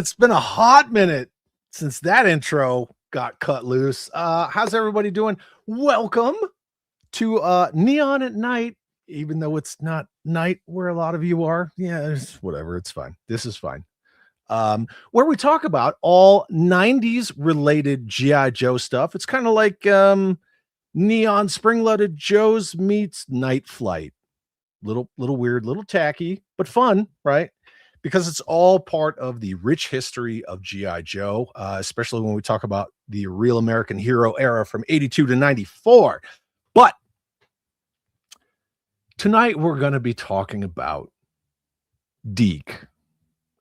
It's been a hot minute since that intro got cut loose. How's everybody doing? Welcome to Neon at Night, even though it's not night where a lot of you are. Yeah, it's whatever. It's fine. This is fine. Where we talk about all 90s related G.I. Joe stuff. It's kind of like Neon Spring-Loaded Joes meets Night Flight. Little weird, little tacky, but fun, right? Because it's all part of the rich history of G.I. Joe, especially when we talk about the real American hero era from 82 to 94. But tonight we're going to be talking about DiC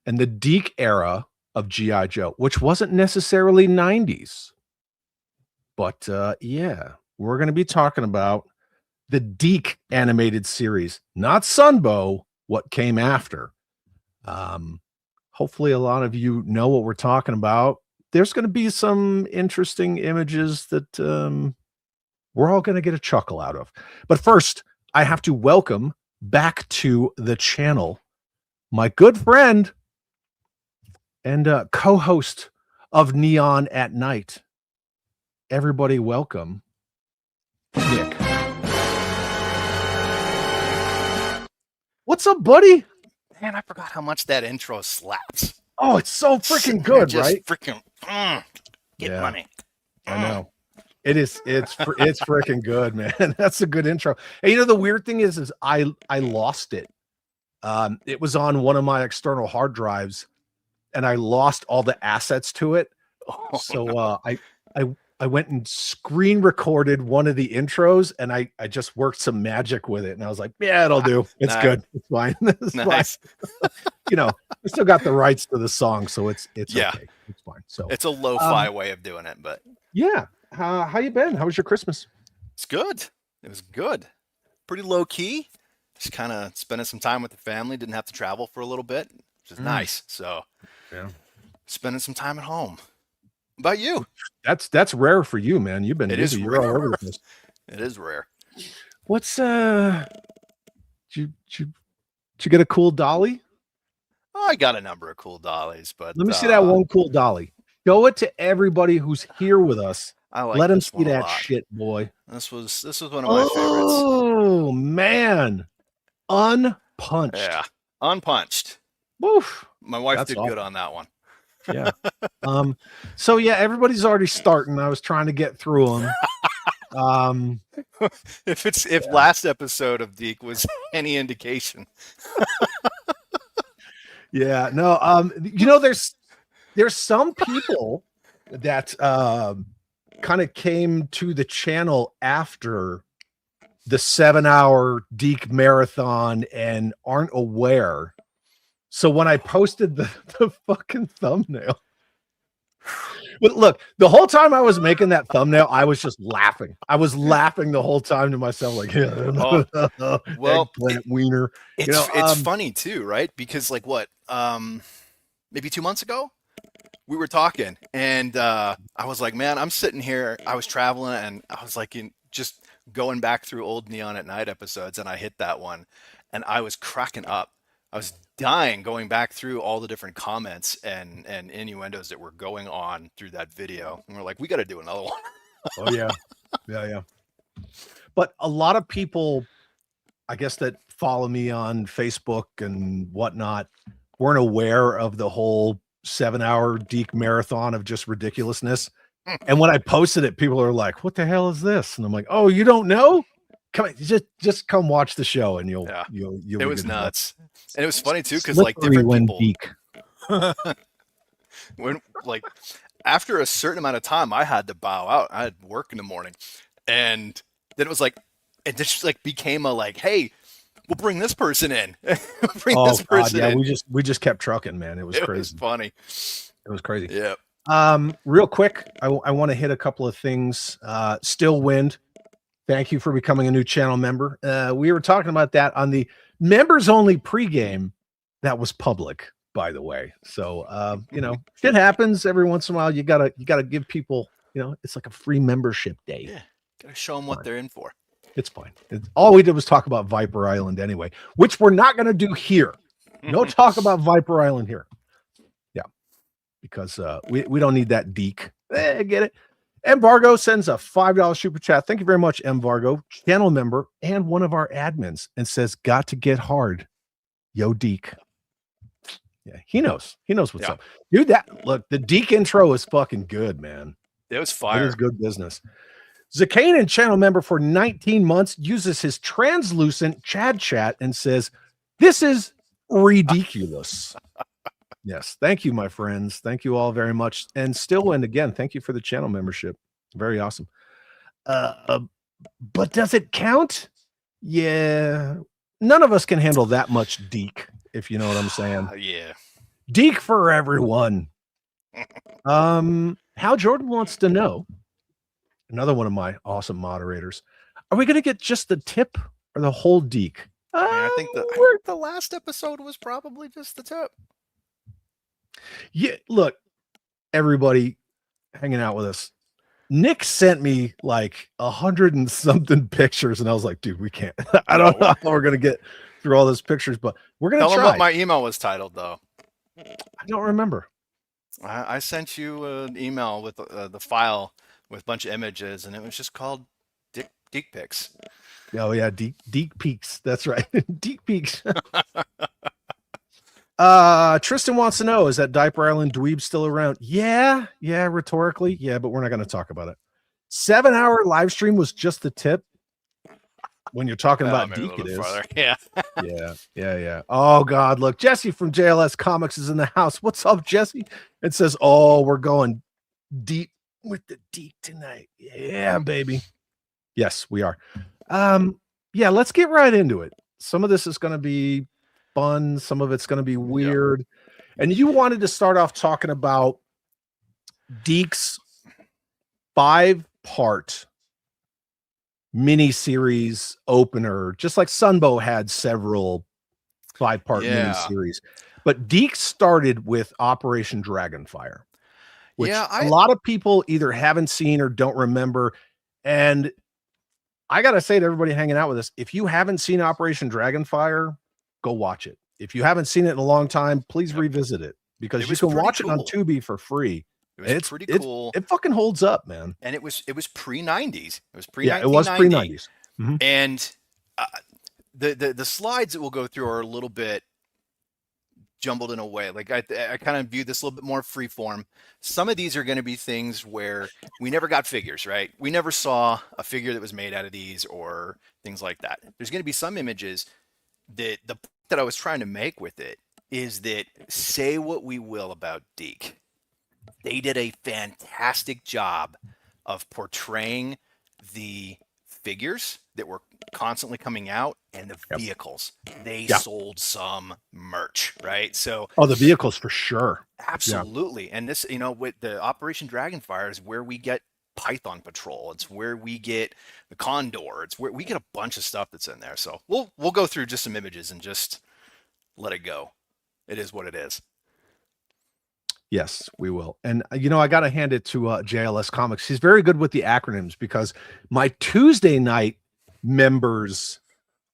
and the DiC era of G.I. Joe, which wasn't necessarily 90s. But yeah, we're going to be talking about the DiC animated series, not Sunbow, what came after. Hopefully a lot of you know what we're talking about. There's going to be some interesting images that we're all going to get a chuckle out of. But first, I have to welcome back to the channel my good friend and co-host of Neon at Night. Everybody welcome Nick. What's up, buddy? Man, I forgot how much that intro slaps. Oh, it's so freaking good, right? Freaking get money. I know. It's freaking good, man. That's a good intro. And you know, the weird thing is I lost it. It was on one of my external hard drives, and I lost all the assets to it. I went and screen recorded one of the intros, and I just worked some magic with it, and I was like, yeah, it'll do. It's good. It's fine. It's nice. Fine. You know, I still got the rights to the song, so it's yeah, okay. It's fine. So it's a lo-fi way of doing it, but yeah. How you been? How was your Christmas? It's good. It was good. Pretty low key. Just kind of spending some time with the family. Didn't have to travel for a little bit, which is nice. So yeah, spending some time at home. About you? That's rare for you, man. You've been busy. You're all over the place. It is rare. What's did you get a cool dolly? Oh, I got a number of cool dollies, but let me see that one cool dolly. Show it to everybody who's here with us. Let them see that shit, boy. This was one of my favorites. Oh man, unpunched. Yeah, unpunched. Woof. My wife did good on that one. Yeah. So yeah, everybody's already starting. I was trying to get through them. If last episode of DiC was any indication. Yeah, no, you know, there's some people that kind of came to the channel after the 7-hour DiC marathon and aren't aware. So when I posted the fucking thumbnail, but look, the whole time I was making that thumbnail, I was just laughing. I was laughing the whole time to myself, like, yeah, well, eggplant wiener. It's funny too, right? Because like what, maybe 2 months ago, we were talking, and I was like, man, I'm sitting here. I was traveling, and I was like, just going back through old Neon at Night episodes, and I hit that one, and I was cracking up. I was dying going back through all the different comments and innuendos that were going on through that video. And we're like, we got to do another one. Oh, yeah. Yeah. But a lot of people, I guess, that follow me on Facebook and whatnot weren't aware of the whole 7-hour DiC marathon of just ridiculousness. And when I posted it, people are like, what the hell is this? And I'm like, oh, you don't know? Come on, just come watch the show and you'll it was nuts. And it was funny too, because like different people when like after a certain amount of time I had to bow out. I had work in the morning, and then it was like it just like became a like, hey, we'll bring this person in. This person in. We just kept trucking, man. It was crazy. It was funny. It was crazy. Yeah. Real quick, I want to hit a couple of things. Still Wind, thank you for becoming a new channel member. We were talking about that on the members only pregame that was public, by the way. So you know, shit happens every once in a while. You gotta give people, you know, it's like a free membership day. Yeah, gotta show them what they're in for. It's fine. All we did was talk about Viper Island anyway, which we're not going to do here. No talk about Viper Island here. Yeah. because we don't need that DiC. Get it? Embargo sends a $5 super chat. Thank you very much, Embargo, channel member and one of our admins, and says, "Got to get hard, yo DiC." Yeah, he knows. He knows what's up, dude. The DiC intro is fucking good, man. It was fire. It is good business. Zakanan, channel member for 19 months, uses his translucent Chad chat and says, "This is ridiculous." Yes, thank you, my friends. Thank you all very much. And again, thank you for the channel membership. Very awesome. But does it count? Yeah, none of us can handle that much DiC, if you know what I'm saying. Yeah, DiC for everyone. Hal Jordan wants to know, another one of my awesome moderators, are we going to get just the tip or the whole DiC? I think the last episode was probably just the tip. Yeah, look, everybody hanging out with us. Nick sent me like 100 and something pictures, and I was like, dude, we can't. I don't know how we're going to get through all those pictures, but we're going to try. Tell them what my email was titled, though. I don't remember. I sent you an email with the file with a bunch of images, and it was just called DiC Pics. Oh, yeah, DiC Peaks. That's right. DiC Peaks. Tristan wants to know, is that Diaper Island dweeb still around? Yeah, rhetorically, yeah, but we're not going to talk about it. 7-hour live stream was just the tip. When you're talking about DiC, it is. Farther. Yeah. Oh God, look, Jesse from JLS Comics is in the house. What's up, Jesse? It says, "Oh, we're going deep with the DiC tonight." Yeah, baby. Yes, we are. Yeah, let's get right into it. Some of this is going to be fun. Some of it's going to be weird. And you wanted to start off talking about DiC's 5-part mini-series opener, just like Sunbow had several 5-part mini-series. But DiC started with Operation Dragonfire, which a lot of people either haven't seen or don't remember. And I got to say to everybody hanging out with us, if you haven't seen Operation Dragonfire, go watch it. If you haven't seen it in a long time, please revisit it, because you can watch it on Tubi for free. It's pretty cool. It fucking holds up, man. And it was pre-90s. It was pre-1990. Yeah, it was pre-90s. Mm-hmm. And the slides that we'll go through are a little bit jumbled in a way. Like I kind of view this a little bit more freeform. Some of these are going to be things where we never got figures, right? We never saw a figure that was made out of these or things like that. There's going to be some images that the point that I was trying to make with it is that, say what we will about DiC, they did a fantastic job of portraying the figures that were constantly coming out and the vehicles. They sold some merch, right? So the vehicles for sure. Absolutely. And this, with the Operation Dragonfire is where we get Python Patrol. It's where we get the Condor. It's where we get a bunch of stuff that's in there. So we'll go through just some images and just let it go. It is what it is. Yes, we will. And, I got to hand it to JLS Comics. He's very good with the acronyms, because my Tuesday night members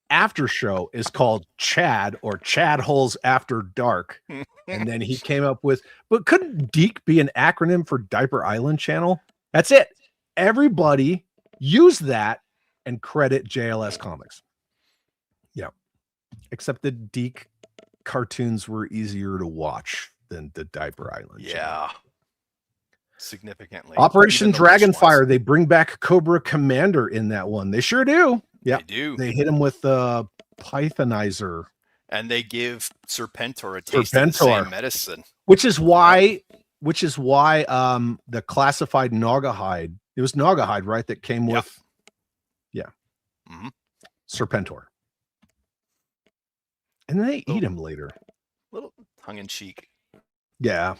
after show is called Chad, or Chad Holes After Dark. And then he came up with, but couldn't DiC be an acronym for Diaper Island Channel? That's it. Everybody use that and credit JLS Comics. Yeah. Except the DiC cartoons were easier to watch than the Diaper Island. Yeah. Significantly. Operation Dragonfire. They bring back Cobra Commander in that one. They sure do. Yeah. They do. They hit him with the Pythonizer. And they give Serpentor a taste of the same medicine. Which is why the classified Naugahyde, it was Naugahyde, right? That came with Serpentor. And then they eat him later. Little tongue in cheek. Yeah.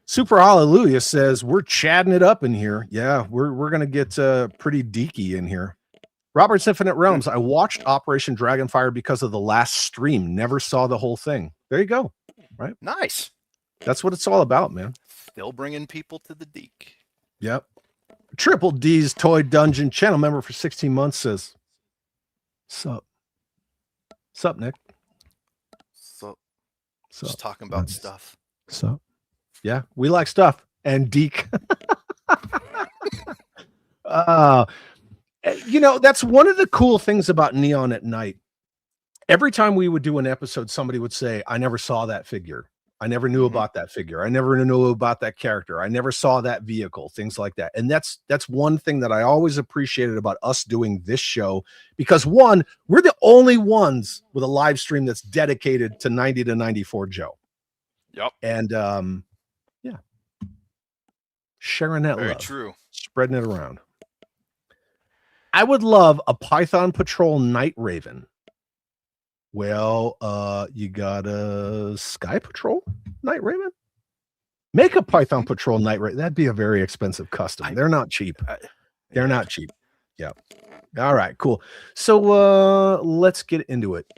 Super Hallelujah says we're chatting it up in here. Yeah, we're gonna get pretty deaky in here. Robert's Infinite Realms. I watched Operation Dragonfire because of the last stream. Never saw the whole thing. There you go. Right. Nice. That's what it's all about, man. Still bringing people to the DiC. Yep. Triple D's Toy Dungeon channel member for 16 months says, Sup, Nick? So just talking about stuff. So, yeah, we like stuff. And DiC. That's one of the cool things about Neon at Night. Every time we would do an episode, somebody would say, I never saw that figure. I never knew about that figure. I never knew about that character. I never saw that vehicle, things like that. And that's one thing that I always appreciated about us doing this show, because one, we're the only ones with a live stream that's dedicated to 90 to 94 Joe. Yep. And yeah. Sharing that Very love. True. Spreading it around. I would love a Python Patrol Night Raven. Well, you got a Sky Patrol Night Raven? Make a Python Patrol Night Raven. That'd be a very expensive custom. They're not cheap. They're not cheap. Yeah. All right, cool. So let's get into it.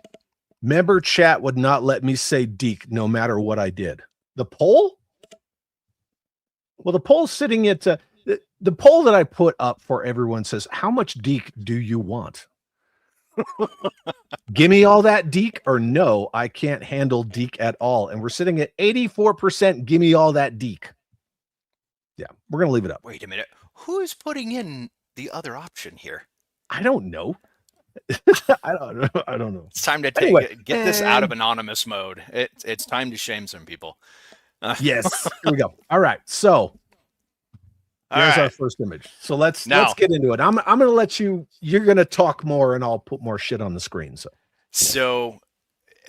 Member chat would not let me say DiC no matter what I did. The poll? Well, the poll's sitting at the poll that I put up for everyone says, how much DiC do you want? Give me all that DiC, or no, I can't handle DiC at all. And we're sitting at 84%. Give me all that DiC. Yeah, we're gonna leave it up. Wait a minute. Who is putting in the other option here? I don't know. I don't know. It's time to get this out of anonymous mode. It's time to shame some people. Yes, here we go. All right, so there's our first image. So let's get into it. I'm gonna let you're gonna talk more, and I'll put more shit on the screen. So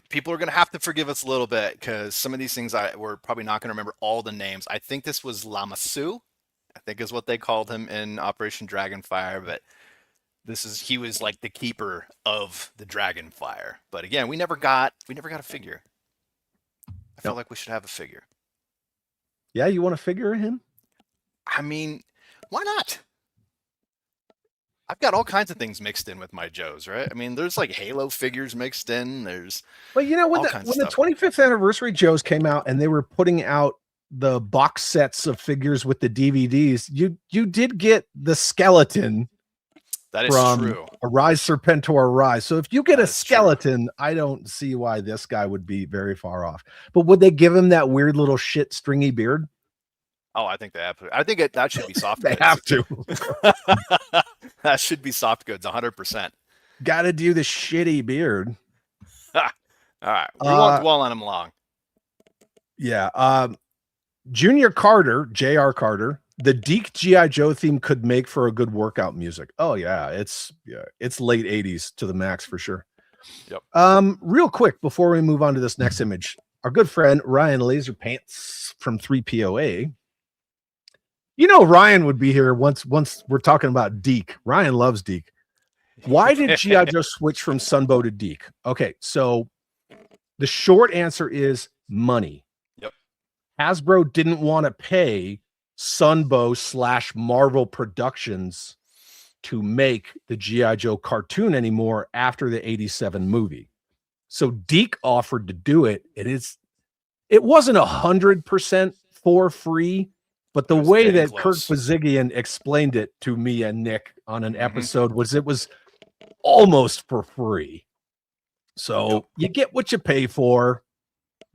people are gonna have to forgive us a little bit, because some of these things we're probably not gonna remember all the names. I think this was Lamassu, I think is what they called him in Operation Dragonfire, but he was like the keeper of the Dragonfire. But again, we never got a figure. I feel like we should have a figure. Yeah, you want to figure him? I mean, why not? I've got all kinds of things mixed in with my Joes, right? I mean, there's like Halo figures mixed in. There's when the 25th anniversary Joes came out and they were putting out the box sets of figures with the DVDs, you did get the skeleton. That is true. Arise Serpentor Rise. So if you get a skeleton, I don't see why this guy would be very far off. But would they give him that weird little shit stringy beard? Oh, I think they have to. I think that should be soft goods. They have to. That should be soft goods, 100%. Got to do the shitty beard. All right. We won't dwell on him long. Yeah. Junior Carter, J.R. Carter, the DiC G.I. Joe theme could make for a good workout music. Oh, yeah. It's late 80s to the max for sure. Yep. Real quick, before we move on to this next image, our good friend Ryan Laserpants from 3POA. You know, Ryan would be here once we're talking about DiC. Ryan loves DiC. Why did G.I. Joe switch from Sunbow to DiC? Okay, so the short answer is money. Yep. Hasbro didn't want to pay Sunbow / Marvel Productions to make the G.I. Joe cartoon anymore after the 87 movie. So DiC offered to do it. It wasn't 100% for free, but the way that Kirk Bazigian explained it to me and Nick on an episode was it was almost for free. So you get what you pay for.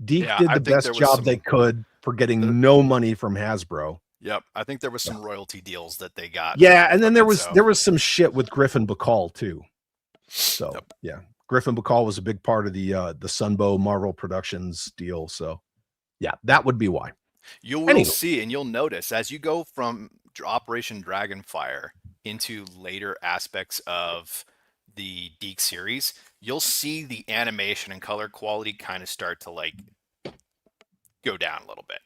DiC did the best job they could for getting no money from Hasbro. Yep, I think there was some royalty deals that they got. Yeah, and then there was some shit with Griffin Bacall too. So yeah, Griffin Bacall was a big part of the Sunbow Marvel Productions deal. So yeah, that would be why. You will see, and you'll notice as you go from Operation Dragonfire into later aspects of the DiC series, you'll see the animation and color quality kind of start to like go down a little bit.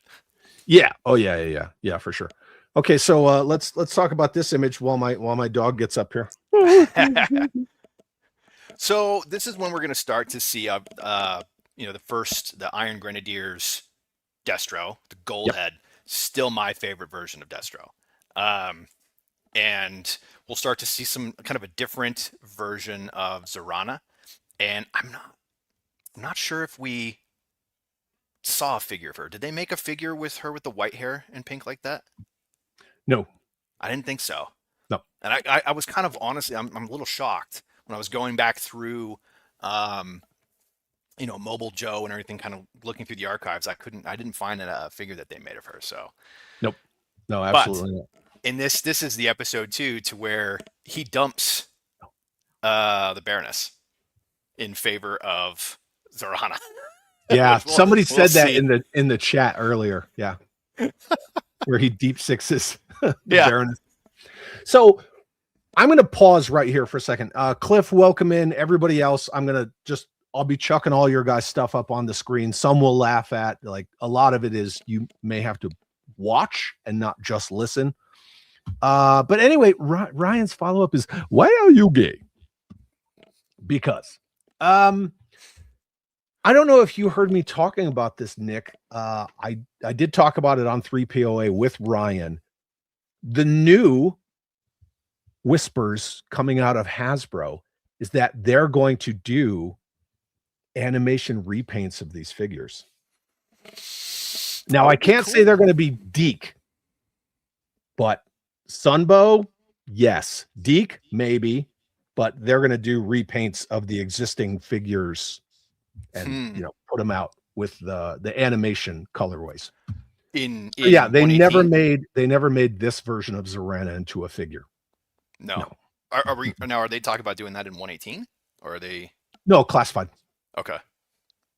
Yeah. Oh yeah, for sure. Okay, so let's talk about this image while my dog gets up here. So this is when we're going to start to see the Iron Grenadiers Destro, the gold head, still my favorite version of Destro. And we'll start to see some kind of a different version of Zarana. And I'm not sure if we saw a figure of her. Did they make a figure with her with the white hair and pink like that? No. I didn't think so. No. And I was kind of honestly, I'm a little shocked when I was going back through Mobile Joe and everything, kind of looking through the archives, I didn't find a figure that they made of her. So, Nope. No, but absolutely not. in this is the episode too, to where he dumps the Baroness in favor of Zarana. Yeah, somebody said that see. in the chat earlier. Yeah, where he deep sixes the Yeah. Baroness. So I'm going to pause right here for a second. Cliff, welcome in. Everybody else, I'll be chucking all your guys' stuff up on the screen. Some will laugh at, like a lot of it is you may have to watch and not just listen. But anyway, Ryan's follow-up is, why are you gay? Because I don't know if you heard me talking about this, Nick. I did talk about it on 3POA with Ryan. The new whispers coming out of Hasbro is that they're going to do animation repaints of these figures. Now, I can't say they're going to be DiC, but Sunbow, yes. DiC, maybe, but they're going to do repaints of the existing figures and put them out with the animation colorways. In yeah, they 118? never made this version of Zarana into a figure. No. Are they talking about doing that in 118? Or are they classified? Okay.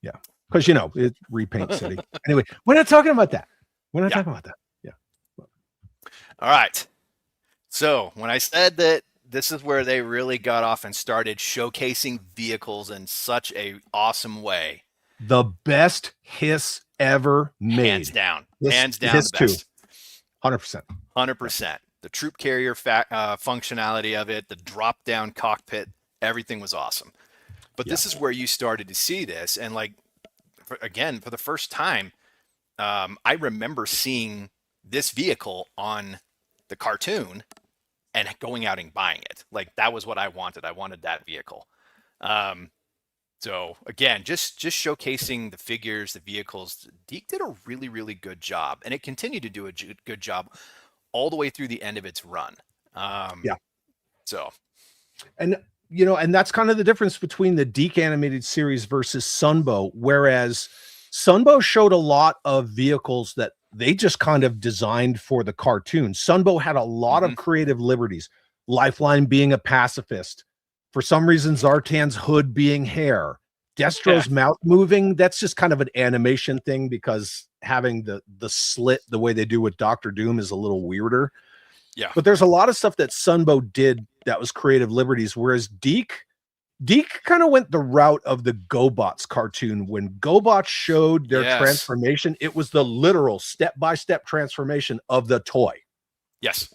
Yeah. Because it's repaint city. Anyway, we're not talking about that. We're not talking about that. Yeah. All right. So when I said that this is where they really got off and started showcasing vehicles in such a awesome way. The best hiss ever made. Hands down. Hands down hiss the best. 100%. 100%. The troop carrier functionality of it, the drop-down cockpit, everything was awesome. But this is where you started to see this. And for the first time, I remember seeing this vehicle on the cartoon and going out and buying it. Like, that was what I wanted. I wanted that vehicle. So again, just showcasing the figures, the vehicles. DiC did a really, really good job, and it continued to do a good job all the way through the end of its run. So, and and that's kind of the difference between the DiC animated series versus Sunbow. Whereas Sunbow showed a lot of vehicles that they just kind of designed for the cartoon. Sunbow had a lot of creative liberties. Lifeline being a pacifist. For some reason, Zartan's hood being hair. Destro's mouth moving. That's just kind of an animation thing because having the slit the way they do with Doctor Doom is a little weirder. Yeah. But there's a lot of stuff that Sunbow did that was creative liberties, whereas DiC kind of went the route of the GoBots cartoon. When GoBots showed their transformation, it was the literal step-by-step transformation of the toy. Yes.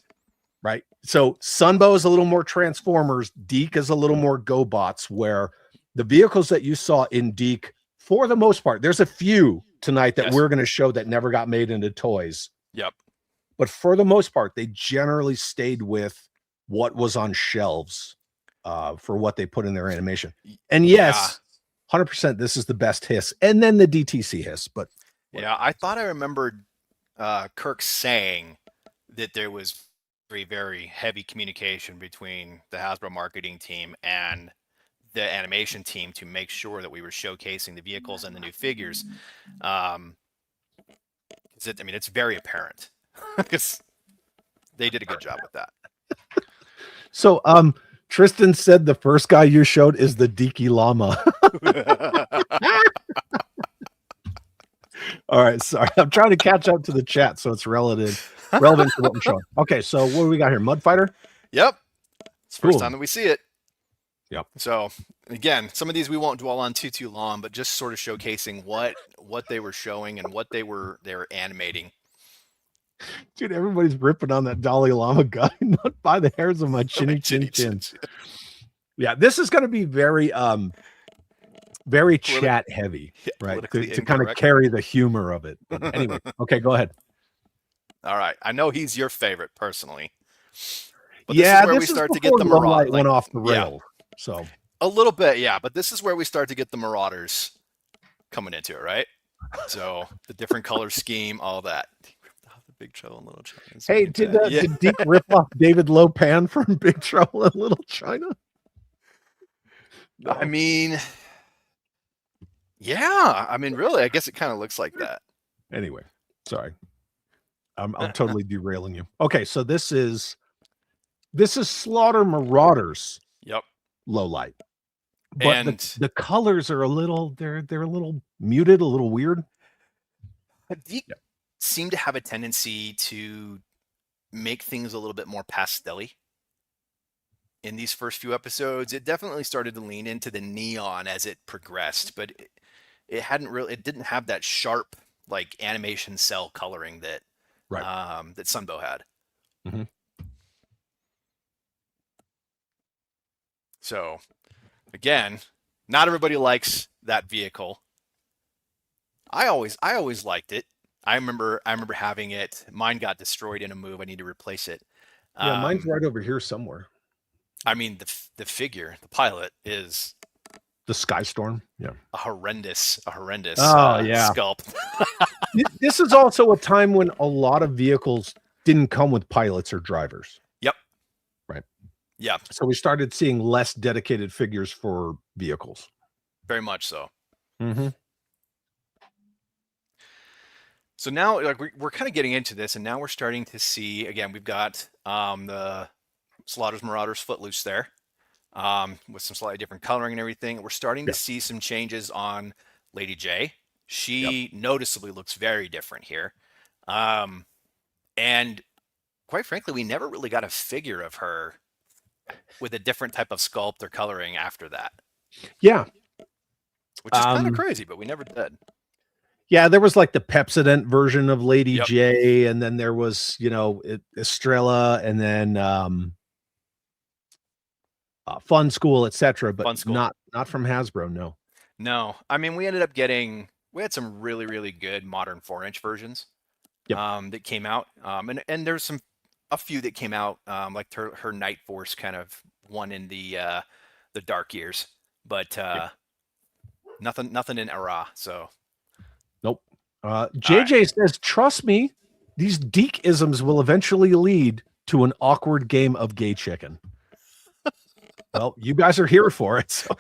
Right. So Sunbow is a little more Transformers. DiC is a little more GoBots, where the vehicles that you saw in DiC, for the most part, there's a few tonight that we're going to show that never got made into toys. Yep. But for the most part, they generally stayed with what was on shelves for what they put in their animation. And yes, 100%, this is the best hiss. And then the DTC hiss. But yeah, I thought I remembered Kirk saying that there was very, very heavy communication between the Hasbro marketing team and the animation team to make sure that we were showcasing the vehicles and the new figures. It's very apparent because they did a good job with that. So, Tristan said the first guy you showed is the Diki Llama. All right, sorry. I'm trying to catch up to the chat so it's relevant to what I'm showing. Okay, so what do we got here? Mud Fighter? Yep. It's the first time that we see it. Yep. So again, some of these we won't dwell on too long, but just sort of showcasing what they were showing and what they were animating. Dude, everybody's ripping on that Dalai Lama guy, not by the hairs of my chinny chin. Yeah, this is going to be very very chat heavy, right? To kind of carry the humor of it. But anyway, okay, go ahead. All right, I know he's your favorite personally. But this is where we start to get the Marauders. Went off the rail, so a little bit, yeah. But this is where we start to get the Marauders coming into it, right? So the different color scheme, all that. Big Trouble in Little China. Hey, did DiC rip off David Lopan from Big Trouble in Little China? No. I mean, Yeah, I mean, really, I guess it kind of looks like that. Anyway, sorry. I'm totally derailing you. Okay, so this is Slaughter Marauders Yep. low light. But And the colors are a little they're a little muted, a little weird. DiC Yeah. seem to have a tendency to make things a little bit more pastel-y in these first few episodes. It definitely started to lean into the neon as it progressed, but it didn't have that sharp like animation cell coloring that Right. that Sunbow had. Mm-hmm. So again, not everybody likes that vehicle. I always liked it. I remember having it. Mine got destroyed in a move. I need to replace it. Yeah, mine's right over here somewhere. I mean, the figure, the pilot, is the Skystorm. Yeah, a horrendous yeah. sculpt. This is also a time when a lot of vehicles didn't come with pilots or drivers. Yep. Right. Yeah. So we started seeing less dedicated figures for vehicles. Very much so. Mm-hmm. So now, like, we're kind of getting into this, and now we're starting to see, again, we've got the Slaughter's Marauders Footloose there, with some slightly different coloring and everything. We're starting to see some changes on Lady J. She noticeably looks very different here. And quite frankly, we never really got a figure of her with a different type of sculpt or coloring after that. Yeah. Which is kind of crazy, but we never did. Yeah, there was like the Pepsodent version of Lady J, and then there was, Estrella, and then Fun School, etc. But not from Hasbro, no. No, I mean, we had some really, really good modern 4-inch versions that came out, and there's a few that came out, like her Night Force kind of one in the dark years, but nothing in Era. So nope. JJ says, "Trust me, these DiC-isms will eventually lead to an awkward game of gay chicken." Well, you guys are here for it. So.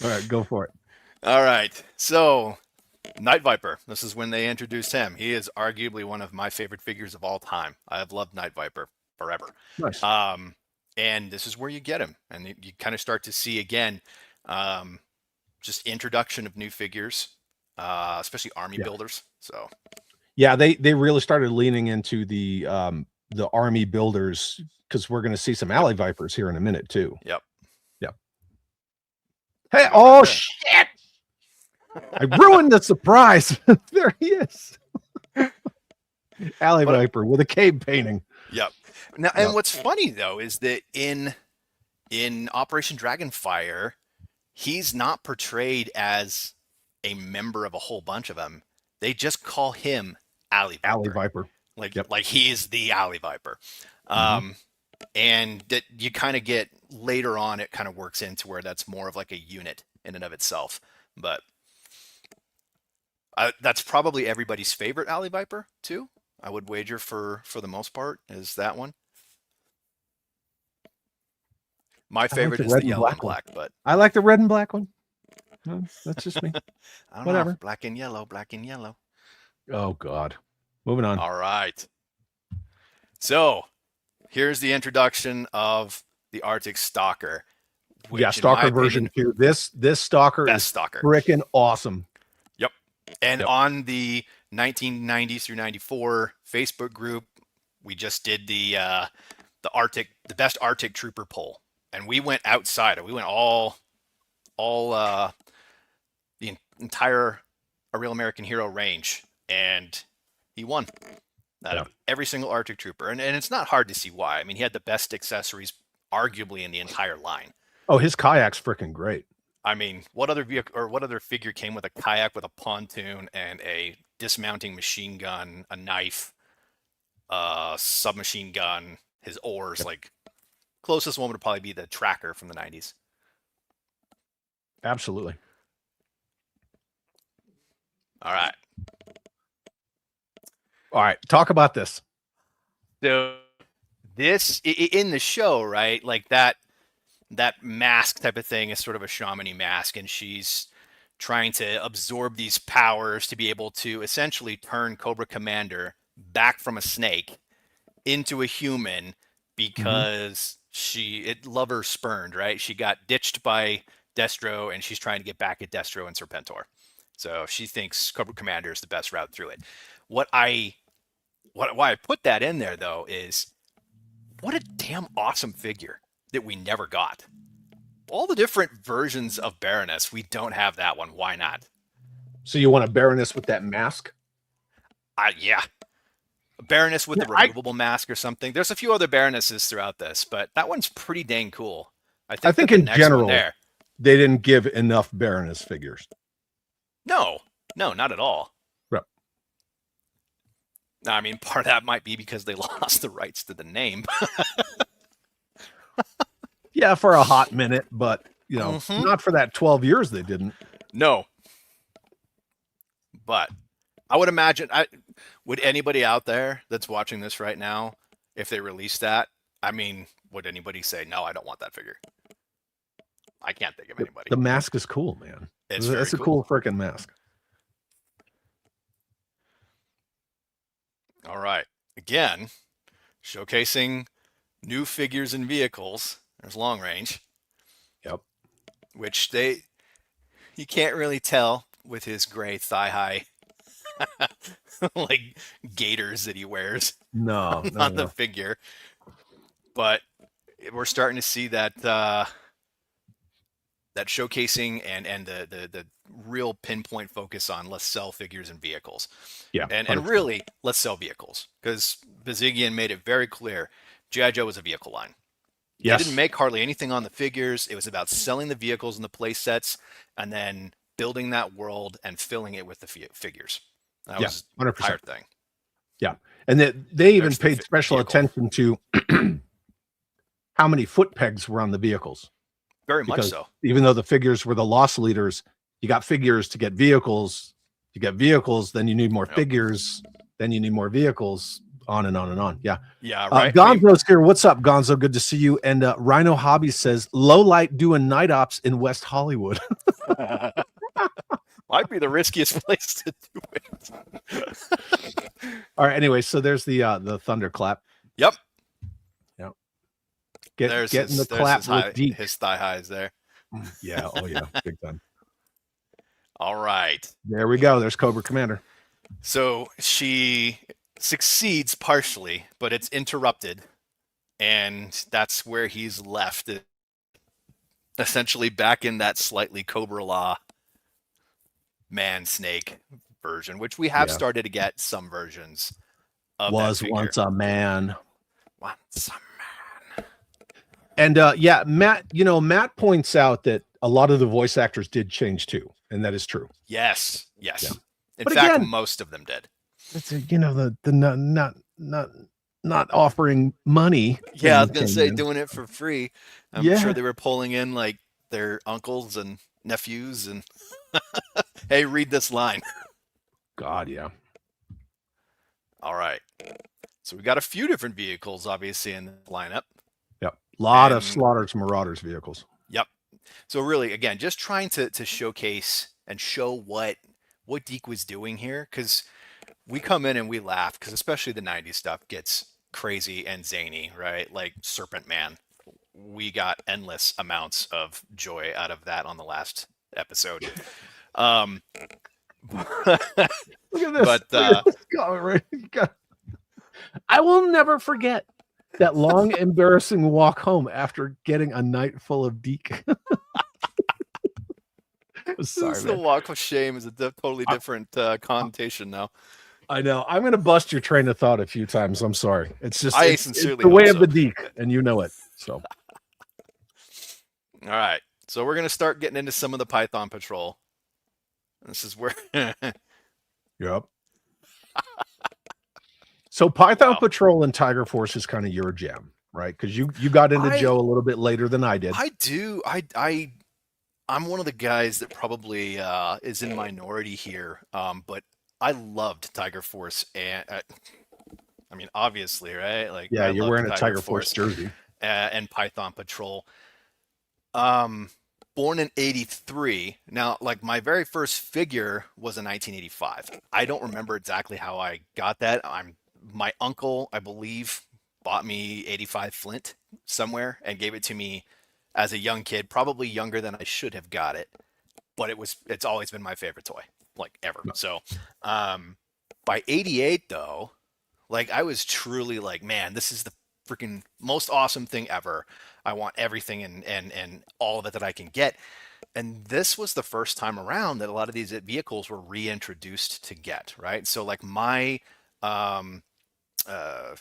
All right, go for it. All right. So, Night Viper. This is when they introduced him. He is arguably one of my favorite figures of all time. I have loved Night Viper forever. Nice. And this is where you get him. And you kind of start to see, again, just introduction of new figures, especially army builders. So, yeah, they really started leaning into the army builders, because we're going to see some Alley Vipers here in a minute too. Yep. Hey, oh shit! I ruined the surprise. There he is. Alley Viper with a cave painting. Yep. Now, and what's funny though is that in Operation Dragonfire, he's not portrayed as a member of a whole bunch of them. They just call him Alley Viper. Alley Viper. Like he is the Alley Viper. And that you kind of get later on, it kind of works into where that's more of like a unit in and of itself. But that's probably everybody's favorite Alley Viper too. I would wager for the most part is that one. My favorite is the yellow and black, but I like the red and black one. No, that's just me. I don't Whatever. know. Black and yellow. Oh God. Moving on. All right. So here's the introduction of the Arctic Stalker. Yeah, Stalker version 2. This Stalker is freaking awesome. Yep. And on the 1990s through 94 Facebook group, we just did the best Arctic Trooper poll, and we went outside. We went all the entire A Real American Hero range, and he won out of every single Arctic Trooper. And it's not hard to see why. I mean, he had the best accessories arguably in the entire line. Oh, his kayak's freaking great. I mean, what other vehicle or what other figure came with a kayak with a pontoon and a dismounting machine gun, a knife, submachine gun, his oars? Like, closest one would probably be the Tracker from the 90s. Absolutely. All right. Talk about this. So this in the show, right? Like that that mask type of thing is sort of a shamany mask, and she's trying to absorb these powers to be able to essentially turn Cobra Commander back from a snake into a human because lover spurned, right? She got ditched by Destro, and she's trying to get back at Destro and Serpentor. So she thinks Cobra Commander is the best route through it. Why I put that in there though is what a damn awesome figure that we never got. All the different versions of Baroness, we don't have that one. Why not? So you want a Baroness with that mask? Yeah. A Baroness with the removable mask or something. There's a few other Baronesses throughout this, but that one's pretty dang cool. I think in general, they didn't give enough Baroness figures. No, not at all. Right. I mean, part of that might be because they lost the rights to the name. Yeah, for a hot minute, but not for that 12 years they didn't. No. But I would imagine, would anybody out there that's watching this right now, if they release that, I mean, would anybody say, no, I don't want that figure? I can't think of anybody. The mask is cool, man. It's a cool freaking mask. All right. Again, showcasing new figures and vehicles. There's long range. Yep. Which you can't really tell with his gray thigh-high like gaiters that he wears. No, on the figure. But we're starting to see that that showcasing and the real pinpoint focus on let's sell figures and vehicles. Yeah. And really let's sell vehicles, because Bazigian made it very clear G.I. Joe was a vehicle line. Yes. They didn't make hardly anything on the figures. It was about selling the vehicles and the play sets, and then building that world and filling it with the figures. That was 100%. The entire thing. Yeah. And they even paid special attention to how many foot pegs were on the vehicles. Very much so. Even though the figures were the loss leaders, you got figures to get vehicles. You get vehicles, then you need more figures, then you need more vehicles, on and on and on. Yeah. Yeah. Right. Gonzo's here. What's up, Gonzo? Good to see you. And Rhino Hobby says low light doing night ops in West Hollywood. Might be the riskiest place to do it. All right. Anyway, so there's the thunderclap. Yep. Yep. Getting the clap with DiC. His thigh highs there. Yeah. Oh yeah. Big time. All right. There we go. There's Cobra Commander. So she succeeds partially, but it's interrupted, and that's where he's left, essentially back in that slightly Cobra Law man snake version, which we have started to get some versions of. Was once a man. Once a man. And Matt points out that a lot of the voice actors did change too, and that is true. Yes. Yeah. In but fact, again, most of them did. It's the not offering money. Yeah, I was gonna say doing it for free. I'm sure they were pulling in like their uncles and nephews and hey, read this line. God, yeah. All right. So we got a few different vehicles obviously in the lineup. Yep. A lot of Slaughter's Marauders vehicles. Yep. So really, again, just trying to showcase and show what DiC was doing here, because we come in and we laugh, because especially the 90s stuff gets crazy and zany, right? Like Serpent Man. We got endless amounts of joy out of that on the last episode. Look at this. But I will never forget that long, embarrassing walk home after getting a night full of DiC. Sorry, the walk of shame is a totally different connotation now. I know. I'm going to bust your train of thought a few times. I'm sorry. It's just it's the way of the DiC, and you know it. So, all right. So we're going to start getting into some of the Python Patrol. This is where. Yep. So Python Patrol and Tiger Force is kind of your jam, right? Because you got into Joe a little bit later than I did. I do. I'm one of the guys that probably is in minority here, but I loved Tiger Force, and I mean, obviously, right? Like, yeah, you're wearing a Tiger Force jersey, and Python Patrol. Born in 83. Now, like my very first figure was in 1985. I don't remember exactly how I got that. My uncle, I believe, bought me 85 Flint somewhere and gave it to me as a young kid, probably younger than I should have got it. But it's always been my favorite toy, like ever. So, by 88 though, like I was truly like, man, this is the freaking most awesome thing ever. I want everything and all of it that I can get. And this was the first time around that a lot of these vehicles were reintroduced to get, right? So like my uh that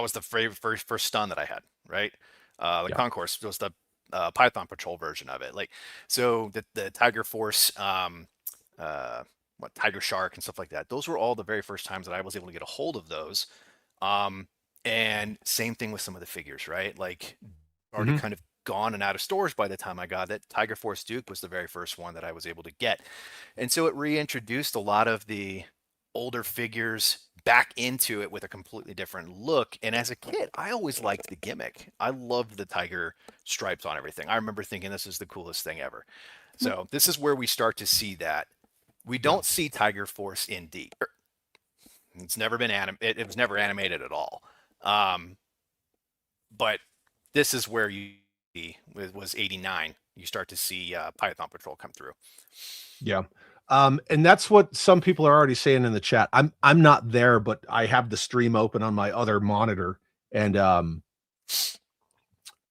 was the very first stun that I had, right? The Concourse was the Python Patrol version of it. Like so the Tiger Force what Tiger Shark and stuff like that. Those were all the very first times that I was able to get a hold of those. And same thing with some of the figures, right? Like already kind of gone and out of stores by the time I got it. Tiger Force Duke was the very first one that I was able to get. And so it reintroduced a lot of the older figures back into it with a completely different look. And as a kid, I always liked the gimmick. I loved the tiger stripes on everything. I remember thinking this is the coolest thing ever. So this is where we start to see that. We don't see Tiger Force in DiC. It's never been it was never animated at all. But this is where it was 89. You start to see Python Patrol come through. Yeah. And that's what some people are already saying in the chat. I'm not there, but I have the stream open on my other monitor. And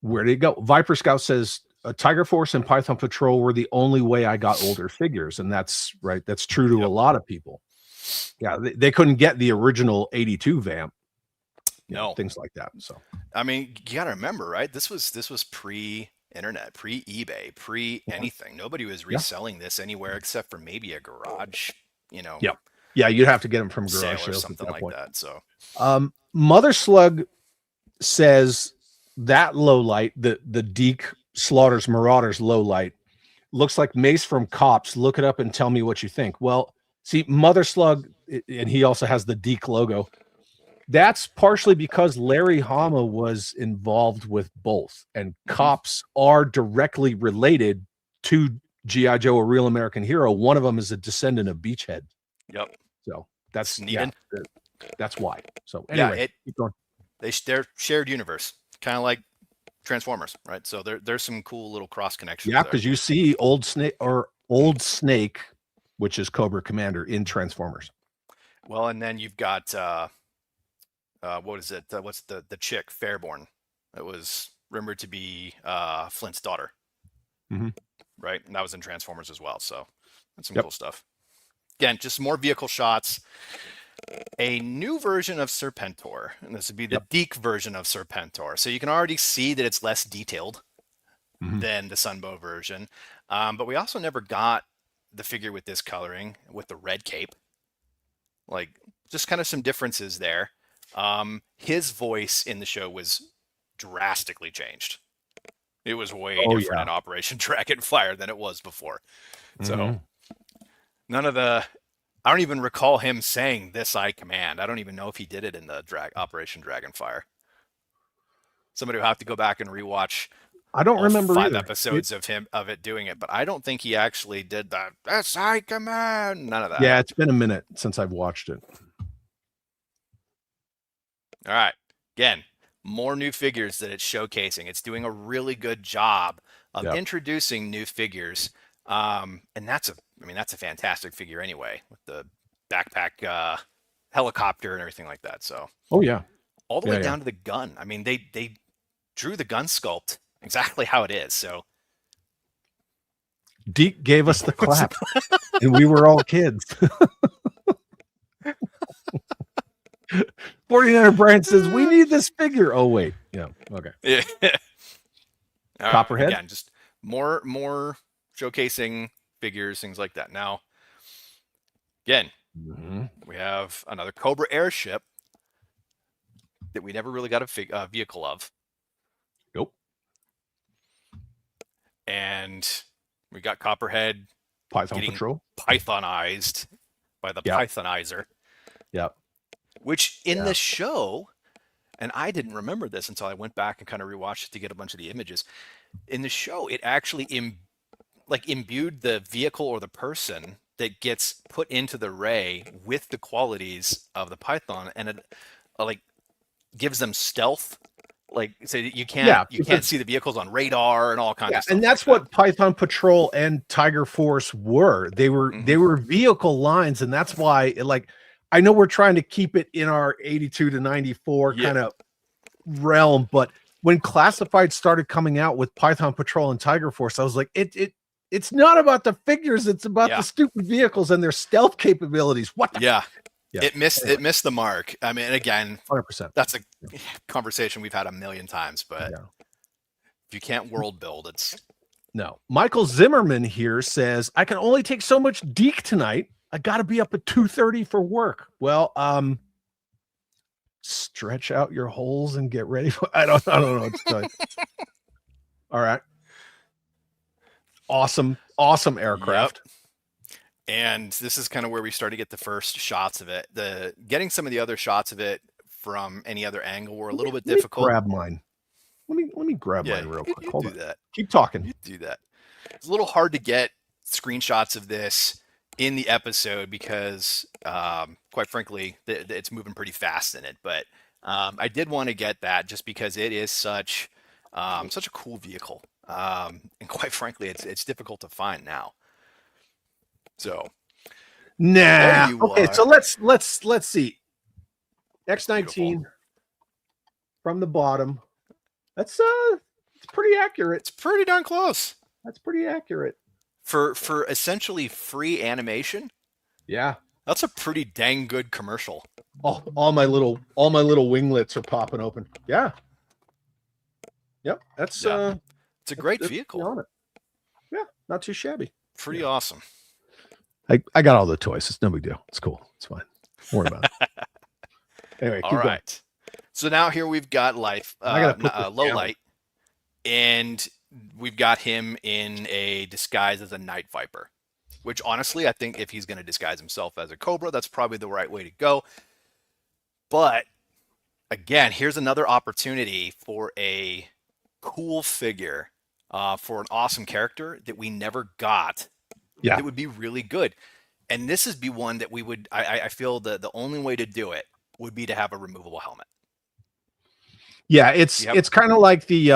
where did it go? Viper Scout says Tiger Force and Python Patrol were the only way I got older figures, and that's right. That's true to a lot of people. Yeah, they couldn't get the original 82 Vamp. No, things like that. So I mean, you got to remember, right? This was pre-internet, pre-eBay, pre-anything. Nobody was reselling this anywhere except for maybe a garage, Yeah, you'd have to get them from garage sale or sales something at that like point. that. So, Mother Slug says that low light, the DiC Slaughters Marauders low light, looks like Mace from Cops. Look it up and tell me what you think. Well, see, Mother Slug, and he also has the DiC logo. That's partially because Larry Hama was involved with both, and Cops are directly related to G.I. Joe, A Real American Hero. One of them is a descendant of Beachhead. Yep. So that's needed. Yeah, that's why. So anyway, keep going. They're shared universe, kind of like Transformers, right? So there's some cool little cross connections. Yeah, because you see Old Snake, which is Cobra Commander in Transformers. Well, and then you've got what is it? What's the chick Fairborn? It was rumored to be Flint's daughter, right? And that was in Transformers as well. So that's some cool stuff. Again, just more vehicle shots. A new version of Serpentor, and this would be the DiC version of Serpentor. So you can already see that it's less detailed than the Sunbow version. But we also never got the figure with this coloring, with the red cape. Like, just kind of some differences there. His voice in the show was drastically changed. It was way different in Operation Dragonfire than it was before. So none of the... I don't even recall him saying this I command. I don't even know if he did it in the Operation Dragonfire. Somebody will have to go back and rewatch. I don't remember 5 episodes of it doing it, but I don't think he actually did that. This I command. None of that. Yeah, it's been a minute since I've watched it. All right. Again, more new figures that it's showcasing. It's doing a really good job of introducing new figures. And that's a fantastic figure anyway, with the backpack helicopter and everything like that. So all the way down to the gun. I mean, they drew the gun sculpt exactly how it is. So DiC gave us the clap and we were all kids. 49er Brian says we need this figure. Oh wait. Yeah. Okay. Yeah. Copperhead. Again, just more showcasing figures, things like that. Now, again, we have another Cobra airship that we never really got a vehicle of. Nope. And we got Copperhead Python Patrol pythonized by the Pythonizer. Yep. Which in the show, and I didn't remember this until I went back and kind of rewatched it to get a bunch of the images. In the show, it actually imbued the vehicle or the person that gets put into the ray with the qualities of the Python, and it like gives them stealth. Like, so you can't see the vehicles on radar and all kinds of stuff. And that's what Python Patrol and Tiger Force were. They were vehicle lines, and that's why I know we're trying to keep it in our 82 to 94 kind of realm, but when Classified started coming out with Python Patrol and Tiger Force, I was like, it's not about the figures, it's about the stupid vehicles and their stealth capabilities. What the It missed the mark. I mean, again, 100%. That's a conversation we've had a million times, but if you can't world build, it's no. Michael Zimmerman here says, I can only take so much DiC tonight. I got to be up at 2:30 for work. Well, stretch out your holes and get ready for. I don't know what to tell you. All right. Awesome aircraft. Yep. And this is kind of where we start to get the first shots of it. Getting some of the other shots of it from any other angle were a little bit difficult. Grab mine. Let me grab mine real quick. Hold on. That. Keep talking. You do that. It's a little hard to get screenshots of this in the episode because, quite frankly, it's moving pretty fast in it. But I did want to get that just because it is such a cool vehicle, and quite frankly, it's difficult to find now. So, okay. So let's see. X19 from the bottom. That's it's pretty accurate. It's pretty darn close. That's pretty accurate for essentially free animation. Yeah, that's a pretty dang good commercial. All my little winglets are popping open. Yeah. Yep. That's it's a great vehicle. Yeah, not too shabby. Pretty awesome. I got all the toys. It's no big deal. It's cool. It's fine. Don't worry about it. Anyway, all right. Going. So now here we've got low light, and we've got him in a disguise as a Night Viper, which honestly, I think if he's going to disguise himself as a Cobra, that's probably the right way to go. But again, here's another opportunity for a cool figure, for an awesome character that we never got. Yeah, it would be really good. And this is be one that we would, I feel the only way to do it would be to have a removable helmet. Yeah, it's kind of like the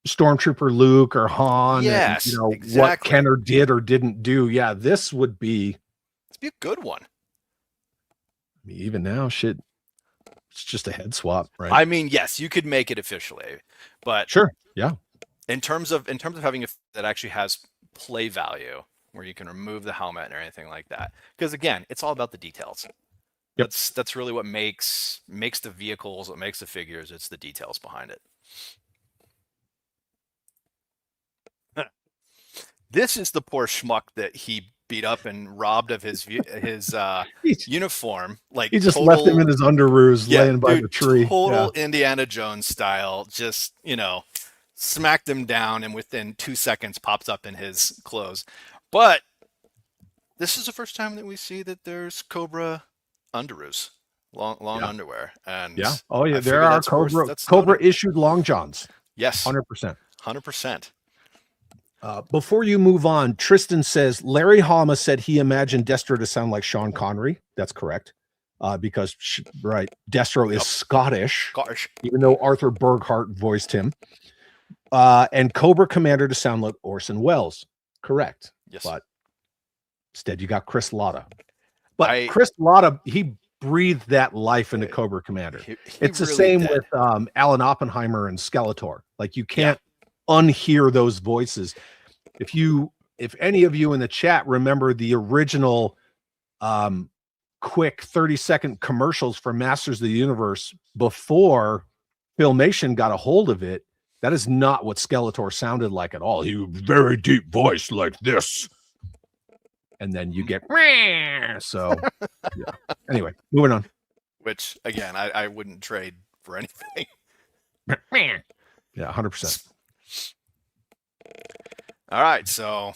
Stormtrooper Luke or Han. Yes, and, exactly. What Kenner did or didn't do. Yeah, this would be a good one. I mean, even now, it's just a head swap, right? I mean, yes, you could make it officially, but sure, yeah. In terms of having that actually has play value, where you can remove the helmet or anything like that, because again, it's all about the details. Yep. That's really what makes the vehicles, what makes the figures. It's the details behind it. This is the poor schmuck that he beat up and robbed of his uniform. Like, he just left him in his underoos laying by the tree. Total Indiana Jones style. Just, smacked him down, and within 2 seconds pops up in his clothes. But this is the first time that we see that there's Cobra underoos, long underwear, and there are Cobra issued long johns. Yes, 100%. Before you move on, Tristan says Larry Hama said he imagined Destro to sound like Sean Connery. That's correct, because Destro is Scottish, even though Arthur Burghardt voiced him. And Cobra Commander to sound like Orson Welles. Correct. Yes. But instead you got Chris Latta. But Chris Latta, he breathed that life into Cobra Commander. It's the same with Alan Oppenheimer and Skeletor. Like, you can't unhear those voices. If any of you in the chat remember the original quick 30-second commercials for Masters of the Universe before Filmation got a hold of it, that is not what Skeletor sounded like at all. He was very deep voice like this. And then you get so yeah. Anyway, moving on. Which again, I wouldn't trade for anything. Yeah, 100%. All right, so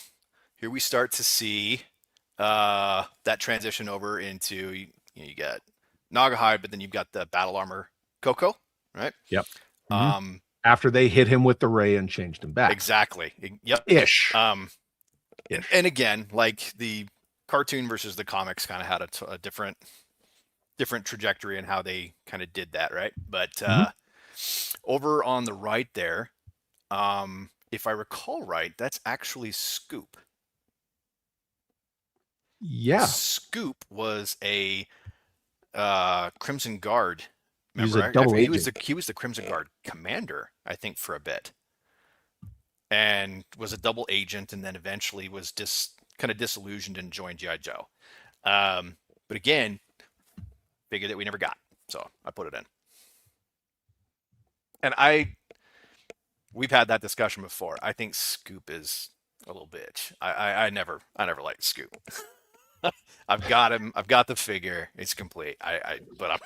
here we start to see that transition over into you got Naugahyde, but then you've got the battle armor Coco. right? Yep. After they hit him with the ray and changed him back. Exactly. Yep. Ish. And again, like the cartoon versus the comics kind of had a different trajectory in how they kind of did that, right? But over on the right there, if I recall right, that's actually Scoop. Yeah. Scoop was a Crimson Guard member. He was a double agent. He was the Crimson Guard commander, I think, for a bit, and was a double agent, and then eventually was kind of disillusioned and joined G.I. Joe. But again, figure that we never got, so I put it in. And we've had that discussion before. I think Scoop is a little bitch. I never liked Scoop. I've got him. I've got the figure. It's complete. But I'm.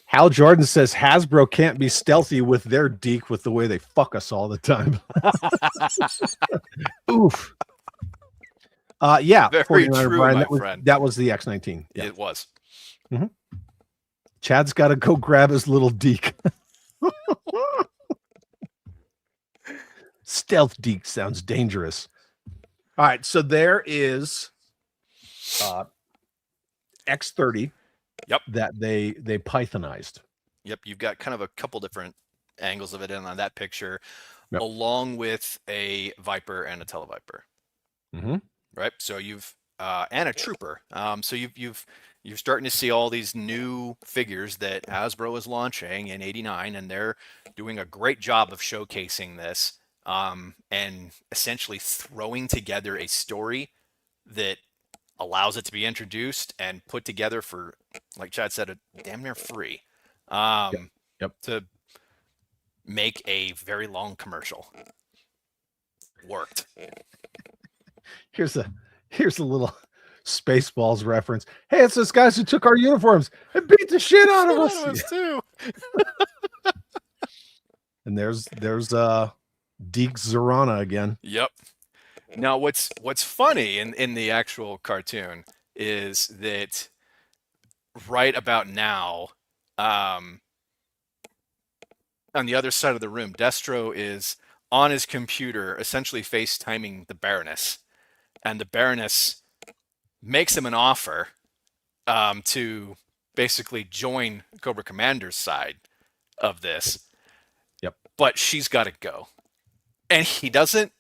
Hal Jordan says Hasbro can't be stealthy with their DiC with the way they fuck us all the time. Oof. Yeah. Very true, Brian, my friend. That was the X-19. Yeah. It was. Chad's got to go grab his little DiC. Stealth DiC sounds dangerous. All right. So there is X30. Yep. That they Pythonized. Yep. You've got kind of a couple different angles of it in on that picture, along with a Viper and a Televiper. Right. So you've and a Trooper. So you're starting to see all these new figures that Hasbro is launching in '89, and they're doing a great job of showcasing this and essentially throwing together a story that allows it to be introduced and put together for, like Chad said, a damn near free to make a very long commercial. Worked. Here's a little Spaceballs reference. Hey, it's those guys who took our uniforms and beat the shit out of us too. And there's DiC Zarana again. Yep. Now, what's funny in the actual cartoon is that right about now, on the other side of the room, Destro is on his computer, essentially FaceTiming the Baroness, and the Baroness makes him an offer to basically join Cobra Commander's side of this. Yep. But she's got to go, and he doesn't.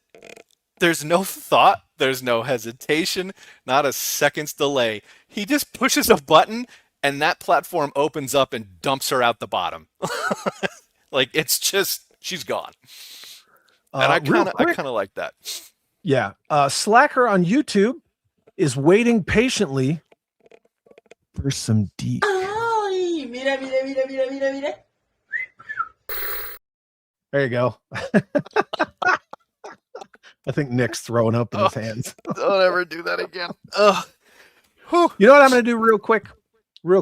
There's no thought. There's no hesitation. Not a second's delay. He just pushes a button, and that platform opens up and dumps her out the bottom. Like, it's just, she's gone. And I kind of like that. Yeah. Slacker on YouTube is waiting patiently for some DiC. Ay, mira, mira, mira, mira, mira, mira. There you go. I think Nick's throwing up in his hands. Don't ever do that again. You know what I'm going to do real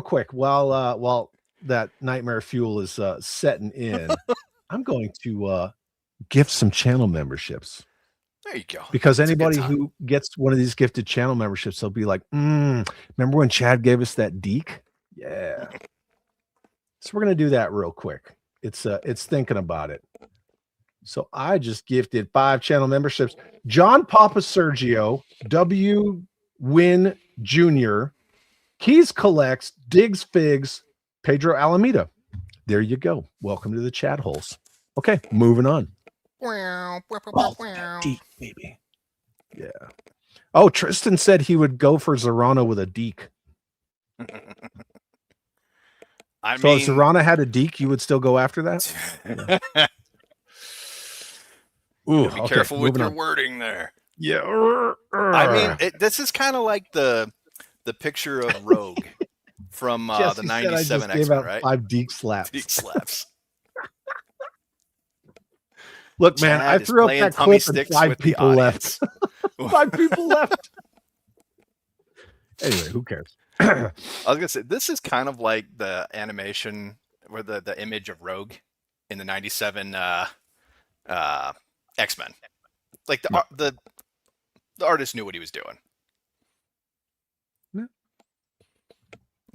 quick while that nightmare fuel is setting in. I'm going to gift some channel memberships. There you go. Because anybody who gets one of these gifted channel memberships, they'll be like, remember when Chad gave us that DiC? Yeah. So we're going to do that real quick. It's thinking about it. So I just gifted 5 channel memberships. John Papa Sergio, W. Win Jr., Keys Collects, Diggs Figs, Pedro Alameda. There you go. Welcome to the chat holes. Okay, moving on. DiC, baby. Yeah. Oh, Tristan said he would go for Zarana with a DiC. So if Zarana had a DiC, you would still go after that? Yeah. Ooh, be careful with your wording there. Yeah. I mean, this is kind of like the picture of Rogue from the '97 X-Men, right? 5 DiC slaps. DiC slaps. Look, man, I threw up that clip and 5 people left. 5 people left. Anyway, who cares? I was gonna say, this is kind of like the animation or the image of Rogue in the '97 X-Men. Like the artist knew what he was doing.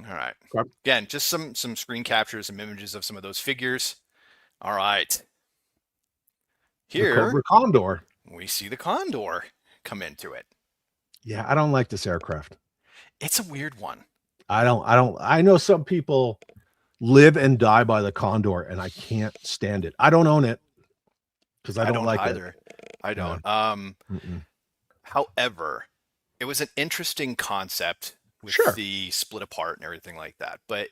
All right. Okay. Again, just some screen captures, some images of some of those figures. All right. The Here Cobra Condor. we see the Condor come into it. Yeah, I don't like this aircraft. It's a weird one. I know some people live and die by the Condor, and I can't stand it. I don't own it because I don't like either. it. I don't. Mm-mm. However, it was an interesting concept with Sure. the split apart and everything like that. But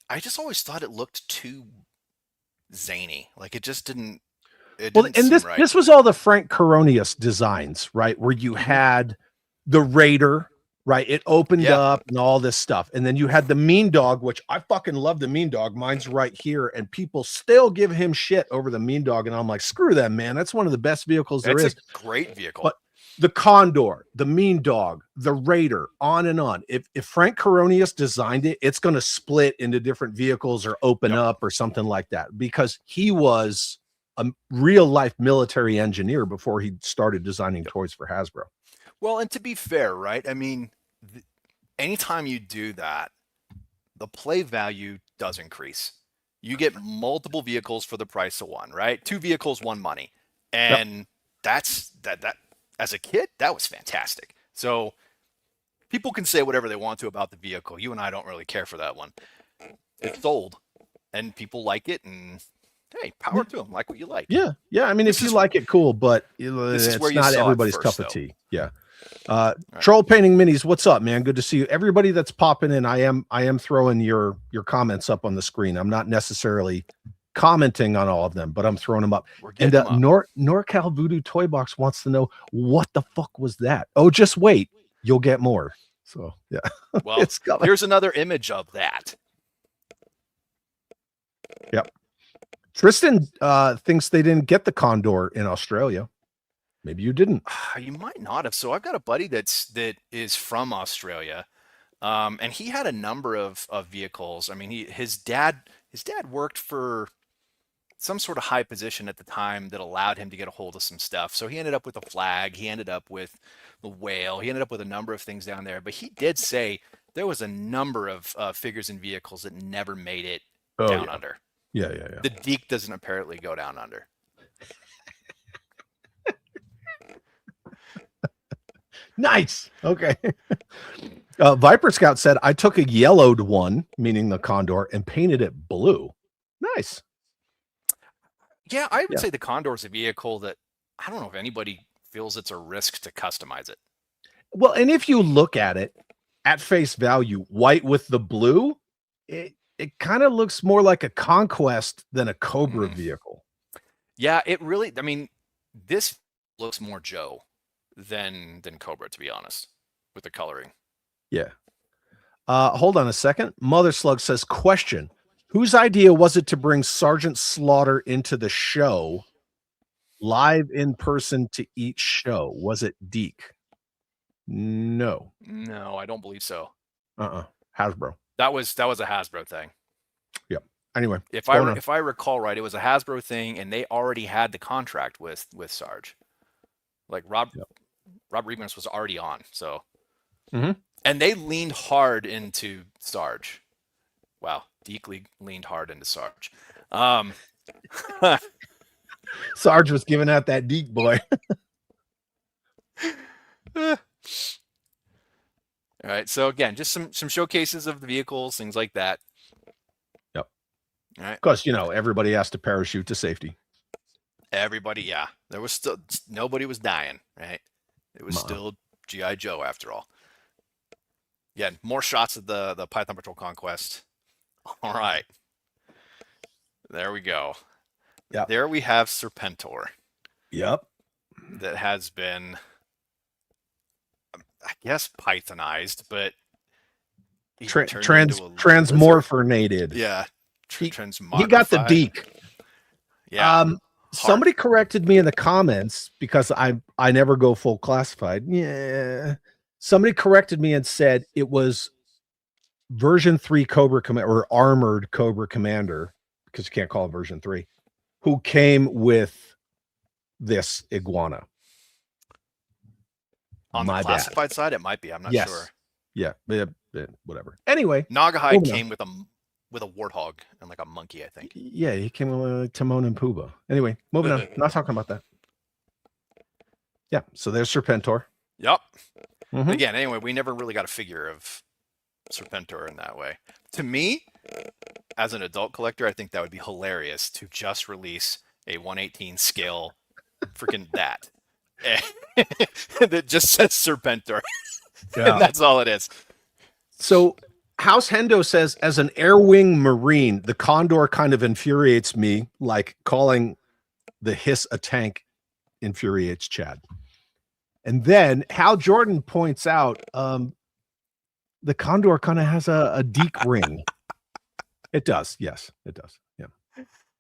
I just always thought it looked too zany. Like it just didn't. Well, and this was all the Frank Coronius designs, right? Where you had the Raider, right? It opened up and all this stuff. And then you had the Mean Dog, which I fucking love the Mean Dog. Mine's right here. And people still give him shit over the Mean Dog. And I'm like, screw them, man. That's one of the best vehicles there is. It's a great vehicle. But the Condor, the Mean Dog, the Raider, on and on. If Frank Coronius designed it, it's going to split into different vehicles or open up or something like that, because he was a real life military engineer before he started designing toys for Hasbro. Well, and to be fair, right? I mean, anytime you do that, the play value does increase. You get multiple vehicles for the price of one, right? 2 vehicles, 1 money. And that's that as a kid, that was fantastic. So people can say whatever they want to about the vehicle. You and I don't really care for that one. It's sold and people like it, and hey, power to them. Like what you like. Yeah. I mean, if you like it, cool, but it's not everybody's cup of tea. Yeah. Troll Painting Minis, what's up, man? Good to see you. Everybody that's popping in, I am throwing your comments up on the screen. I'm not necessarily commenting on all of them, but I'm throwing them up. And NorCal Voodoo Toy Box wants to know, what the fuck was that? Oh, just wait, you'll get more. So yeah. Well, here's another image of that. Yep. Tristan thinks they didn't get the Condor in Australia. Maybe you didn't. You might not have. So I've got a buddy that is from Australia, and he had a number of vehicles. I mean, his dad worked for some sort of high position at the time that allowed him to get a hold of some stuff. So he ended up with a flag. He ended up with the whale. He ended up with a number of things down there. But he did say there was a number of figures and vehicles that never made it down under. Yeah. The DiC doesn't apparently go down under. Nice. Okay. Viper Scout said, I took a yellowed one, meaning the Condor, and painted it blue. Nice. Yeah, I would say the Condor is a vehicle that I don't know if anybody feels it's a risk to customize it. Well, and if you look at it at face value, white with the blue, it kind of looks more like a Conquest than a Cobra vehicle. Yeah, it really, I mean, this looks more Joe than Cobra, to be honest, with the coloring. Yeah. Hold on a second. Mother Slug says, question, whose idea was it to bring Sergeant Slaughter into the show live in person to each show? Was it DiC? No, I don't believe so. Hasbro. That was a Hasbro thing. Yep. Anyway, if I recall right, it was a Hasbro thing, and they already had the contract with Sarge. Like Rob Remus was already on, so and they leaned hard into Sarge. Wow, DiC leaned hard into Sarge. Sarge was giving out that DiC boy. All right, so again, just some showcases of the vehicles, things like that. Yep. All right. Because everybody has to parachute to safety. Everybody, yeah. There was still nobody was dying, right? It was still G.I. Joe after all. Yeah, more shots of the Python Patrol Conquest. All right. There we go. Yeah. There we have Serpentor. Yep. That has been, I guess, Pythonized, but transmorphinated. Yeah. He got the DiC. Yeah. Somebody corrected me in the comments because I never go full classified. Yeah. Somebody corrected me and said it was version 3 Cobra Commander, or armored Cobra Commander, because you can't call it version 3, who came with this iguana. On the classified side, it might be. I'm not sure. Yeah. whatever. Anyway, Nagahide moving came with a warthog and like a monkey, I think. yeah, he came with Timon and Pumbaa. Anyway, moving on. Not talking about that. Yeah, so there's Serpentor. Yep. Mhm. Again, anyway, we never really got a figure of Serpentor in that way. To me, as an adult collector, I think that would be hilarious to just release a 1/18 scale freaking that. That just says Serpentor. Yeah. And that's all it is. So House Hendo says, as an air wing marine, the Condor kind of infuriates me, like calling the hiss a tank infuriates Chad. And then Hal Jordan points out the Condor kind of has a DiC ring. It does. Yes, it does. Yeah.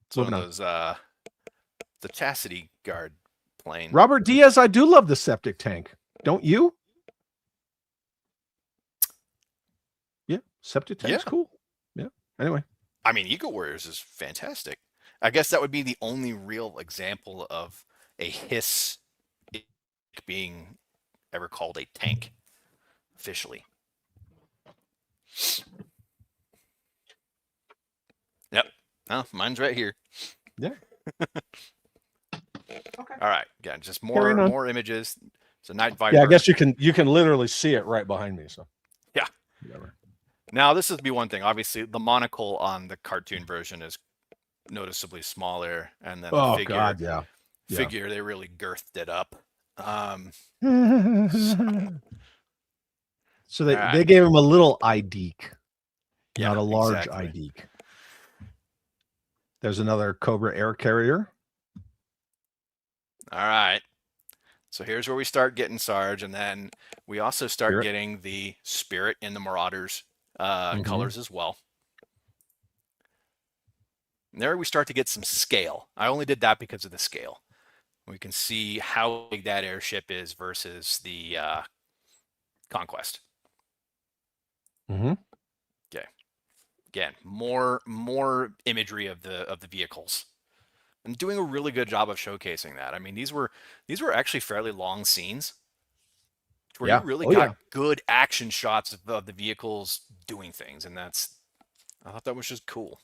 It's one of those the chastity guard plane. Robert Diaz, I do love the septic tank. Don't you? Yeah, septic tank's cool. Yeah. Anyway. I mean, Eagle Warriors is fantastic. I guess that would be the only real example of a hiss being ever called a tank officially. Yep. Oh, mine's right here. Yeah. Okay. All right. Again, just more images. It's a Night Viper. Yeah, I guess you can literally see it right behind me. So yeah. Whatever. Now this would be one thing. Obviously, the monocle on the cartoon version is noticeably smaller, and then the figure, God, yeah. Figure they really girthed it up. So they gave him a little IDEC, not a large exactly. IDEC. There's another Cobra air carrier. All right. So here's where we start getting Sarge, and then we also start getting the Spirit in the Marauders colors as well. And there we start to get some scale. I only did that because of the scale. We can see how big that airship is versus the Conquest. Okay. Again, more imagery of the vehicles, and doing a really good job of showcasing that. I mean, these were actually fairly long scenes where you really got good action shots of the vehicles doing things, and I thought that was just cool.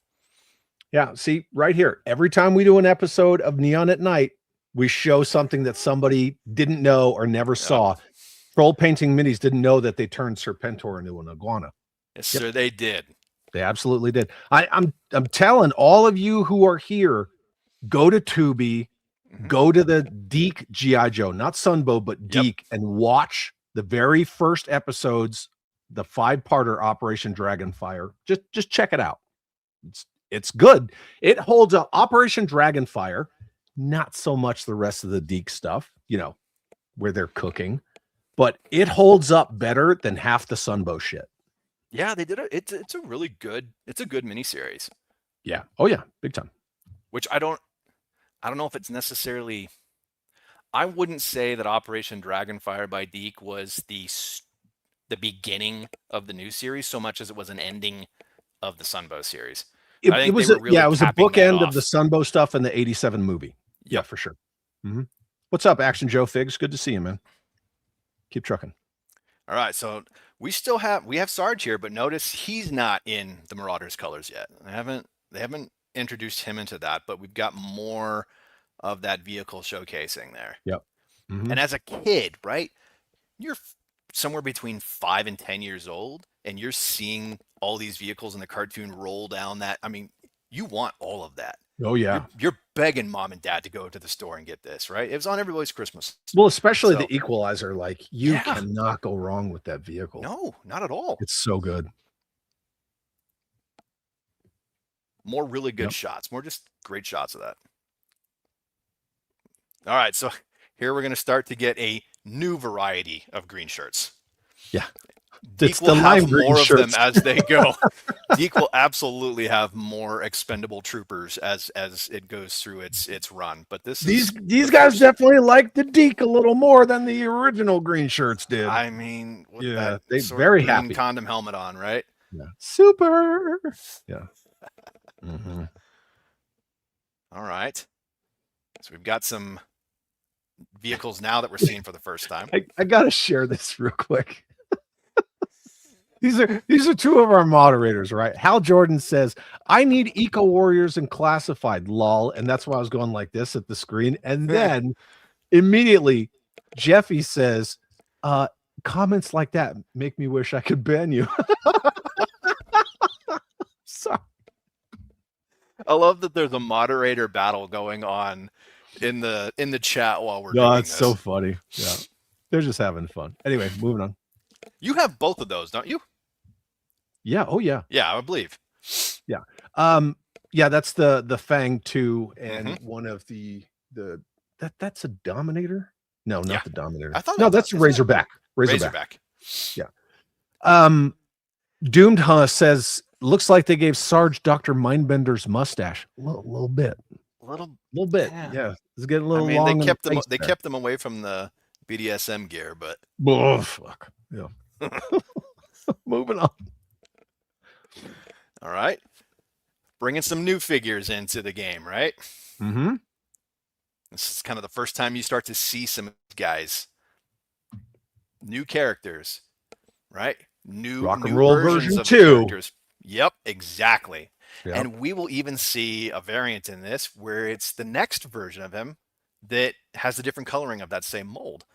Yeah, see right here. Every time we do an episode of Neon at Night, we show something that somebody didn't know or never saw. Troll Painting Minis didn't know that they turned Serpentor into an iguana. Yes, sir, they did. They absolutely did. I'm telling all of you who are here, go to Tubi, go to the DiC G.I. Joe, not Sunbow, but DiC, and watch the very first episodes, the 5-parter Operation Dragonfire. Just check it out. It's good. It holds up. Operation Dragonfire, not so much the rest of the DiC stuff, where they're cooking, but it holds up better than half the Sunbow shit. Yeah, they did it. It's a really good. It's a good miniseries. Yeah. Oh yeah, big time. Which I don't know if it's necessarily. I wouldn't say that Operation Dragonfire by DiC was the beginning of the new series so much as it was an ending of the Sunbow series. It was a bookend of the Sunbow stuff in the '87 movie. Yeah, for sure. What's up, Action Joe Figs? Good to see you, man. Keep trucking. All right, so we have Sarge here, but notice he's not in the Marauders colors yet. They haven't introduced him into that, but we've got more of that vehicle showcasing there. Yep. And as a kid, right, you're somewhere between 5 and 10 years old, and you're seeing all these vehicles in the cartoon roll down that. I mean, you want all of that. Oh yeah. You're begging mom and dad to go to the store and get this, right? It was on everybody's Christmas. Well, especially the Equalizer. Like, you cannot go wrong with that vehicle. No, not at all. It's so good. More really good shots. More just great shots of that. All right, so here we're going to start to get a new variety of green shirts. Yeah. DiC will have more of them as they go. DiC will absolutely have more expendable troopers as it goes through its run. But these guys definitely like the DiC a little more than the original green shirts did. I mean, they're very happy. Condom helmet on, right? Yeah. Super. Yeah. All right. So we've got some vehicles now that we're seeing for the first time. I gotta share this real quick. These are two of our moderators, right? Hal Jordan says, I need Eco Warriors and Classified, lol. And that's why I was going like this at the screen. And then immediately, Jeffy says, comments like that make me wish I could ban you. Sorry. I love that there's a moderator battle going on in the chat while we're No, doing it's this. so funny. Yeah. They're just having fun. Anyway, moving on. You have both of those, don't you? Yeah. Oh, yeah. Yeah, I believe. Yeah. Yeah, that's the Fang 2 and one of that's a Dominator. No, not the Dominator. I thought that's Razorback. Razorback. Yeah. Doomed says, looks like they gave Sarge Dr. Mindbender's mustache. A little bit. A little bit. Yeah. It's getting a little long. They kept them away from the BDSM gear, but oh, fuck. Yeah. Moving on. All right. Bringing some new figures into the game, right? Mm-hmm. This is kind of the first time you start to see some guys. New characters, right? New Rock and Roll versions version of 2. Characters. Yep, exactly. Yep. And we will even see a variant in this where it's the next version of him that has a different coloring of that same mold.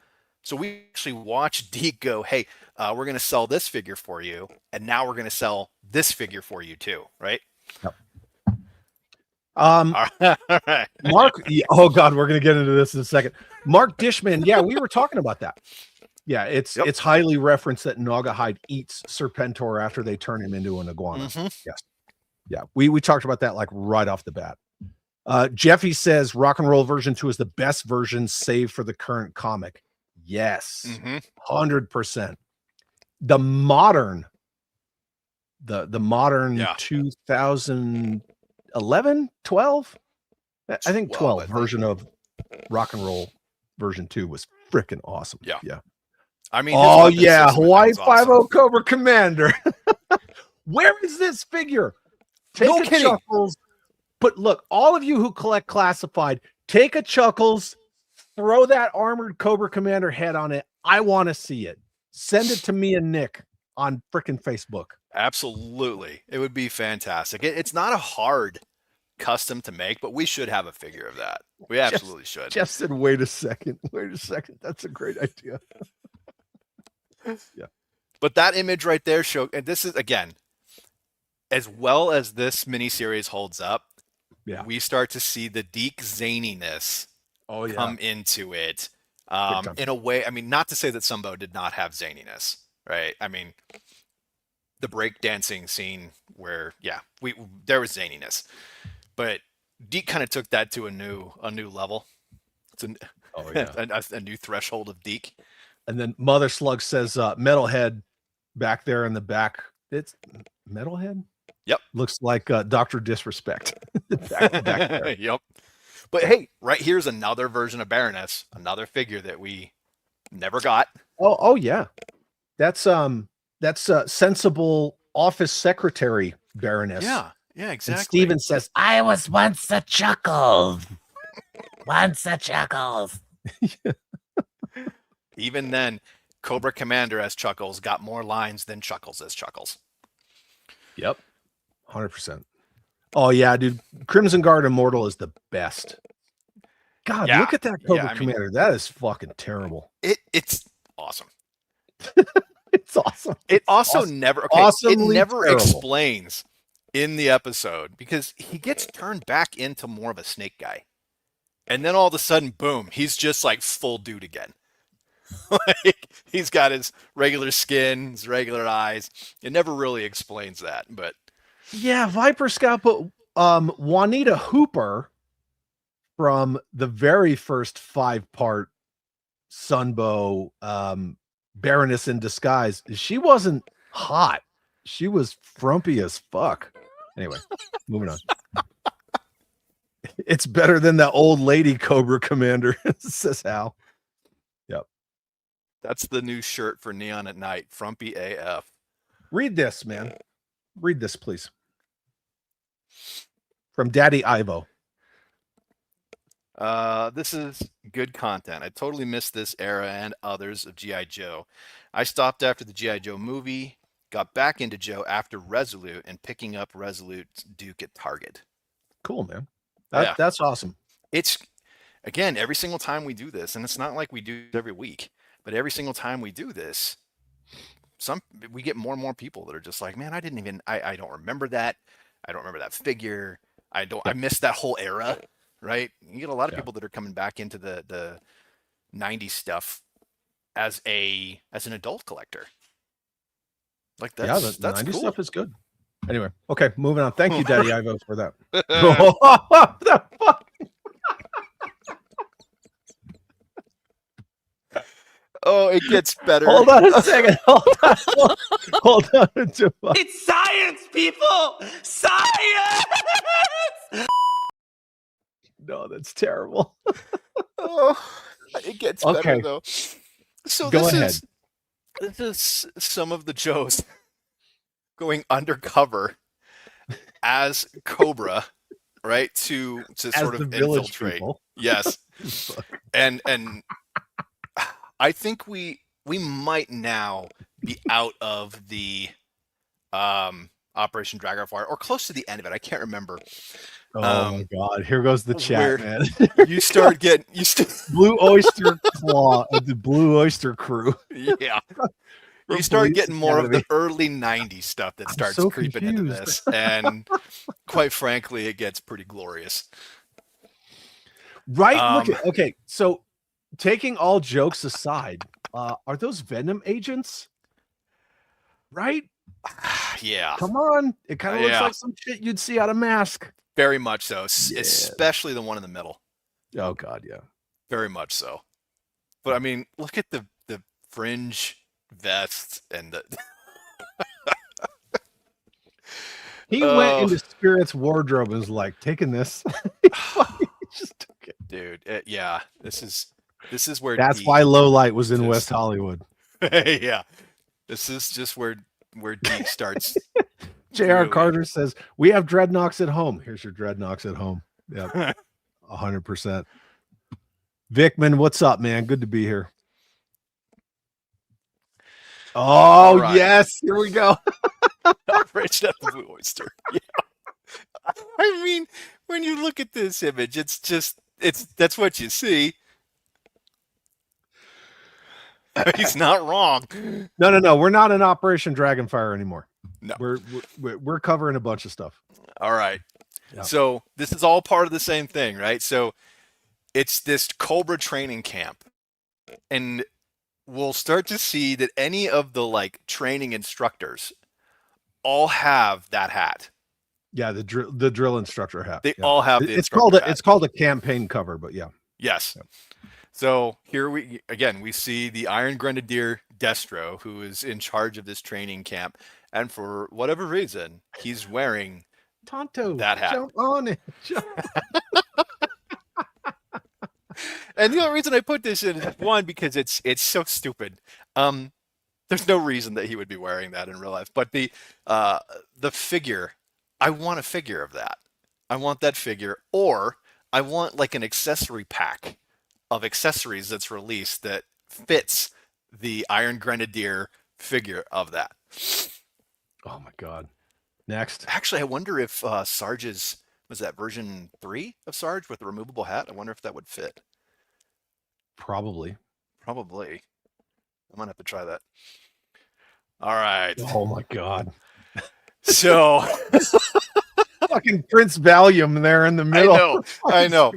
So we actually watch DiC go, hey, we're going to sell this figure for you, and now we're going to sell this figure for you too, right? Yep. All right. Mark, oh God, we're going to get into this in a second. Mark Dishman, yeah, we were talking about that. Yeah, it's highly referenced that Naugahyde eats Serpentor after they turn him into an iguana. Mm-hmm. Yes. Yeah, we talked about that like right off the bat. Jeffy says Rock and Roll version 2 is the best version save for the current comic. Yes, 100%. The modern 2011, 12, I think 12 version of Rock and Roll version 2 was freaking awesome. Yeah. I mean, oh yeah, Hawaii 5-0 Cobra Commander. Where is this figure? Take a Chuckles. But look, all of you who collect classified, take a Chuckles, throw that armored Cobra Commander head on it. I want to see it. Send it to me and Nick on freaking Facebook. Absolutely. It would be fantastic. It's not a hard custom to make, but we should have a figure of that. We absolutely should. Jeff said, wait a second. That's a great idea. Yeah. But that image right there and this is, again, as well as this miniseries holds up, we start to see the DiC zaniness come into it in a way. I mean, not to say that Sumbo did not have zaniness, right? I mean, the breakdancing scene where, there was zaniness, but DiC kind of took that to a new level. It's a new threshold of DiC. And then Mother Slug says, Metalhead back there in the back. It's Metalhead? Yep. Looks like Dr. Disrespect. back there. Yep. But hey, right here's another version of Baroness, another figure that we never got. Oh yeah. That's sensible office secretary Baroness. Yeah, exactly. And Steven says, I was once a Chuckles. Even then, Cobra Commander as Chuckles got more lines than Chuckles as Chuckles. Yep. 100%. Oh yeah, dude. Crimson Guard Immortal is the best. God, look at that Cobra Commander. That is fucking terrible. It's awesome. It's awesome. It also never explains in the episode because he gets turned back into more of a snake guy. And then all of a sudden, boom, he's just like full dude again. Like he's got his regular skin, his regular eyes. It never really explains that, but yeah, Viper Scout, but Juanita Hooper from the very first 5-part Sunbow Baroness in Disguise, she wasn't hot. She was frumpy as fuck. Anyway, moving on. It's better than the old lady Cobra Commander, says Hal. Yep. That's the new shirt for Neon at Night. Frumpy AF. Read this, man. Read this, please. From Daddy Ivo. This is good content. I totally missed this era and others of G.I. Joe. I stopped after the G.I. Joe movie got back into Joe after Resolute and picking up Resolute's Duke at Target. Cool, man. Yeah. That's awesome. It's, again, every single time we do this, and it's not like we do it every week, but every single time we do this, we get more and more people that are just like, man, I don't remember that. I don't remember that figure. I missed that whole era, right? You get a lot of people that are coming back into the 90s stuff as an adult collector. Like that's the 90s cool. stuff is good. Anyway, okay, moving on. Thank you, Daddy Ivo, for that. What the fuck? Oh, it gets better. Hold on a second. Hold on. It's science, people! Science! No, that's terrible. Oh, it gets better though. So Go ahead. This is some of the Joes going undercover as Cobra, right? To sort of infiltrate. People. Yes. and I think we might now be out of the Operation Dragonfire, or close to the end of it. I can't remember. Oh my God! Here goes the chat, man. You start getting Blue Oyster Claw of the Blue Oyster Crew. Yeah. You start getting more of the early 90s stuff that starts creeping into this. And quite frankly, it gets pretty glorious. Right? Okay, so taking all jokes aside, are those Venom agents? Right? Yeah. Come on. It kind of looks like some shit you'd see out of Mask. Very much so. Especially the one in the middle. Oh, God, yeah. Very much so. But, I mean, look at the fringe vest and the... He went into Spirit's wardrobe and was like, taking this. He just took it. Dude, yeah. This is where... That's why Low Light was in West Hollywood. Yeah. This is just where DiC starts... J.R. Carter says, we have dreadnoughts at home. Here's your dreadnoughts at home. Yeah, 100%. Vickman, what's up, man? Good to be here. Oh, right. Yes. Here we go. Operation at the Blue Oyster. Yeah. I mean, when you look at this image, that's what you see. He's not wrong. No. We're not in Operation Dragonfire anymore. No, we're covering a bunch of stuff. All right. Yep. So this is all part of the same thing, right? So it's this Cobra training camp, and we'll start to see that any of the training instructors all have that hat. Yeah, the drill instructor hat. They all have the it's called a campaign cover, but yeah. Yes. Yep. So here we see the Iron Grenadier Destro, who is in charge of this training camp, and for whatever reason, he's wearing Tonto that hat. Jump on it. And the only reason I put this in is one, because it's so stupid. There's no reason that he would be wearing that in real life. But the figure, I want a figure of that. I want that figure, or I want an accessory pack of accessories that's released that fits the Iron Grenadier figure of that. Oh my God. Next. Actually, I wonder if Sarge's, was that version 3 of Sarge with the removable hat? I wonder if that would fit. Probably. I'm gonna have to try that. All right. Oh my God. So fucking Prince Valium there in the middle. I know.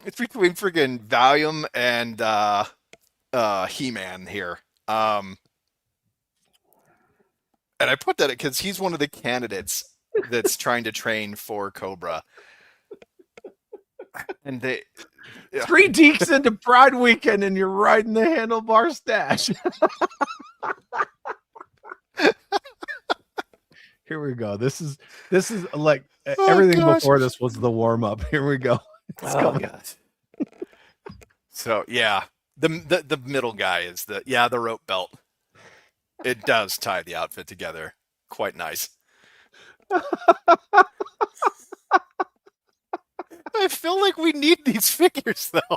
It's between friggin' Valium and He-Man here. And I put that because he's one of the candidates that's trying to train for Cobra. And they 3 Deeks into Pride Weekend and you're riding the handlebar stash. Here we go. This is like everything before this was the warm up. Here we go. It's coming. Gosh. So yeah, the middle guy is the rope belt. It does tie the outfit together quite nice. I feel like we need these figures though.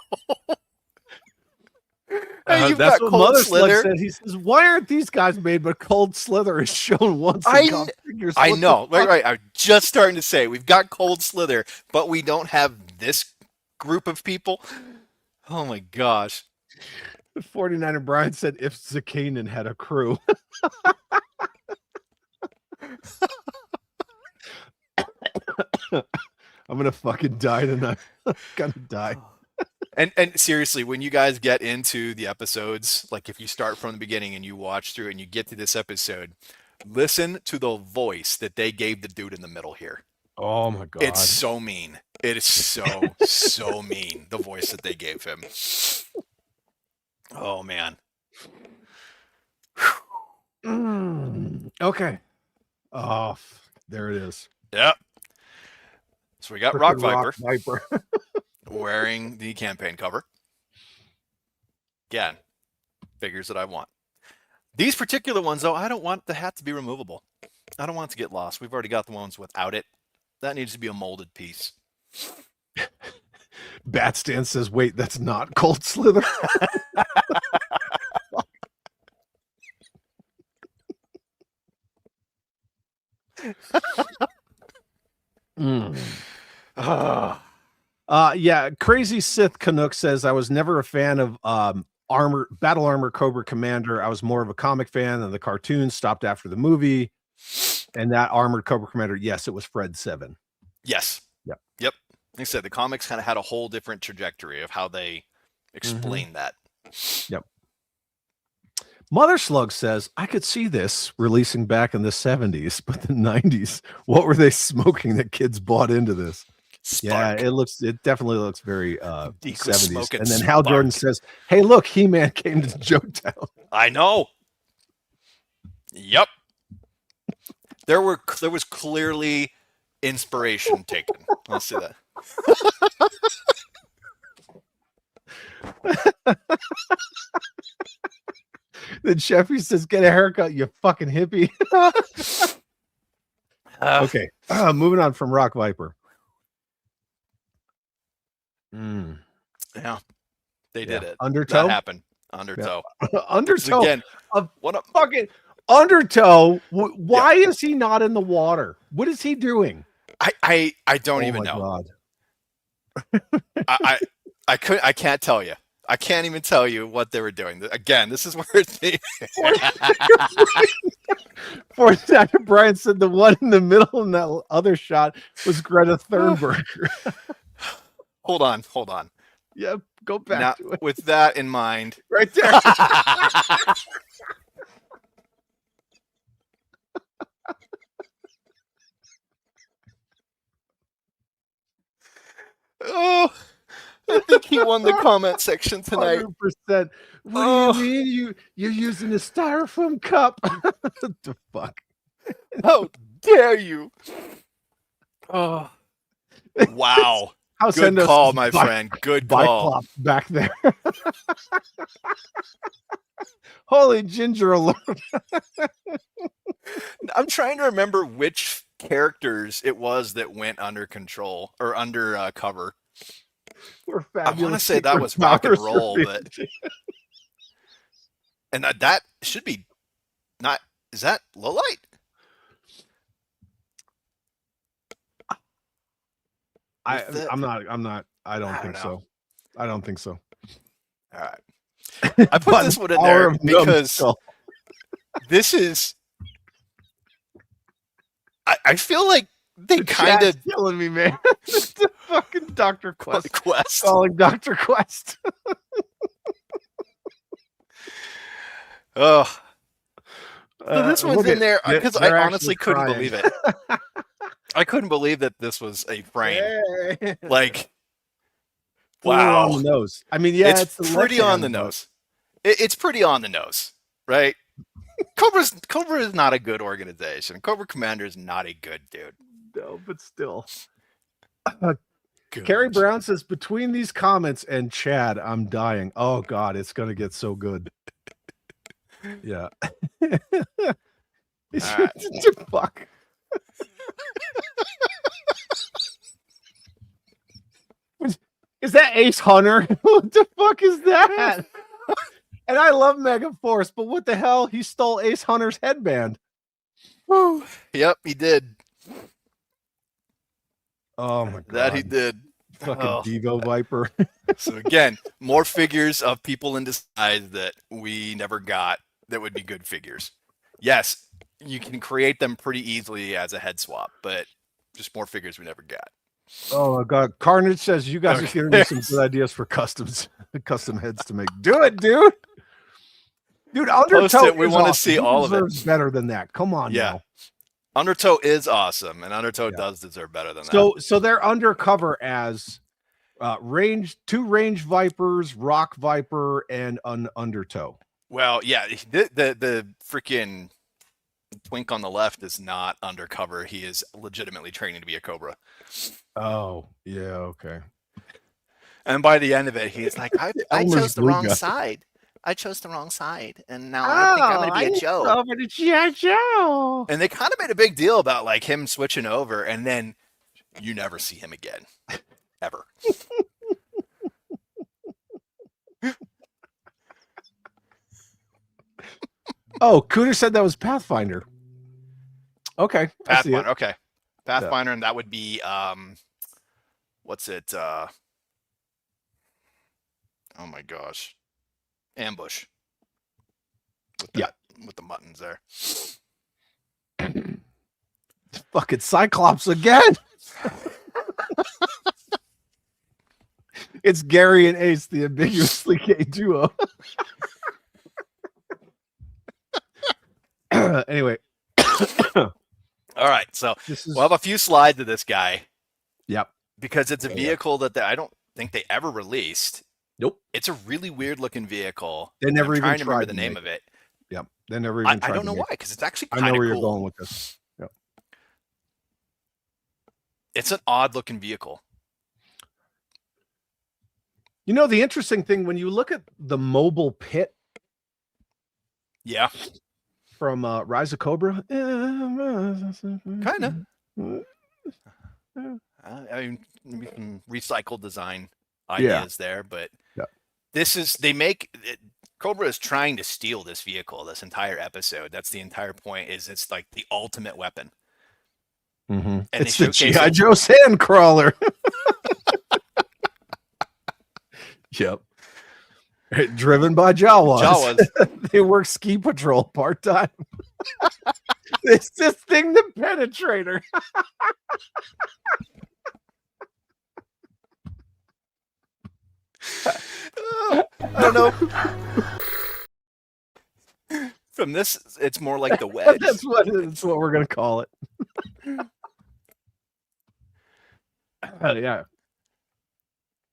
Hey, you've That's got what Cold Mother Slug Slither. said. He says, "Why aren't these guys made?" But Cold Slither is shown once. In figures. I What the know. fuck? Right. I'm just starting to say we've got Cold Slither, but we don't have this group of people. Oh my gosh. 49er Brian said, "If Zakanin had a crew." I'm gonna fucking die tonight. I'm gonna die. And seriously, when you guys get into the episodes, like if you start from the beginning and you watch through and you get to this episode, listen to the voice that they gave the dude in the middle here. Oh my god. It's so mean. It is so mean, the voice that they gave him. Oh man. Okay. Oh, there it is. Yep. So we got Frickin' Rock Viper wearing the campaign cover. Again, figures that I want. These particular ones, though, I don't want the hat to be removable. I don't want it to get lost. We've already got the ones without it. That needs to be a molded piece. Batstan says, "Wait, that's not Cold Slither." Yeah, Crazy Sith Canuck says, "I was never a fan of battle armor Cobra Commander. I was more of a comic fan, and the cartoon stopped after the movie. And that armored Cobra Commander, yes, it was Fred 7. Yes. Yep. Yep. Like I said, the comics kind of had a whole different trajectory of how they explain that. Yep. Mother Slug says, "I could see this releasing back in the 70s, but the 90s, what were they smoking that kids bought into this?" Spark. Yeah, it definitely looks very Deke was 70s. smoking And then Hal spark. Jordan says, "Hey, look, He-Man came to Joetown." I know. Yep. There was clearly inspiration taken. Let's see that. Then Sheffy says, "Get a haircut, you fucking hippie." Okay, moving on from Rock Viper. Yeah, they did it. Undertow? That happened. Undertow. Undertow. Again, what a fucking Undertow. Why is he not in the water? What is he doing? I don't even know. God. I can't tell you. I can't even tell you what they were doing. Again, this is where they. For Dr. Brian said the one in the middle in that other shot was Greta Thunberg. Hold on. Yeah, go back Now, to it. with that in mind, Right there. oh, I think he won the comment section tonight. 100%. What do you mean you're using a styrofoam cup? What the fuck? How dare you? Oh, wow. Good call, my friend. Good call. Back there. Holy ginger alert. I'm trying to remember which characters it was that went under control or under cover. I want to say that was Rock and Roll, but and that should be not. Is that Low Light? I'm not. I don't think so. I don't think so. All right. I put this one in there because this is. I feel like they kind of killing me, man. The fucking Dr. Quest. Calling Dr. Quest. Oh. So this one's in there because I honestly couldn't believe it. I couldn't believe that this was a frame. Hey. Like, wow. On the nose. I mean, yeah, it's pretty on the nose. It's pretty on the nose, right? Cobra is not a good organization. Cobra Commander is not a good dude. No, but still. Carrie Brown says, "Between these comments and Chad, I'm dying." Oh God, it's gonna get so good. Yeah. Right. Fuck. Is that Ace Hunter? What the fuck is that? And I love Megaforce, but what the hell? He stole Ace Hunter's headband. Woo. Yep, he did. Oh my god. That he did. Fucking Oh. Devo Viper. So again, more figures of people in disguise that we never got that would be good figures. Yes, you can create them pretty easily as a head swap, but just more figures we never got. Oh my god. Carnage says you guys are giving me some good ideas for custom heads to make. Do it, dude. Dude, Undertow, we want to see all of it. Better than that. Come on, yeah. now. Undertow is awesome, and Undertow does deserve better than that. So they're undercover as two range vipers, rock viper, and an Undertow. Well, yeah, the freaking twink on the left is not undercover. He is legitimately training to be a Cobra. Oh, yeah, okay. And by the end of it, he's like, I chose the wrong guy. side. I chose the wrong side, and now I think I'm going to be a Joe. G.I. Joe. And they kind of made a big deal about like him switching over, and then you never see him again, ever. Oh, Cooter said that was Pathfinder. Okay, Pathfinder. Okay, Pathfinder, and that would be what's it? Oh my gosh, Ambush. With the buttons there. Fucking Cyclops again. It's Gary and Ace, the ambiguously gay duo. Anyway. All right, so we'll have a few slides of this guy. Yep. Because it's a vehicle that I don't think they ever released. Nope. It's a really weird looking vehicle. They never even trying to remember tried the name of it. Yep. They never even tried. I don't know why, because it's actually kind I of know where cool. you're going with this. Yep. It's an odd looking vehicle. You know, the interesting thing when you look at the mobile pit. Yeah. From Rise of Cobra. Kind of. I mean, maybe some recycled design ideas there, but Cobra is trying to steal this vehicle this entire episode. That's the entire point. It's like the ultimate weapon. Mm-hmm. And it's the G.I. Joe Sandcrawler. Yep. Driven by Jawas. They work ski patrol part-time. It's this thing, the Penetrator. I don't know. From this, it's more like the wedge. That's what we're gonna call it. Yeah.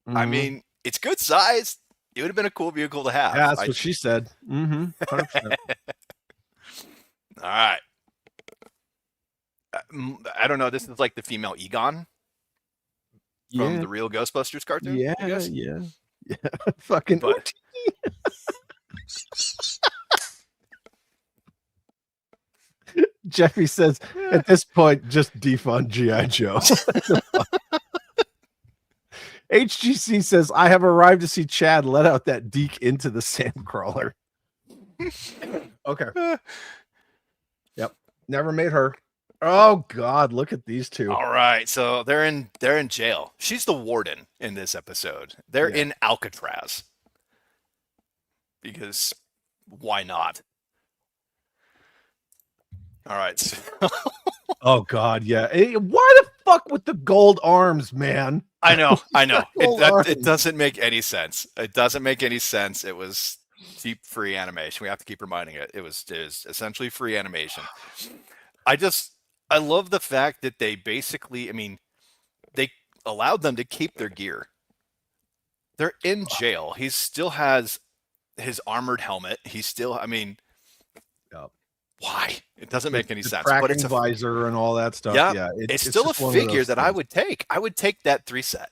Mm-hmm. I mean, it's good size. It would have been a cool vehicle to have. Yeah, that's what she said. Mm-hmm. 100%. All right. I don't know. This is like the female Egon from the real Ghostbusters cartoon. Yeah. Fucking. But Jeffy says at this point, just defund G.I. Joe. HGC says, I have arrived to see Chad let out that DiC into the Sandcrawler. Okay. Yep. Never made her. Oh God, look at these two. All right. So they're in jail. She's the warden in this episode. They're in Alcatraz. Because why not? All right. So oh God, yeah. Why the fuck with the gold arms, man? I know. It doesn't make any sense. It doesn't make any sense. It was cheap free animation. We have to keep reminding it. It was essentially free animation. I love the fact that they basically, they allowed them to keep their gear. They're in jail. He still has his armored helmet. He's still, why? It doesn't make any sense. But it's a visor and all that stuff. Yeah, it's still a figure that I would take. I would take that 3 set.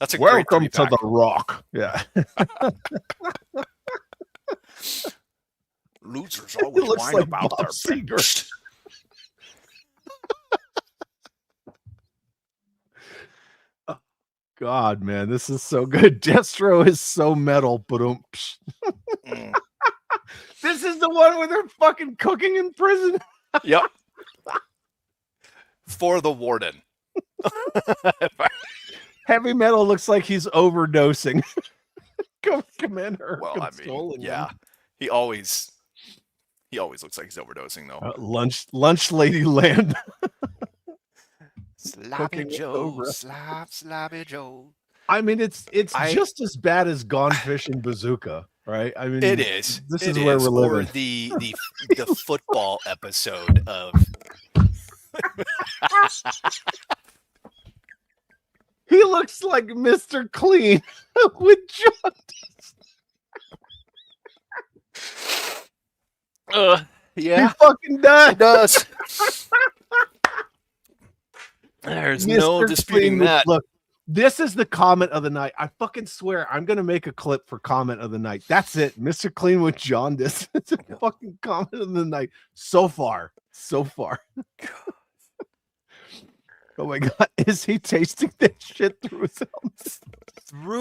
That's a welcome great to the Rock. Yeah. Losers always whine like about Bob their Seger. Oh, God, man, this is so good. Destro is so metal, but is the one where they're fucking cooking in prison. Yep. For the warden. Heavy Metal looks like he's overdosing. Cobra Commander. Well, I mean, yeah. He always looks like he's overdosing though. Lunch Lady Land. Sloppy Joe, sloppy Joe. I mean, it's just as bad as Gone Fishing Bazooka, right? I mean, it is. This is where we're living. Or the football episode of. He looks like Mr. Clean with jaundice. Yeah, he fucking does. It does. There's no disputing that. Look, this is the comment of the night. I fucking swear I'm gonna make a clip for comment of the night. That's it. Mr. Clean with jaundice. It's a fucking comment of the night. So far. Oh my god, is he tasting that shit through his helmet?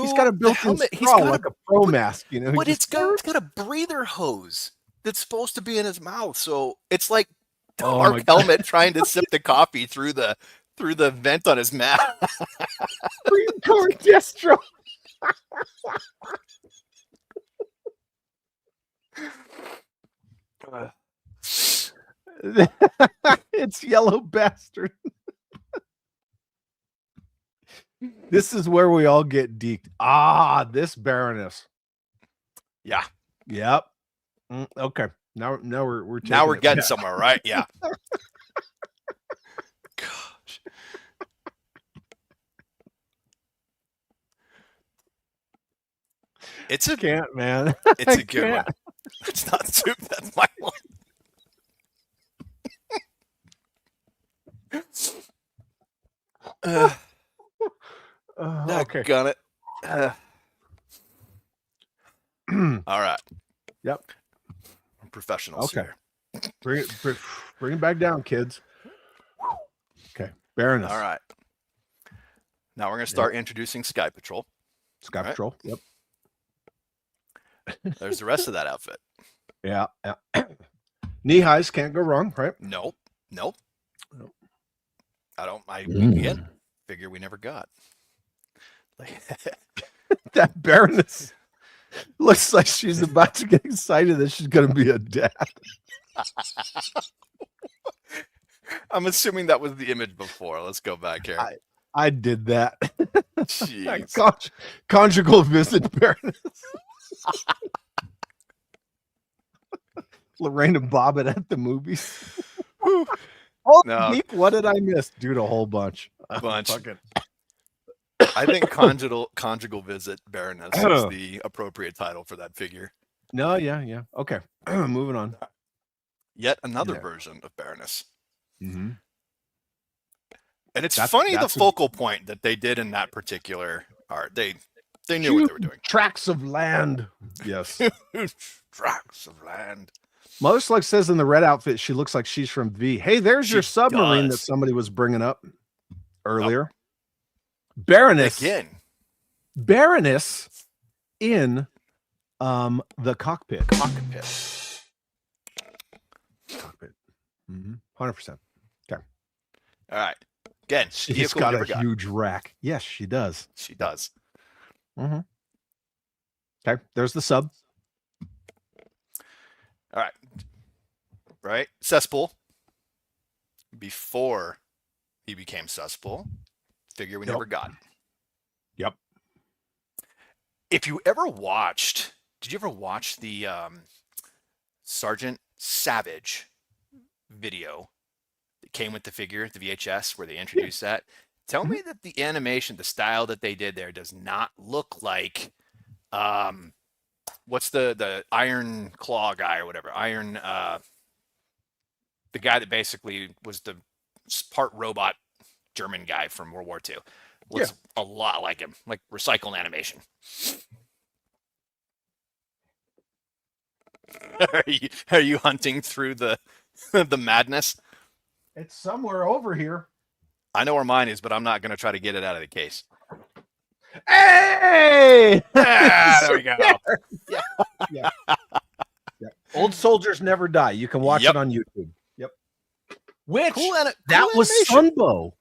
He's got a built-in straw, like a pro mask, you know. But it's got a breather hose that's supposed to be in his mouth, so it's like Mark Helmet trying to sip the coffee through the vent on his mask. Corn Destro. It's Yellow Bastard. This is where we all get deked. This Baroness. Yeah. Yep. Okay. Now we're getting somewhere, right? Yeah. Gosh. It's a can't, man. It's a good one. It's not soup. That's my one. Okay. Got it. All right. Yep. I'm professionals here. Bring it back down, kids. Okay. Baroness. All right. Now we're going to start introducing Sky Patrol. Sky Patrol. Yep. There's the rest of that outfit. Yeah. Knee highs can't go wrong, right? Nope. Again, figure we never got. That Baroness looks like she's about to get excited that she's going to be a dad. I'm assuming that was the image before. Let's go back here. I did that. Jeez. Conjugal visit Baroness. Lorena Bobbitt at the movies. What did I miss? Dude, a whole bunch. I think conjugal visit Baroness is the appropriate title for that figure. No, yeah. Okay. Moving on. Yet another version of Baroness. Mm-hmm. And it's funny the focal point that they did in that particular art. They knew what they were doing. Tracts of land. Yes. Tracts of land. Mother Slug says in the red outfit, she looks like she's from V. Hey, there's your submarine that somebody was bringing up earlier. Baroness. Again. Baroness in the cockpit. Cockpit. 100%. Okay. All right. Again, she's got a huge rack. Yes, she does. She does. Mm-hmm. Okay. There's the sub. All right. Right. Cesspool. Before he became Cesspool. Figure we never got. Yep. If you ever watched, did you ever watch the Sergeant Savage video that came with the figure, the VHS, where they introduced that? Tell me that the animation, the style that they did there does not look like what's the Iron Claw guy or whatever. The guy that basically was the part robot German guy from World War II. Looks a lot like him, like recycled animation. Are you hunting through the madness? It's somewhere over here. I know where mine is, but I'm not going to try to get it out of the case. Hey! There we go. Yeah. Old soldiers never die. You can watch Yep. it on YouTube. Yep. Which Cool that was animation. Sunbow.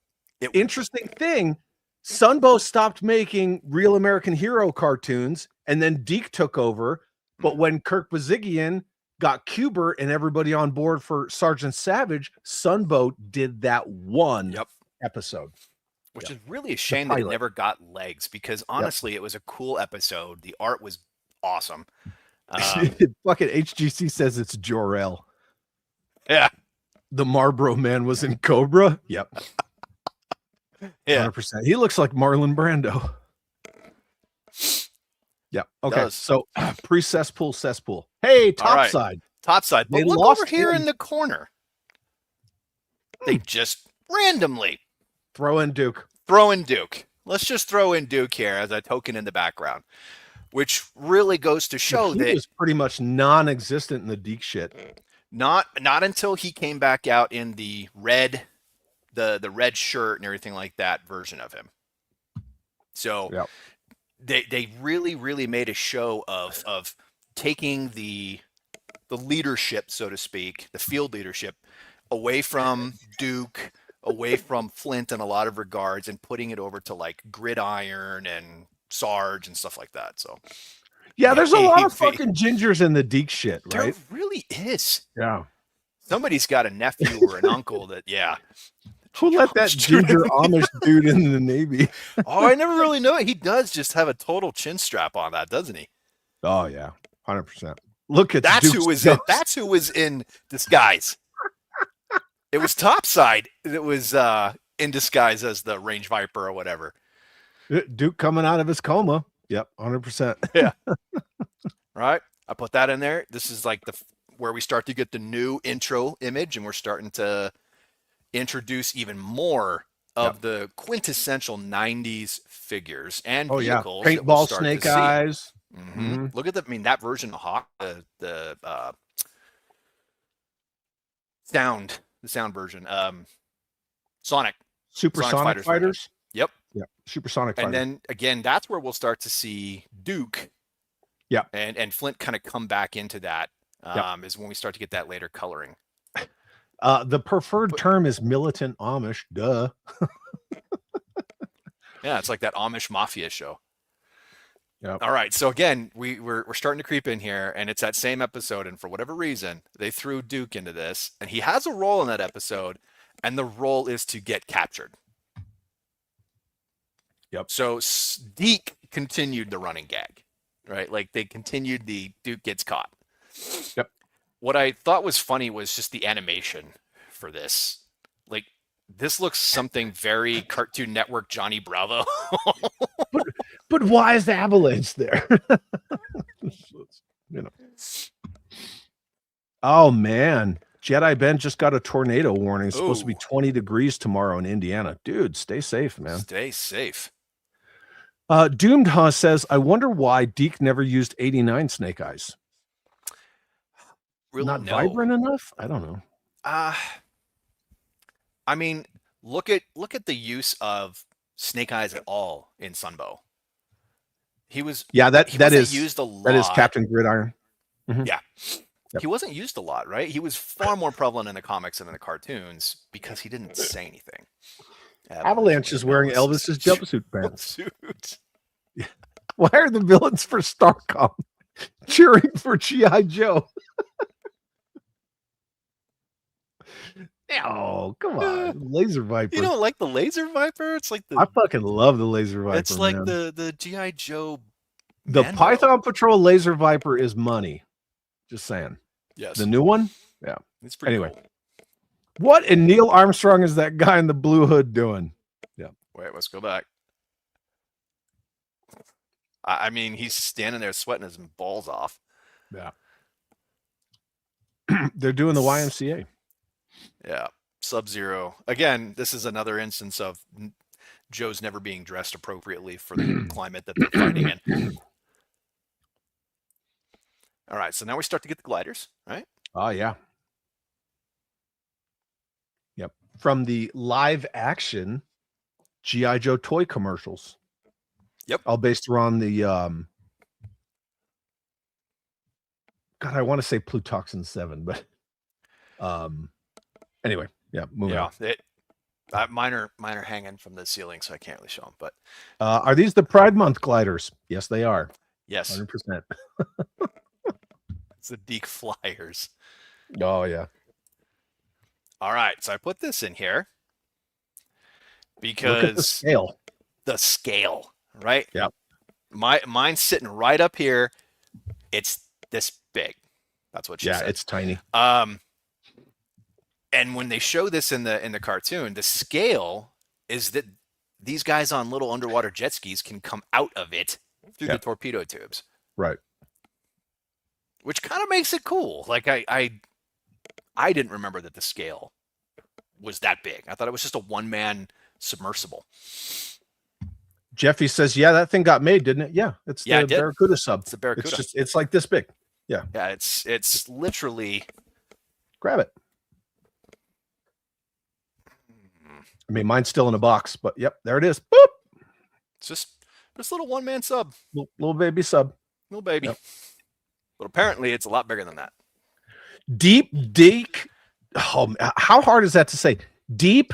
Interesting thing, Sunbow stopped making Real American Hero cartoons, and then DiC took over. But when Kirk Bazigian got Kubert and everybody on board for Sergeant Savage, Sunbow did that one episode. Which is really a shame that it never got legs, because honestly, it was a cool episode. The art was awesome. Fucking HGC says it's Jor-El. Yeah. The Marlboro Man was in Cobra. Yep. Yeah. 100%. He looks like Marlon Brando. Yeah. Okay. So pre-cesspool, cesspool. Hey, topside. Topside. But They look lost over here him. in the corner. They just randomly throw in Duke. Let's just throw in Duke here as a token in the background, which really goes to show he that was pretty much non-existent in the DiC shit. Not until he came back out in the red, the red shirt and everything like that version of him. So they really made a show of taking the leadership, so to speak, the field leadership, away from Duke, away from Flint in a lot of regards, and putting it over to like Gridiron and Sarge and stuff like that. So yeah, there's a lot of fucking gingers in the DiC shit, right? There really is. Yeah. Somebody's got a nephew or an uncle that, Who let that ginger Amish dude in the Navy? Oh, I never really know it. He does just have a total chin strap on that, doesn't he? Oh yeah, 100%. Look at that's who was in. That's who was in disguise. It was Topside. It was in disguise as the Range Viper or whatever. Duke coming out of his coma. Yep, 100%. Yeah. Right. I put that in there. This is like where we start to get the new intro image, and we're starting to introduce even more of the quintessential 90s figures and vehicles. Paintball Snake Eyes. Mm-hmm. Look at that. I mean, that version of Hawk, the sound version. Sonic. Supersonic Fighters. Yep. Yeah. Supersonic Fighters. And then again, that's where we'll start to see Duke. Yeah. And Flint kind of come back into that. Is when we start to get that later coloring. The preferred term is militant Amish. Duh. Yeah, it's like that Amish mafia show. Yep. All right, so again, we're starting to creep in here, and it's that same episode, and for whatever reason, they threw Duke into this, and he has a role in that episode, and the role is to get captured. Yep. So DiC continued the running gag, right? Like they continued the Duke gets caught. Yep. What I thought was funny was just the animation for this. Like, this looks something very Cartoon Network Johnny Bravo. but why is the avalanche there? You know. Oh man, Jedi Ben just got a tornado warning. It's supposed to be 20 degrees tomorrow in Indiana. Dude, stay safe, man. Stay safe. Doomed Huh says, I wonder why DiC never used 89 Snake Eyes. Really, not vibrant enough? I don't know. I mean, look at the use of Snake Eyes at all in Sunbow. He was that is used a lot. That is Captain Gridiron. Mm-hmm. Yeah. Yep. He wasn't used a lot, right? He was far more prevalent in the comics than in the cartoons because he didn't say anything. Avalanche is wearing Elvis's jumpsuit pants. Yeah. Why are the villains for Starcom cheering for G.I. Joe? Oh, come on. Laser Viper. You don't like the Laser Viper? It's like I fucking love the Laser Viper. It's like the G.I. Joe. The Python Patrol Laser Viper is money. Just saying. Yes. The new one? Yeah. It's pretty cool. What in Neil Armstrong is that guy in the blue hood doing? Yeah. Wait, let's go back. I mean, he's standing there sweating his balls off. Yeah. They're doing the YMCA. Yeah. Sub-Zero. Again, this is another instance of Joe's never being dressed appropriately for the climate that they're fighting in. All right, so now we start to get the gliders, right? Oh, yeah. Yep. From the live action G.I. Joe toy commercials. Yep. All based around the God, God, I want to say Plutoxin 7, but anyway, yeah, moving on. Mine are hanging from the ceiling, so I can't really show them. But are these the Pride Month gliders? Yes, they are. yes, 100%. it's the DiC Flyers. Oh yeah. All right, so I put this in here because Look at the scale. The scale, right? Yep. Mine's sitting right up here. It's this big. That's what she said. Yeah, it's tiny. And when they show this in the cartoon, the scale is that these guys on little underwater jet skis can come out of it through the torpedo tubes. Right. Which kind of makes it cool. Like I didn't remember that the scale was that big. I thought it was just a one-man submersible. Jeffy says, "Yeah, that thing got made, didn't it?" Yeah, it's the Barracuda sub. It's the Barracuda. It's like this big. Yeah. Yeah, it's literally. Grab it. I mean, mine's still in a box, but yep, there it is. Boop. It's just this little one-man sub. Little baby sub. Little baby. Yep. But apparently it's a lot bigger than that. DiC. Oh, how hard is that to say? DiC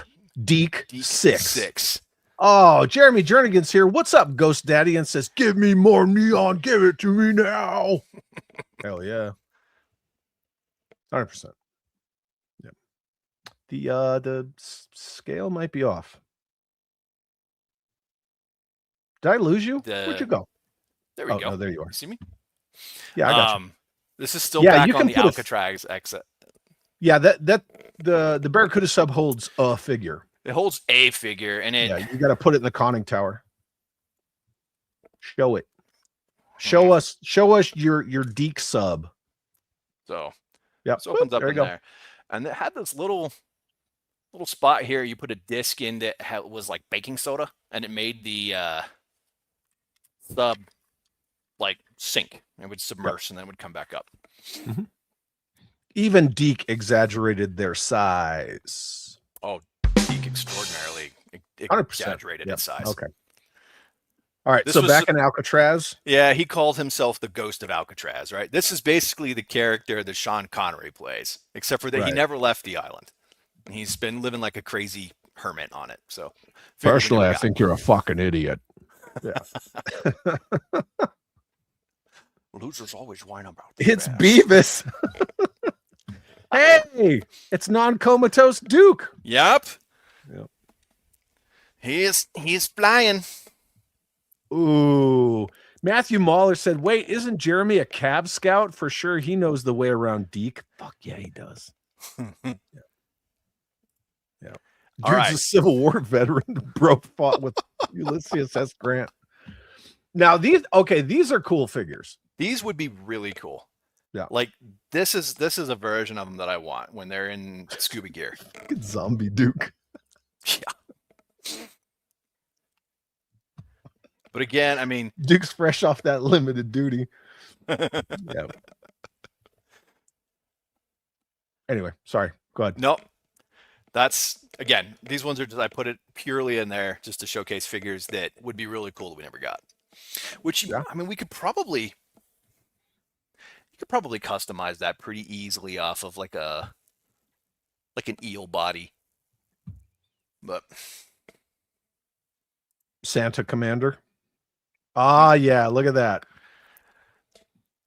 6. Oh, Jeremy Jernigan's here. What's up, Ghost Daddy? And says, "Give me more neon. Give it to me now." Hell yeah. 100%. Yep. The scale might be off. Did I lose you? Where'd you go? There we go. No, there you are. You see me? Yeah, I got you. This is still back on the Alcatraz exit. Yeah, the Barracuda sub holds a figure. It holds a figure, and you got to put it in the conning tower. Show it. Show us your DiC sub. So yeah, it opens up in there, and it had this little spot here. You put a disc in that was like baking soda, and it made the sub like sink. It would submerge and then it would come back up. Mm-hmm. Even DiC exaggerated their size. Oh, DiC extraordinarily 100%. Exaggerated its size. Okay. All right. So back in Alcatraz. Yeah, he called himself the Ghost of Alcatraz, right? This is basically the character that Sean Connery plays, except for that he never left the island. He's been living like a crazy hermit on it. So personally, I think you're a fucking idiot. Yeah. Losers always whine about it's Beavis. Hey, it's non-comatose Duke. Yep. He's flying. Ooh. Matthew Mahler said, "Wait, isn't Jeremy a cab scout? For sure he knows the way around DiC." Fuck yeah, he does. Yeah. Dude's a Civil War veteran. Fought with Ulysses S. Grant. Now these are cool figures. These would be really cool. Yeah. Like this is a version of them that I want when they're in scuba gear. Zombie Duke. Yeah. But again, I mean, Duke's fresh off that limited duty. Yeah. Anyway, sorry. Go ahead. Nope. That's again, these ones are just I put it purely in there just to showcase figures that would be really cool that we never got. Which I mean, you could probably customize that pretty easily off of like an eel body. But Santa Commander. Ah, yeah, look at that.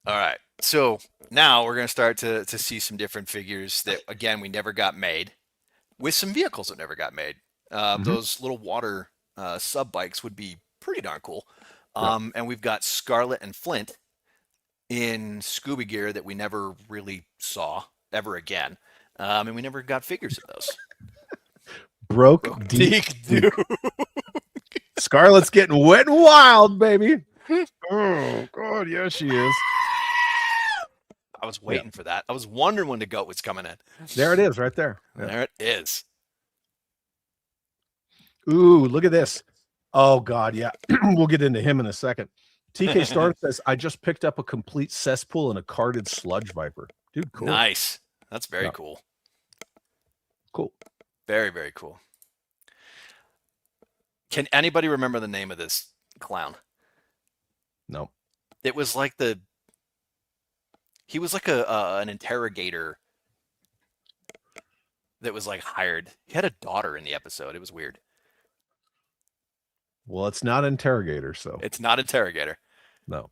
All right. So now we're going to start to see some different figures that, again, we never got made with some vehicles that never got made. Those little water sub bikes would be pretty darn cool. And we've got Scarlet and Flint in scuba gear that we never really saw ever again. And we never got figures of those. Broke DiC II. Scarlet's getting wet and wild, baby. Oh, God, yeah, she is. I was waiting for that. I was wondering when the goat was coming in. There it is, right there. Yeah. There it is. Ooh, look at this. Oh, God, yeah. We'll get into him in a second. TK Star says, "I just picked up a complete cesspool and a carded sludge viper." Dude, cool. Nice. That's very cool. Cool. Very, very cool. Can anybody remember the name of this clown? No. It was like the He was like an interrogator that was like hired. He had a daughter in the episode. It was weird. Well, it's not interrogator, so It's not interrogator. no.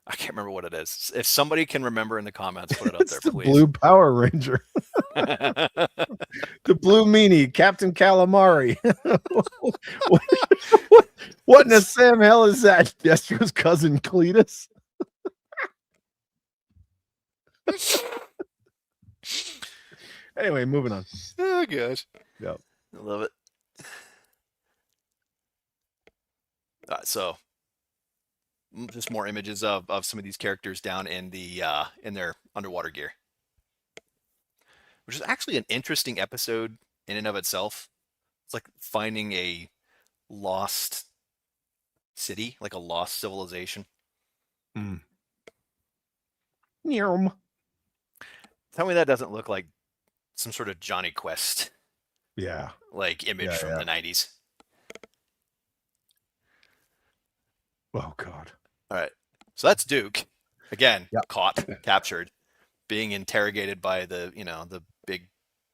I can't remember what it is. If somebody can remember in the comments, put it up there, It's the please. blue Power Ranger. The blue meanie, Captain Calamari. What in the Sam hell is that? Destro's cousin Cletus? Anyway, moving on. Oh gosh. Yep. I love it. So just more images of some of these characters down in the in their underwater gear. Which is actually an interesting episode in and of itself. It's like finding a lost city, like a lost civilization. Mm. Tell me that doesn't look like some sort of Johnny Quest Yeah. like image from the 90s. Oh God. All right. So that's Duke. Again, Yep. caught, captured, being interrogated by the, the big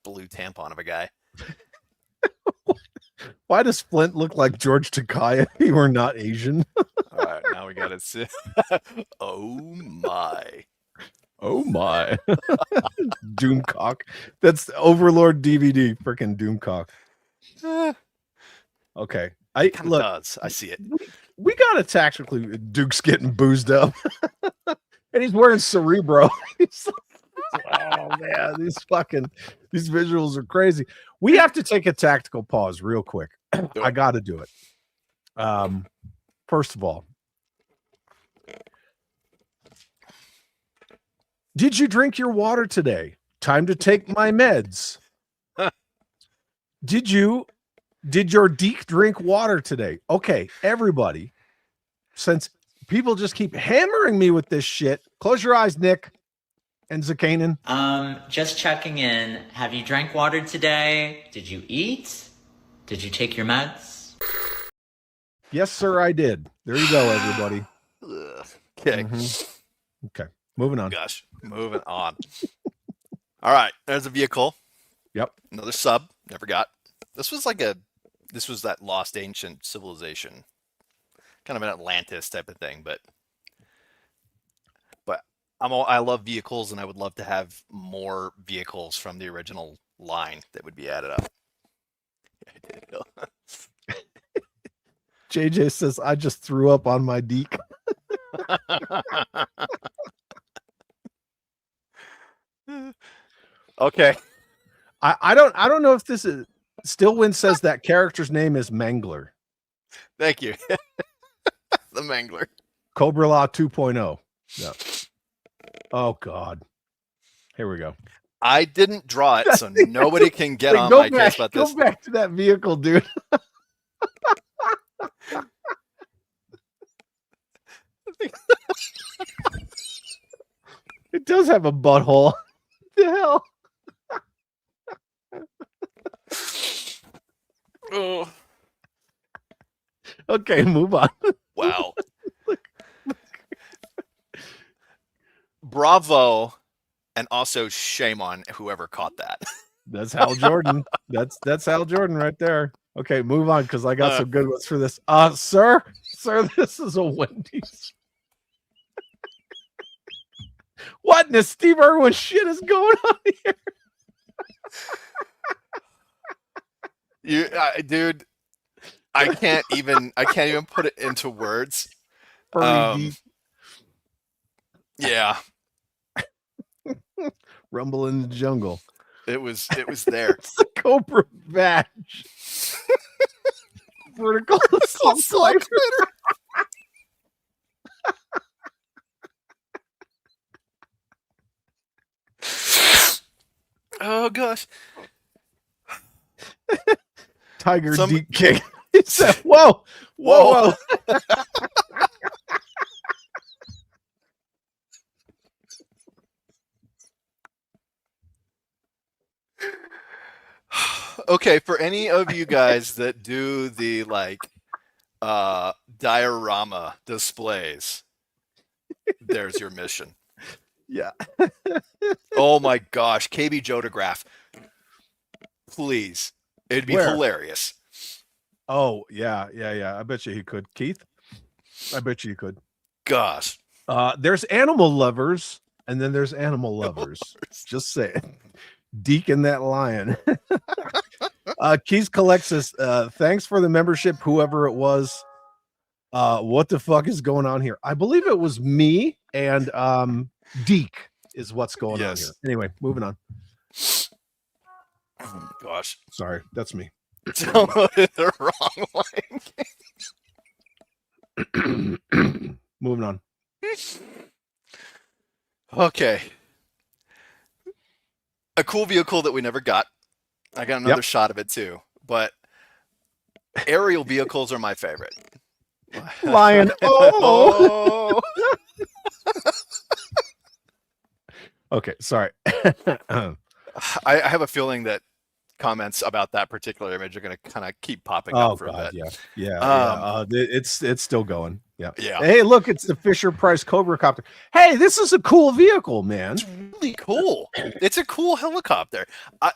blue tampon of a guy. Why does Flint look like George Takei if he were not Asian? All right, now we got to see. Oh my. Oh my. Doomcock. That's Overlord DVD. Freaking Doomcock. Okay. I Kind of look. does. I see it. We got it tactically. Duke's getting boozed up, and he's wearing Cerebro. He's like, oh man, these visuals are crazy. We have to take a tactical pause real quick. I got to do it. First of all, did you drink your water today? Time to take my meds. Did your DiC drink water today? Okay, everybody, since people just keep hammering me with this shit, close your eyes, Nick and Zakanin. Just checking in. Have you drank water today? Did you eat? Did you take your meds? Yes, sir, I did. There you go, everybody. Okay. Okay, moving on. Gosh, moving on. All right, there's a vehicle. Yep. Another sub. Never got. This was that lost ancient civilization, kind of an Atlantis type of thing. But I love vehicles, and I would love to have more vehicles from the original line that would be added up. JJ says, I just threw up on my DiC. Okay. I don't know if this is Stillwind says that character's name is Mangler. Thank you. The Mangler. Cobra Law 2.0. Yeah. Oh God. Here we go. I didn't draw it, so nobody can get on Go my back, case about this. Go back to that vehicle, dude. It does have a butthole. What the hell? Oh, Okay, move on. wow. Bravo, and also shame on whoever caught that. That's Hal Jordan. That's Hal Jordan right there. Okay, move on because I got some good ones for this. Sir, this is a Wendy's. What in the Steve Irwin shit is going on here? Dude, I can't even put it into words. Yeah, Rumble in the jungle. it was there. It's a Cobra badge. Vertical assault sniper. Oh gosh. Tiger Deep King. It's a, whoa. Okay, for any of you guys that do the diorama displays, there's your mission. Yeah. Oh my gosh, KB Jotograph. Please. It'd be Where? hilarious. Oh, yeah. I bet you he could. Keith? I bet you could. Gosh. There's animal lovers, and then there's animal lovers. Just saying. DiC and that lion. Keith collects us. Thanks for the membership, whoever it was. What the fuck is going on here? I believe it was me and DiC is what's going on here. Anyway, moving on. Oh my gosh. Sorry, that's me. Downloaded the wrong link. Moving on. Okay. A cool vehicle that we never got. I got another shot of it too, but aerial vehicles are my favorite. Lion. Oh. Okay, sorry. I have a feeling that comments about that particular image are going to kind of keep popping up for a bit. Yeah. It's still going. Yeah. Hey, look, it's the Fisher Price Cobra Copter. Hey, this is a cool vehicle, man. It's really cool. It's a cool helicopter.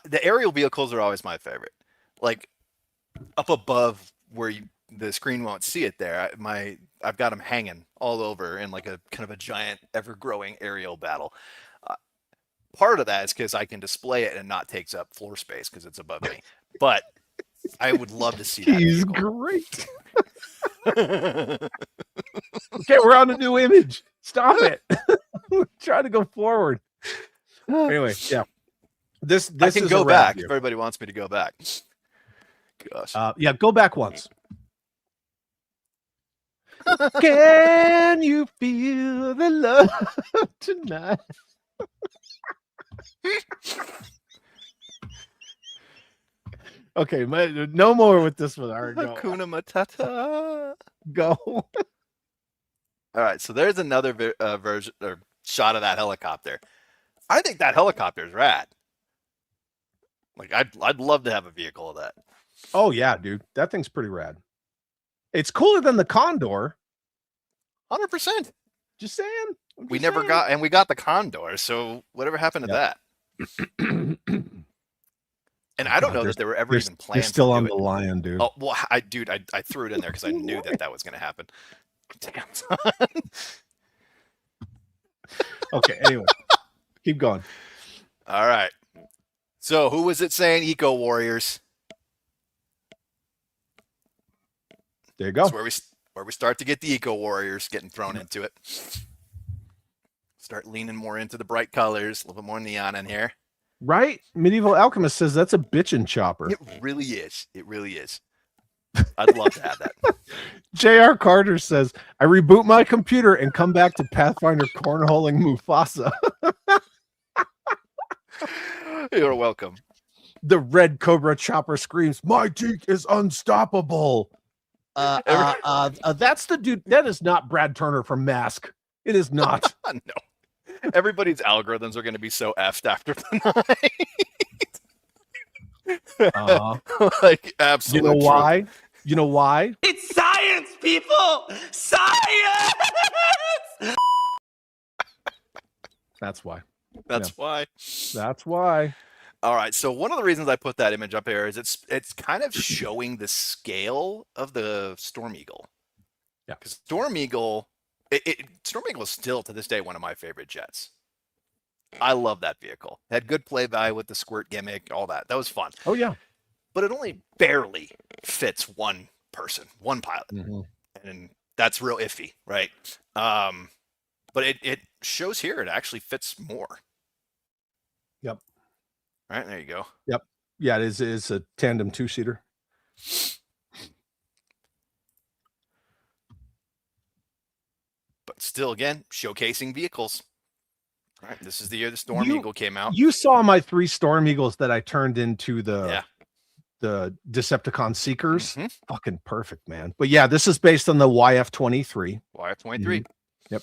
The aerial vehicles are always my favorite. Like up above where the screen won't see it there. I've got them hanging all over in like a kind of a giant, ever-growing aerial battle. Part of that is because I can display it and not takes up floor space because it's above me. But I would love to see that. He's great. Okay, we're on a new image. Stop it. We're trying to go forward. Anyway, yeah. This I can is go a back here. if everybody wants me to go back. Gosh. Yeah, go back once. Can you feel the love tonight? Okay, no more with this one. All right, go. Hakuna Matata. Go. All right, so there's another version or shot of that helicopter. I think that helicopter is rad. Like I'd love to have a vehicle of that. Oh yeah, dude, that thing's pretty rad. It's cooler than the Condor. 100%. Just saying. We never got, and we got the Condor. So whatever happened to that? And I don't know that there were ever even plans. You're still on the Lion, dude. Oh well, I threw it in there because I knew that was going to happen. Damn. Okay. Anyway, keep going. All right. So who was it saying? Eco Warriors. There you go. That's where we start to get the Eco Warriors getting thrown into it. Start leaning more into the bright colors, a little bit more neon in here. Right? Medieval Alchemist says that's a bitchin' chopper. It really is. It really is. I'd love to have that. J.R. Carter says, I reboot my computer and come back to Pathfinder cornholing Mufasa. You're welcome. The red Cobra chopper screams, my DiC is unstoppable. That's the dude. That is not Brad Turner from Mask. It is not. No. Everybody's algorithms are going to be so effed after the night. Like, absolutely. You know why? You know why? It's science, people! Science! That's why. That's why. That's why. All right. So one of the reasons I put that image up here is it's kind of showing the scale of the Storm Eagle. Yeah. Because Storm Eagle is still to this day one of my favorite jets. I love that vehicle. Had good play by with the squirt gimmick, all that. That was fun. Oh yeah. But it only barely fits one person, one pilot. Mm-hmm. And that's real iffy, right? But it shows here it actually fits more. Yep. All right, there you go. Yep. Yeah, it is. It's a tandem two-seater. But still, again, showcasing vehicles. All right, this is the year the Storm Eagle came out. You saw my 3 Storm Eagles that I turned into the Decepticon Seekers. Mm-hmm. Fucking perfect, man. But yeah, this is based on the YF-23. YF-23. Mm-hmm. Yep.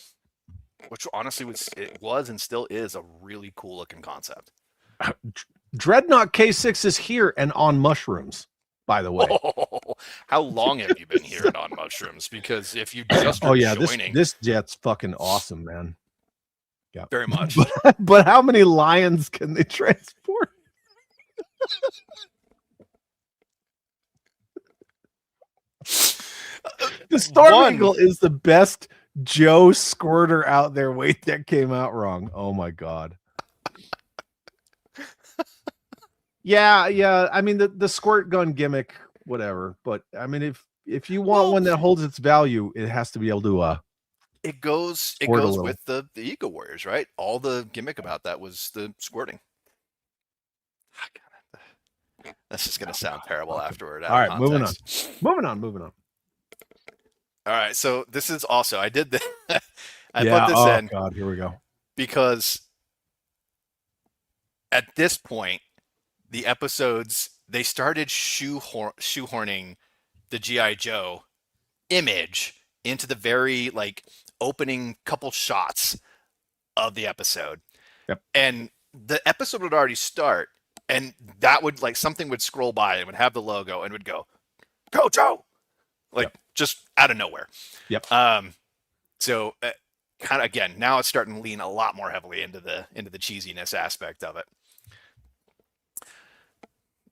Which honestly was and still is a really cool looking concept. Dreadnought K6 is here and on mushrooms, by the way. Oh, how long have you been here and on mushrooms? Because if you just joining... this jet's fucking awesome, man. Yeah, very much. But how many lions can they transport? The Storm One. Eagle is the best Joe squirter out there. Wait, that came out wrong. Oh my god. Yeah. I mean the squirt gun gimmick, whatever. But I mean, if you want one that holds its value, it has to be able to it goes squirt a little. with the Eco Warriors, right? All the gimmick about that was the squirting. That's just gonna sound terrible afterward. All right, moving on. All right, so this is also I did this. I Yeah, put this oh in god, here we go. because at this point, the episodes they started shoehorning the G.I. Joe image into the very like opening couple shots of the episode. Yep. And the episode would already start, and that would like something would scroll by and would have the logo and would go, "Go Joe!" Like just out of nowhere. Yep. So kind of again, now it's starting to lean a lot more heavily into the cheesiness aspect of it.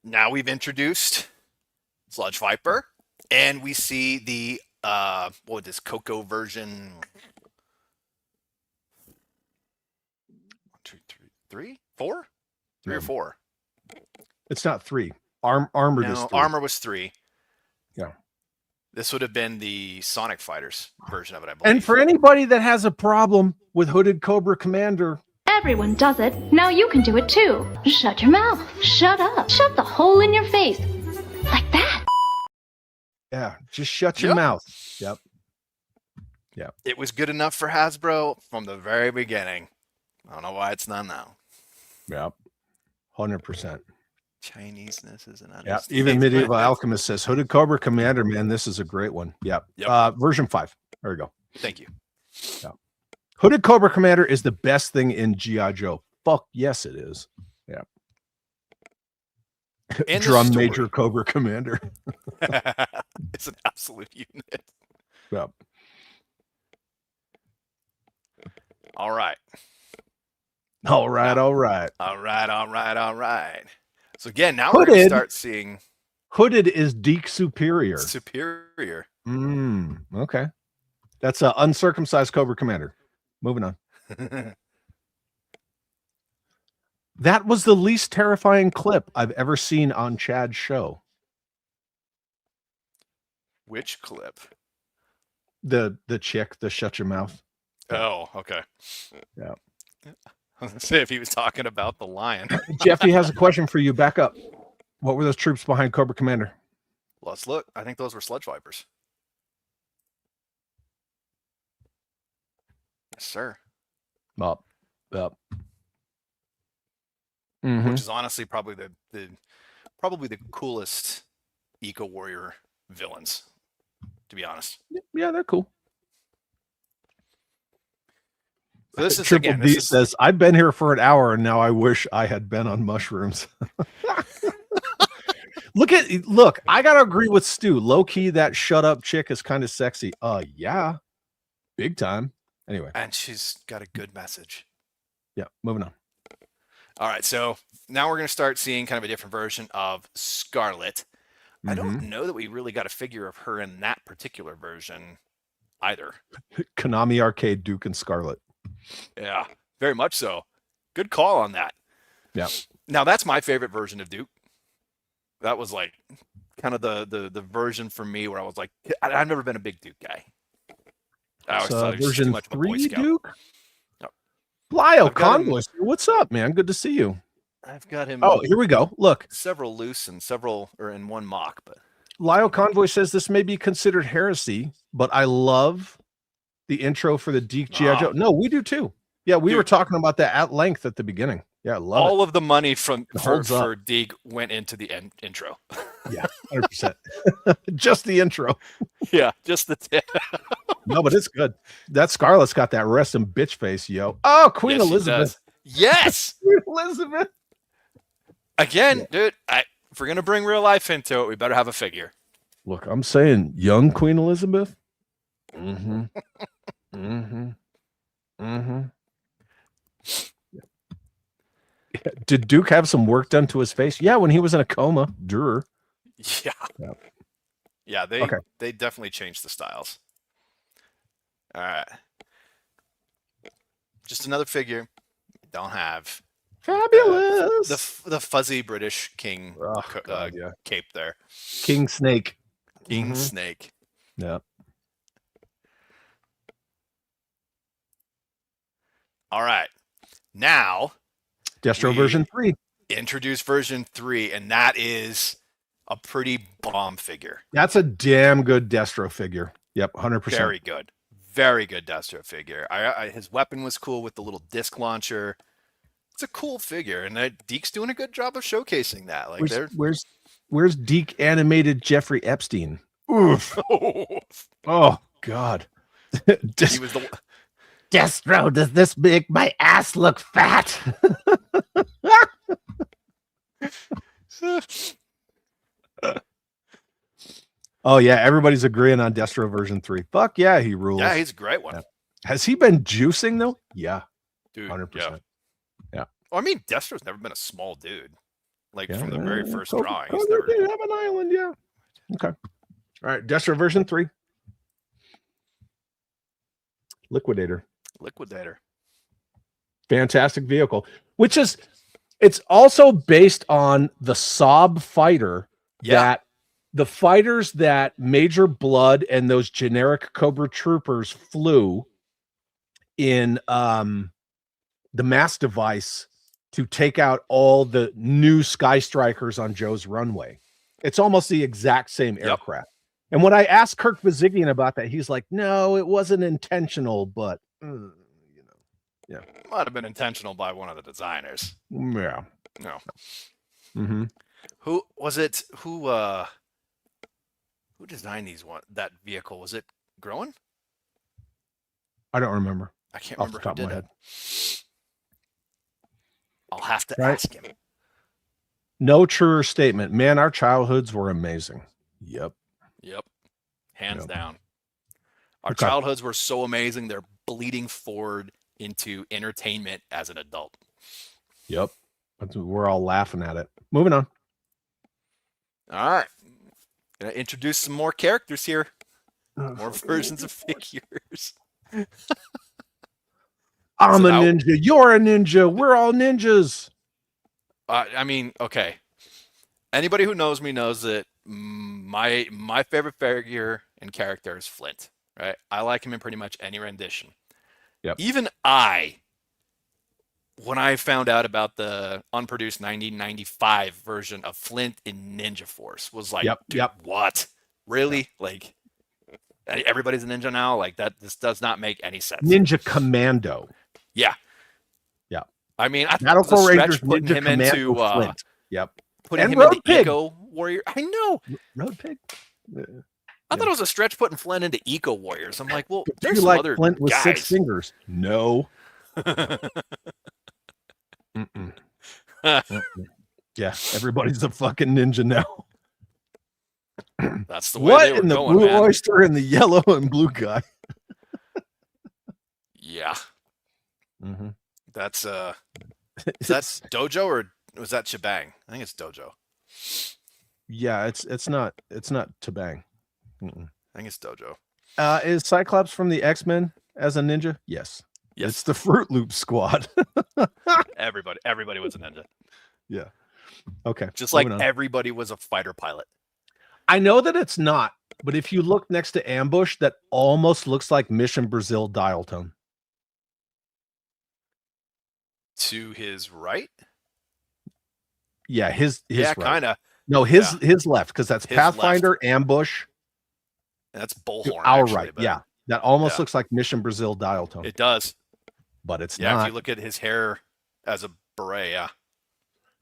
Now we've introduced Sludge Viper, and we see the what is Coco version 1, 2, 3, 4? 3 or 4? It's not 3. Armored is 3. Armor was 3. Yeah. This would have been the Sonic Fighters version of it, I believe. And for anybody that has a problem with Hooded Cobra Commander, everyone does it. Now you can do it too. Shut your mouth. Shut up. Shut the hole in your face. Like that. yeah, just shut your mouth. Yep. It was good enough for Hasbro from the very beginning. I don't know why it's not now. Yep. 100%. Chineseness is an Yeah. understatement. Even Medieval Alchemist says Hooded Cobra Commander, man, this is a great one. Yep. Version 5. There we go. Thank you. Yeah. Hooded Cobra Commander is the best thing in G.I. Joe. Fuck yes, it is. Yeah. Drum Major Cobra Commander. It's an absolute unit. Yep. All right. All right. So again, now we're going to start seeing Hooded is DiC Superior. Okay. That's an uncircumcised Cobra Commander. Moving on. That was the least terrifying clip I've ever seen on Chad's show. Which clip? The chick, the shut your mouth. Oh, okay. Yeah. I was going to say if he was talking about the lion. Jeffy has a question for you. Back up. What were those troops behind Cobra Commander? Let's look. I think those were Sludge Vipers. Yes, sir. Up. Which is honestly probably the coolest Eco Warrior villains, to be honest. Yeah, they're cool. So this is Triple D says, I've been here for an hour and now I wish I had been on mushrooms. Look, I gotta agree with Stu. Low key, that shut up chick is kind of sexy. Yeah. Big time. Anyway. And she's got a good message. Yeah, moving on. All right, so now we're going to start seeing kind of a different version of Scarlet. I don't know that we really got a figure of her in that particular version either. Konami Arcade, Duke and Scarlet. Yeah, very much so. Good call on that. Yeah. Now that's my favorite version of Duke. That was like kind of the version for me where I was like, I've never been a big Duke guy. I always thought he was too version much of a Boy 3 Scout. Duke? No. Lyle Convoy, what's up, man? Good to see you. I've got him. Oh, here we go. Look. Several loose and several are in one mock, but Lyle Convoy says this may be considered heresy, but I love the intro for the DiC G.I. Joe. No, we do too. Yeah, we were talking about that at length at the beginning. Yeah, I love all it. of the money for DiC went into the intro. Yeah, 100%. Just the intro. Yeah, just the tip. No, but it's good. That Scarlet's got that resting bitch face, yo. Oh, Queen Elizabeth. Yes. Queen Elizabeth. Again, dude, if we're going to bring real life into it, we better have a figure. Look, I'm saying young Queen Elizabeth. Did Duke have some work done to his face? Yeah, when he was in a coma. Durer. Yeah. Yep. Yeah, they definitely changed the styles. All right. Just another figure. Don't have Fabulous. the fuzzy British king God, yeah. cape there. King Snake. King Snake. Yeah. All right. Now Destro version 3. Introduce version 3, and that is a pretty bomb figure. That's a damn good Destro figure. Yep, 100%. Very good. Very good Destro figure. His weapon was cool with the little disc launcher. It's a cool figure, and DiC's doing a good job of showcasing that. Like, where's DiC animated Jeffrey Epstein? Oof. Oh God. He was the Destro, does this make my ass look fat? Oh yeah, everybody's agreeing on Destro version 3. Fuck yeah, he rules. Yeah, he's a great one. Yeah. Has he been juicing though? Yeah. Dude, 100%. Yeah. Well, I mean, Destro's never been a small dude. Like, Yeah, from the very first Cobra drawing. Commander did have an island, yeah. Okay. All right, Destro version 3. Liquidator. Fantastic vehicle, which is, it's also based on the Saab fighter that the fighters that Major Blood and those generic Cobra troopers flew in the mass device to take out all the new Sky Strikers on Joe's runway. It's almost the exact same aircraft. And when I asked Kirk Bazigian about that, he's like, no, it wasn't intentional, but yeah. Might have been intentional by one of the designers. Yeah. No. Mm-hmm. Who was it? Who designed that vehicle? Was it Groen? I don't remember. I can't Off the remember who top of did my it. head. I'll have to Right. ask him. No truer statement. Man, our childhoods were amazing. Yep. Hands down. Our Okay. childhoods were so amazing, they're bleeding forward into entertainment as an adult. Yep. We're all laughing at it. Moving on. All right. Gonna introduce some more characters here. More versions of figures. I'm a ninja. You're a ninja. We're all ninjas. I mean, okay. Anybody who knows me knows that my favorite figure and character is Flint. Right? I like him in pretty much any rendition. Yep. Even when I found out about the unproduced 1995 version of Flint in Ninja Force, was like, dude, what? Really? Like, everybody's a ninja now? Like, this does not make any sense. Ninja Commando. Yeah. I mean, I Battle thought it was a for stretch Rangers putting Ninja him Commando into Flint. Yep. Putting And him Road into Pig. Eco Warrior. I know. Road Pig. I thought it was a stretch putting Flint into Eco Warriors. I'm like, well, Do there's you some like other Flint with guys. 6 fingers? No. Mm-mm. Yeah, everybody's a fucking ninja now. That's the way What they were in the going, blue man. oyster and the yellow and blue guy? Yeah. Mm-hmm. That's is that Dojo or was that Shebang? I think it's Dojo. Yeah, it's not Tabang. Mm-mm. I think it's Dojo. Is Cyclops from the X-Men as a ninja? Yes. It's the Fruit Loop squad. Everybody was a ninja. Yeah. Okay. Just like moving on. everybody was a fighter pilot. I know that it's not, but if you look next to Ambush, that almost looks like Mission Brazil dial tone. To his right? Yeah, his right. kind of. No, his left, because that's His Pathfinder, Ambush. That's Bullhorn. Our actually, right. but Yeah. That almost looks like Mission Brazil dial tone. It does. But it's Yeah, not. if you look at his hair as a beret, yeah.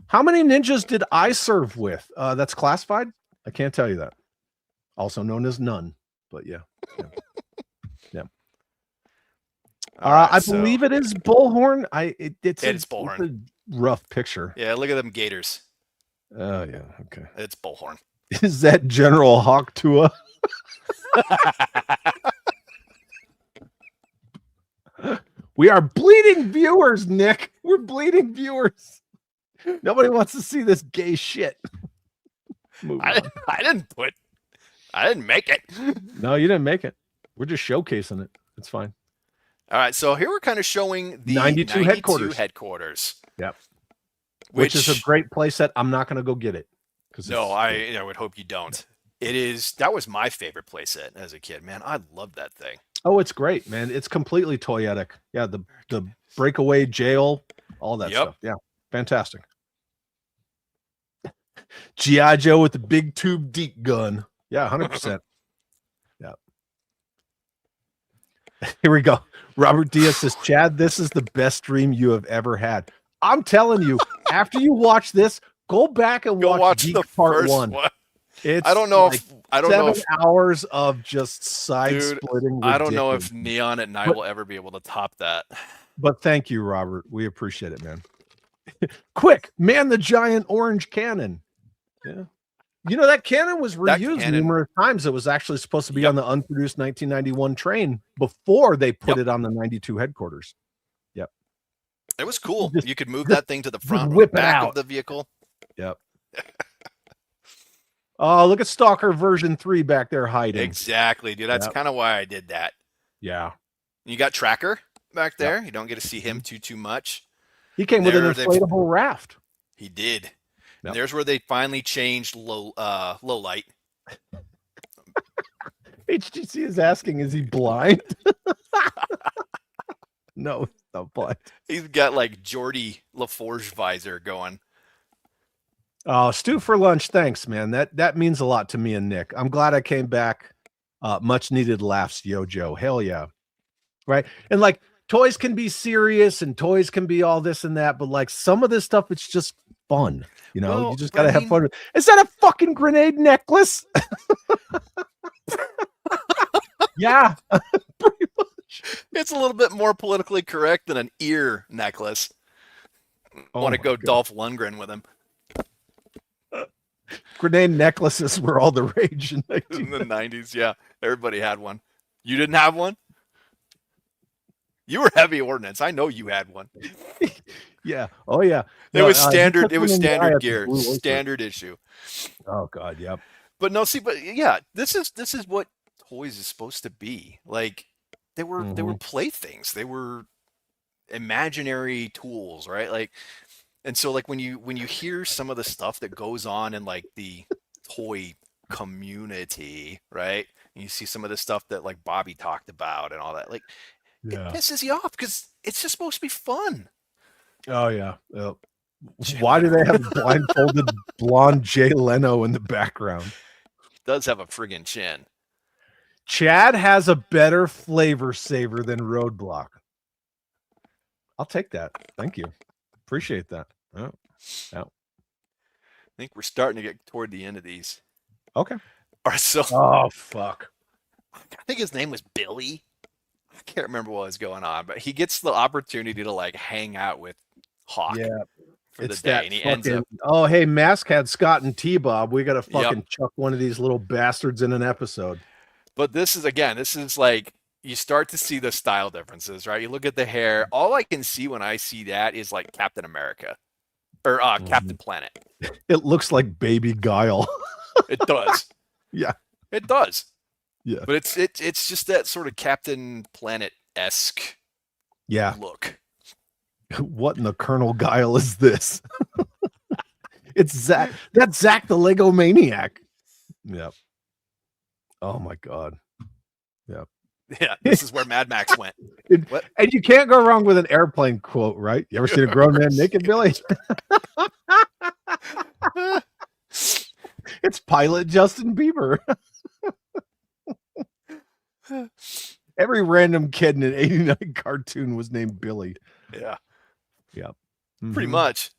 How many ninjas did I serve with? That's classified? I can't tell you that. Also known as none. But yeah. Yeah. I believe it is Bullhorn. It's Bullhorn. It's a rough picture. Yeah, look at them gators. Oh yeah, okay. It's Bullhorn. Is that General Hawk Tua? We are bleeding viewers, Nick. We're bleeding viewers. Nobody wants to see this gay shit. I didn't make it. No, you didn't make it. We're just showcasing it. It's fine. All right, so here we're kind of showing the 92 headquarters. Yep. Which is a great playset. I'm not going to go get it. No, I would hope you don't. That was my favorite playset as a kid, man. I love that thing. Oh, it's great, man. It's completely toyetic. Yeah, the breakaway jail, all that stuff. Yeah, fantastic. G.I. Joe with the big tube DiC gun. Yeah, 100%. Yeah. Here we go. Robert Diaz says, Chad, this is the best stream you have ever had. I'm telling you, after you watch this, go back and watch the part first one. It's I don't know like if 7 hours of just side splitting. I don't know if Neon at Night will ever be able to top that. But thank you, Robert. We appreciate it, man. Quick, man, the giant orange cannon. Yeah. You know, that cannon was reused numerous times. It was actually supposed to be on the unproduced 1991 train before they put it on the 92 headquarters. Yep. It was cool. You could move that thing to the front or back of the vehicle. Yep. Oh, look at Stalker version 3 back there hiding. Exactly, dude. That's kind of why I did that. Yeah. You got Tracker back there. You don't get to see him too much. He came with an inflatable raft. He did. And there's where they finally changed low light. HGC is asking, is he blind? No, he's not blind. He's got like Geordie LaForge visor going. Oh, stew for lunch. Thanks, man. That means a lot to me and Nick. I'm glad I came back. Much needed laughs, Yo-Joe. Hell yeah. Right. And like toys can be serious and toys can be all this and that, but like some of this stuff, it's just fun. You know, well, you just got to have fun. Is that a fucking grenade necklace? Yeah, pretty much. It's a little bit more politically correct than an ear necklace. Want to go Dolph Lundgren with him. Grenade necklaces were all the rage in the 90s. Yeah, everybody had one. You didn't have one? You were heavy ordnance. I know you had one. Yeah. Oh yeah. It was standard. It was standard gear, standard issue. Oh God. Yep. But no, see, but yeah, this is what toys is supposed to be. Like they were playthings. They were imaginary tools, right? Like, and so like when you hear some of the stuff that goes on in like the toy community, right? And you see some of the stuff that like Bobby talked about and all that, like it pisses you off because it's just supposed to be fun. Oh yeah. Yep. Why do they have blindfolded blonde Jay Leno in the background? Does have a friggin' chin. Chad has a better flavor saver than Roadblock. I'll take that. Thank you. Appreciate that. Oh, yeah. I think we're starting to get toward the end of these. Okay. All right, so oh fuck. I think his name was Billy. I can't remember what was going on, but he gets the opportunity to like hang out with Hawk. Yeah. For the day, and he ends up. Oh, hey, Mask had Scott and T-Bob. We got to fucking chuck one of these little bastards in an episode. But this is like you start to see the style differences, right? You look at the hair. All I can see when I see that is like Captain America or Captain Planet. It looks like Baby Guile. It does. Yeah, it does. Yeah, but it's just that sort of Captain Planet-esque look. What in the Colonel Guile is this? It's Zach. That's Zach the Lego Maniac. Yep. Oh my God. Yep. Yeah, this is where Mad Max went. And you can't go wrong with an airplane quote, right? You ever seen a grown man naked, Billy? It's pilot Justin Bieber. Every random kid in an 89 cartoon was named Billy. Yeah. Yep. Pretty much.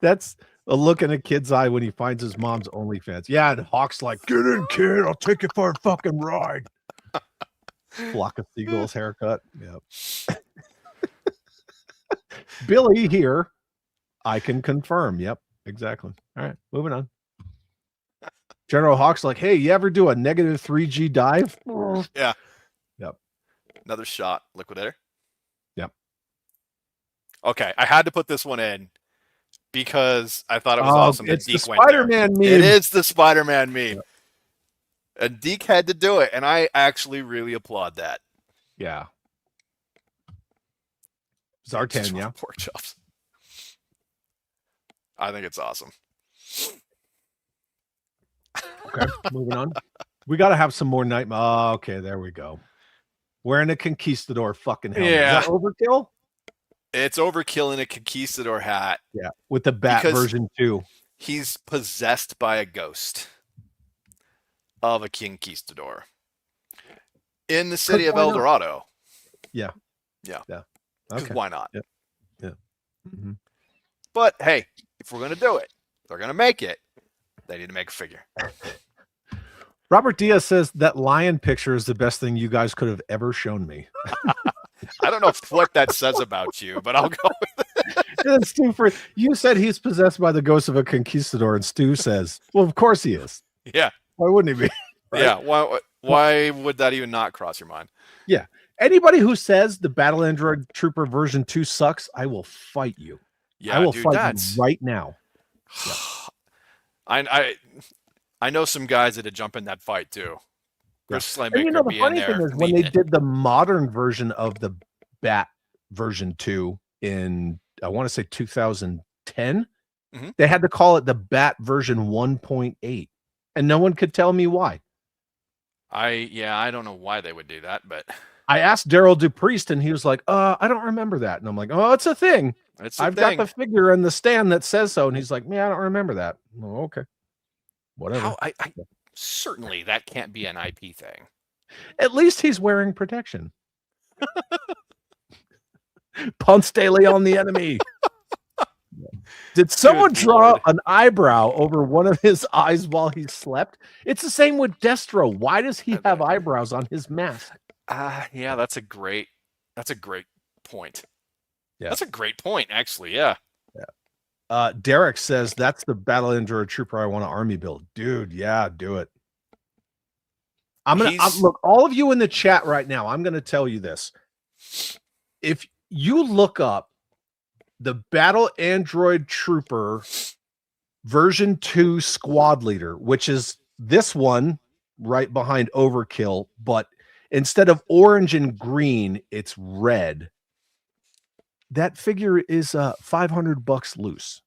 That's a look in a kid's eye when he finds his mom's OnlyFans. Yeah, and Hawk's like, get in, kid. I'll take you for a fucking ride. Flock of Seagulls haircut. Yep. Billy here. I can confirm. Yep, exactly. All right, moving on. General Hawk's like, hey, you ever do a negative 3G dive? Yeah. Yep. Another shot. Liquidator. Yep. Okay, I had to put this one in because I thought it was awesome. It's that the DiC went there. Spider-Man meme. It is the Spider-Man meme. And DiC had to do it, and I actually really applaud that. Yeah. Zartan, Just yeah. pork chops. I think it's awesome. Okay, moving on. We got to have some more night. Oh, okay, there we go. Wearing a conquistador fucking helmet. Yeah. Is that overkill? It's overkill in a conquistador hat. Yeah, with the bat Because version 2. He's possessed by a ghost of a conquistador in the city of El Dorado. Yeah. Yeah. Yeah. 'Cause Okay. why not? Yeah. Yeah. Mm-hmm. But hey, if we're gonna do it, they're gonna make it. They need to make a figure. Robert Diaz says that lion picture is the best thing you guys could have ever shown me. I don't know what that says about you, but I'll go with it. It's Stu for you said he's possessed by the ghost of a conquistador, and Stu says, "Well, of course he is. Yeah. Why wouldn't he be?" Right? Yeah. Why would that even not cross your mind? Yeah. Anybody who says the Battle Android Trooper version 2 sucks, I will fight you. Yeah, I will dude, fight you right now. Yeah. I know some guys that'd jump in that fight too. Chris And Slaymaker the be in funny there thing is when they did the modern version of the Bat version 2 in, I want to say 2010, they had to call it the Bat version 1.8, and no one could tell me why. I don't know why they would do that, but I asked Daryl Dupriest, and he was like, I don't remember that. And I'm like, oh, it's a thing. I've got the figure in the stand that says so. And he's like, yeah, I don't remember that. Oh, okay. Whatever. Certainly that can't be an IP thing. At least he's wearing protection. Punts daily on the enemy. Did someone draw an eyebrow over one of his eyes while he slept? It's the same with Destro. Why does he have eyebrows on his mask? Yeah, that's a great point. Yeah. That's a great point, actually. Yeah. Derek says that's the Battle Android Trooper I want to army build. Dude, yeah, do it. Look, all of you in the chat right now, I'm gonna tell you this. If you look up the Battle Android Trooper version 2 squad leader, which is this one right behind Overkill, but instead of orange and green, it's red. That figure is $500 loose.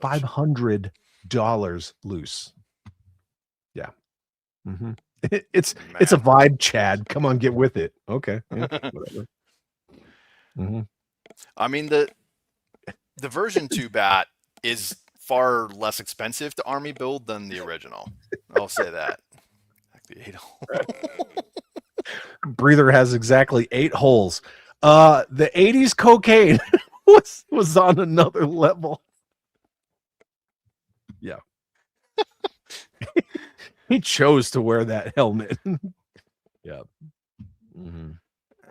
$500 loose. Yeah. Mm-hmm. It's a vibe, Chad. Come on, get with it. Okay. Yeah, whatever. Mm-hmm. I mean, the version 2 Bat is far less expensive to army build than the original. I'll say that. Breather has exactly 8 holes. The 80s cocaine was on another level. Yeah. He chose to wear that helmet. Yeah. Mm-hmm.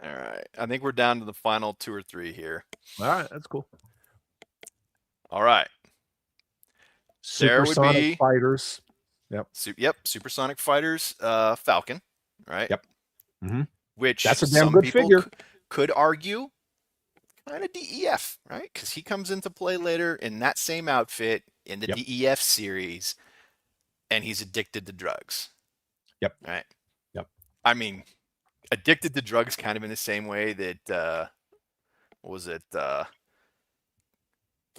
All right. I think we're down to the final 2 or 3 here. All right, that's cool. All right. Supersonic fighters. Yep. Supersonic fighters, Falcon, right? Yep. Mm-hmm. Which that's a damn good figure. Could argue kind of DEF, right? Because he comes into play later in that same outfit in the DEF series, and he's addicted to drugs. Yep. Right. Yep. I mean, addicted to drugs kind of in the same way that what was it?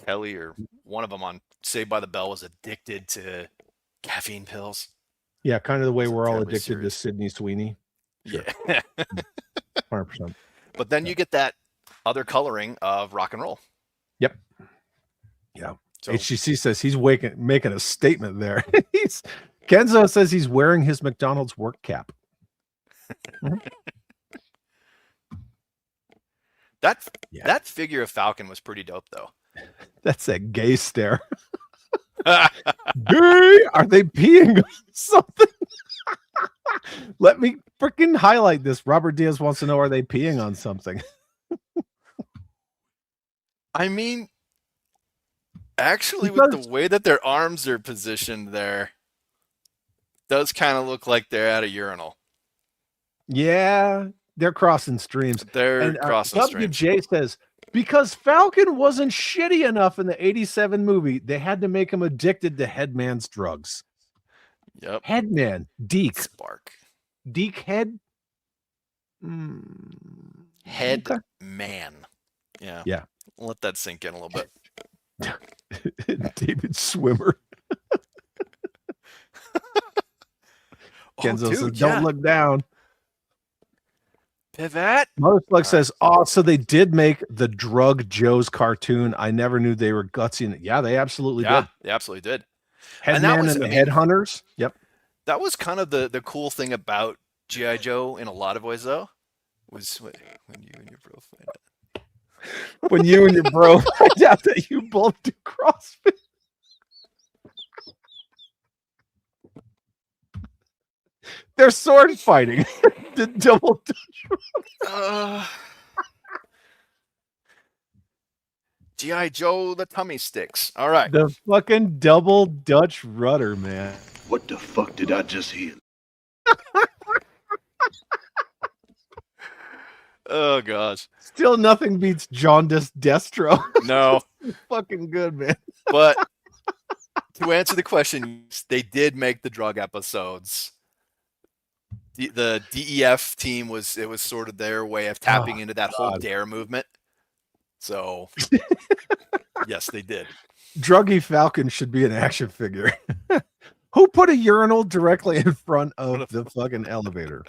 Kelly or one of them on Saved by the Bell was addicted to caffeine pills. Yeah, kind of the way we're all addicted to Sydney Sweeney. Sure. Yeah. 100%. But then you get that other coloring of rock and roll. Yep. Yeah. So, HGC says he's making a statement there. Kenzo says he's wearing his McDonald's work cap. That figure of Falcon was pretty dope, though. That's a gay stare. Gay? Are they peeing on something? Let me freaking highlight this. Robert Diaz wants to know, are they peeing on something? I mean, actually, with the way that their arms are positioned there, does kind of look like they're at a urinal. Yeah, They're crossing streams. They're crossing streams. WJ says, because Falcon wasn't shitty enough in the 87 movie, they had to make him addicted to Headman's drugs. Yep. Headman. DiC. Spark. DiC head? Head Okay. man. Yeah. Yeah. Let that sink in a little bit. David Swimmer. Kenzo says, don't look down. Pivot. Motherfuck says, oh, so they did make the Drug Joe's cartoon. I never knew they were gutsy in it. Yeah, they absolutely did. They absolutely did. Headman and the Headhunters. Yep. That was kind of the cool thing about G.I. Joe in a lot of ways, though, was when you and your bro find out. When you and your bro find out that you both do CrossFit. They're sword fighting. The double Dutch. G.I. Joe, the tummy sticks. All right. The fucking double Dutch rudder, man. What the fuck did I just hear? Oh gosh. Still nothing beats jaundiced Destro. No. Fucking good, man. But to answer the question, they did make the drug episodes. The DEF team was sort of their way of tapping into that whole dare movement. So yes, they did. Druggy Falcon should be an action figure. Who put a urinal directly in front of the fucking elevator?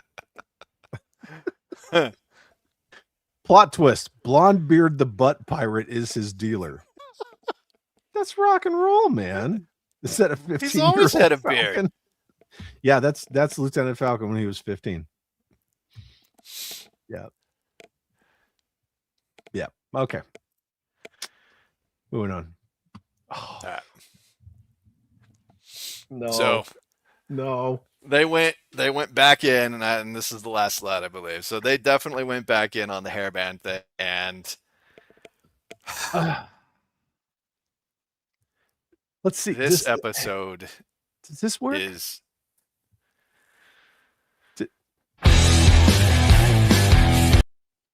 Plot twist. Blonde Beard the butt pirate is his dealer. That's rock and roll, man. Instead of 15. He's always had a beard. Yeah, that's Lieutenant Falcon when he was 15. Yeah. Yeah. Okay. Moving on. Oh. No. So no. They went back in, and this is the last slide, I believe. So they definitely went back in on the hairband thing, and let's see. This episode does this work? Is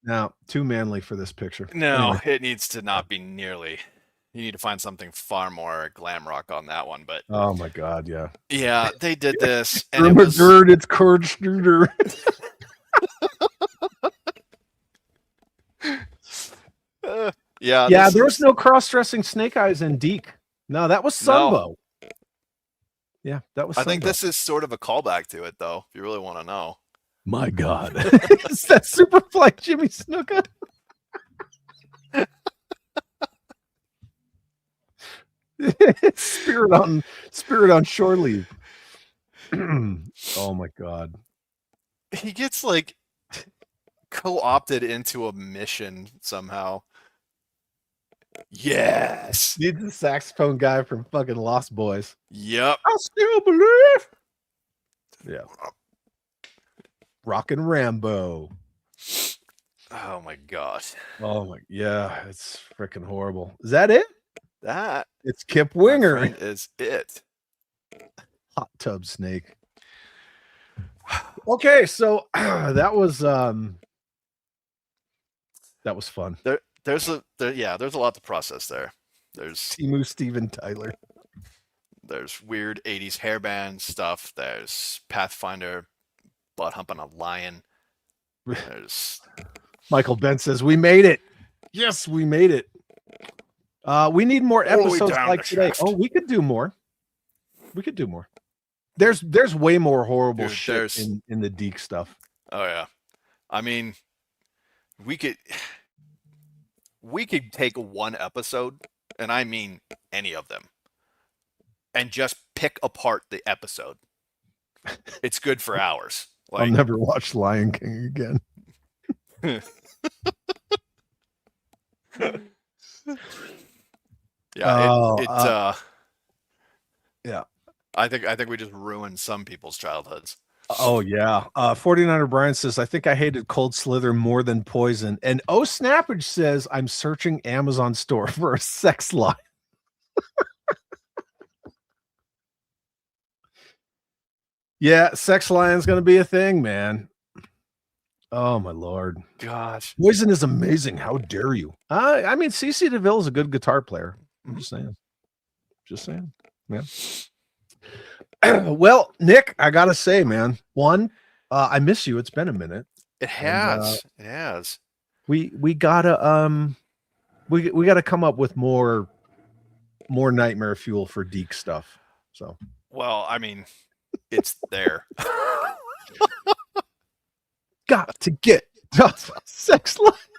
now too manly for this picture. No, anyway. It needs to not be nearly. You need to find something far more glam rock on that one. But oh my god, yeah. Yeah, they did this. And it was... it's Kurt Struder. Yeah, there was no cross-dressing Snake Eyes in DiC. No, that was Sunbow. No. Yeah, that was I think Sunbow. this is sort of a callback to it, though, if you really want to know. My god. Is that Superfly Jimmy Snuka? Spirit on shore leave. Oh my god. He gets like co-opted into a mission somehow. Yes. He's the saxophone guy from fucking Lost Boys. Yep. I still believe. Yeah. Rockin' Rambo. Oh my god. Oh my, yeah, it's freaking horrible. Is that it? That it's Kip Winger. Is it? Hot tub snake. Okay, so that was fun. There's a lot to process there. There's Timu Steven Tyler. There's weird 80s hairband stuff. There's Pathfinder butt humping a lion. There's Michael Ben says we made it. Yes, we made it. We need more episodes like today. shaft. Oh, we could do more. We could do more. There's way more horrible shit in the DiC stuff. Oh yeah. I mean, we could take one episode, and I mean any of them, and just pick apart the episode. It's good for hours. I'll never watch Lion King again. Yeah, yeah. I think we just ruined some people's childhoods. Oh yeah. 49er Brian says, I think I hated Cold Slither more than Poison. And Snappage says, I'm searching Amazon store for a sex line. Yeah, sex lion's gonna be a thing, man. Oh my lord. Gosh. Poison is amazing. How dare you? I mean, CC DeVille is a good guitar player. I'm just saying. Just saying. Yeah. Well, Nick, I gotta say, man, I miss you. It's been a minute. It has. It has. We gotta we gotta come up with more nightmare fuel for DiC stuff. So Well, I mean, it's there. got to get sex life.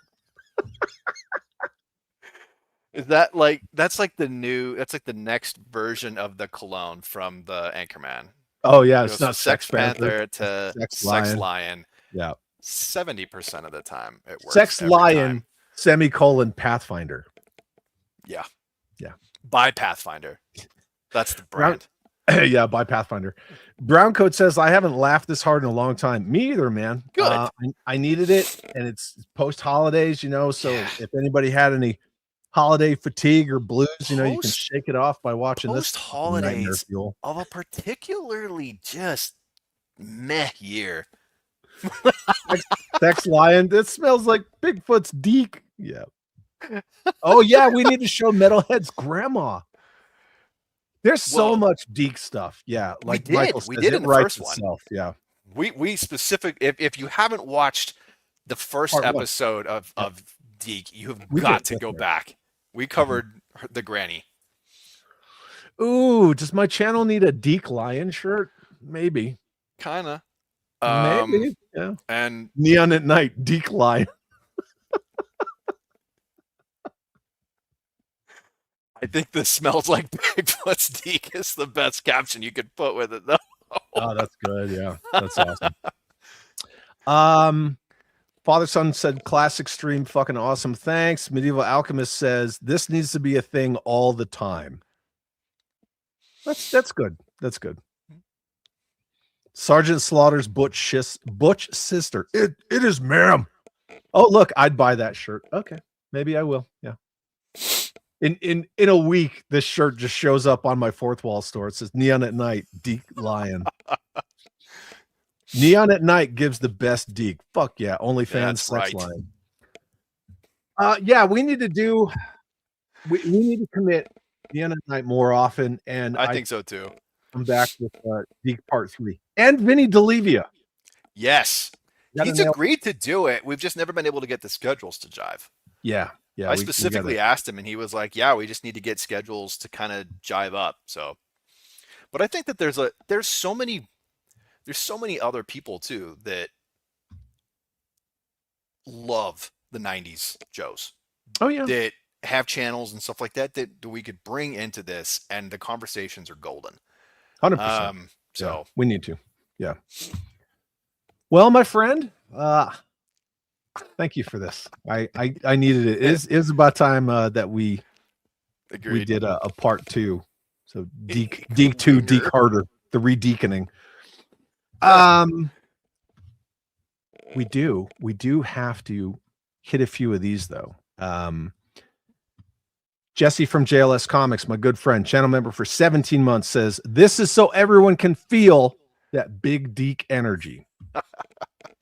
Is that like that's like the next version of the cologne from the Anchorman? Oh yeah, It it's goes not from Sex Panther to Sex Sex Lion. Lion. Yeah. 70% of the time it works. Sex every Lion time. Pathfinder. Yeah. Yeah. By Pathfinder. That's the brand. Yeah, by Pathfinder. Browncoat says, I haven't laughed this hard in a long time. Me either, man. Good. I needed it, and it's post holidays, so if anybody had any holiday fatigue or blues, you can shake it off by watching this Post holidays fuel of a particularly just meh year. Sex Lion. This smells like Bigfoot's DiC. Yeah. Oh yeah, we need to show Metalhead's grandma. There's so much DiC stuff. Yeah, like Michael says, we did it in the writes first itself. one. Yeah. We specific if you haven't watched the first Part one. episode of DiC, you have We got did, to that's go right. back. We covered the granny. Ooh, does my channel need a DiC Lion shirt? Maybe. Kinda. Maybe. Yeah. And Neon at Night, DiC Lion. I think this smells like Bigfoot's DiC is the best caption you could put with it, though. Oh, that's good. Yeah, that's awesome. Father Son said, classic stream, fucking awesome. Thanks. Medieval Alchemist says, this needs to be a thing all the time. That's good. That's good. Sergeant Slaughter's Butch sister. It is, ma'am. Oh, look, I'd buy that shirt. Okay, maybe I will. Yeah. In a week, this shirt just shows up on my fourth wall store. It says Neon at Night, DiC Lion. Neon at Night gives the best DiC. Fuck yeah, OnlyFans Sex Lion. Yeah, we need to do. We need to commit Neon at Night more often, and I think so too. Come back with DiC Part 3 and Vinny DeLevia. Yes, he's agreed to do it. We've just never been able to get the schedules to jive. Yeah. Yeah, I specifically asked him, and he was like, "Yeah, we just need to get schedules to kind of jive up." So, but I think that there's so many other people too that love the '90s Joes. Oh yeah, that have channels and stuff like that that we could bring into this, and the conversations are golden. 100%. So yeah, we need to. Yeah. Well, my friend, thank you for this. I needed it. It is about time that we did a part 2. So DiC II, DiC HARDER, the redeaconing. We do have to hit a few of these though. Jesse from JLS Comics, my good friend, channel member for 17 months, says, this is so everyone can feel that big DiC energy.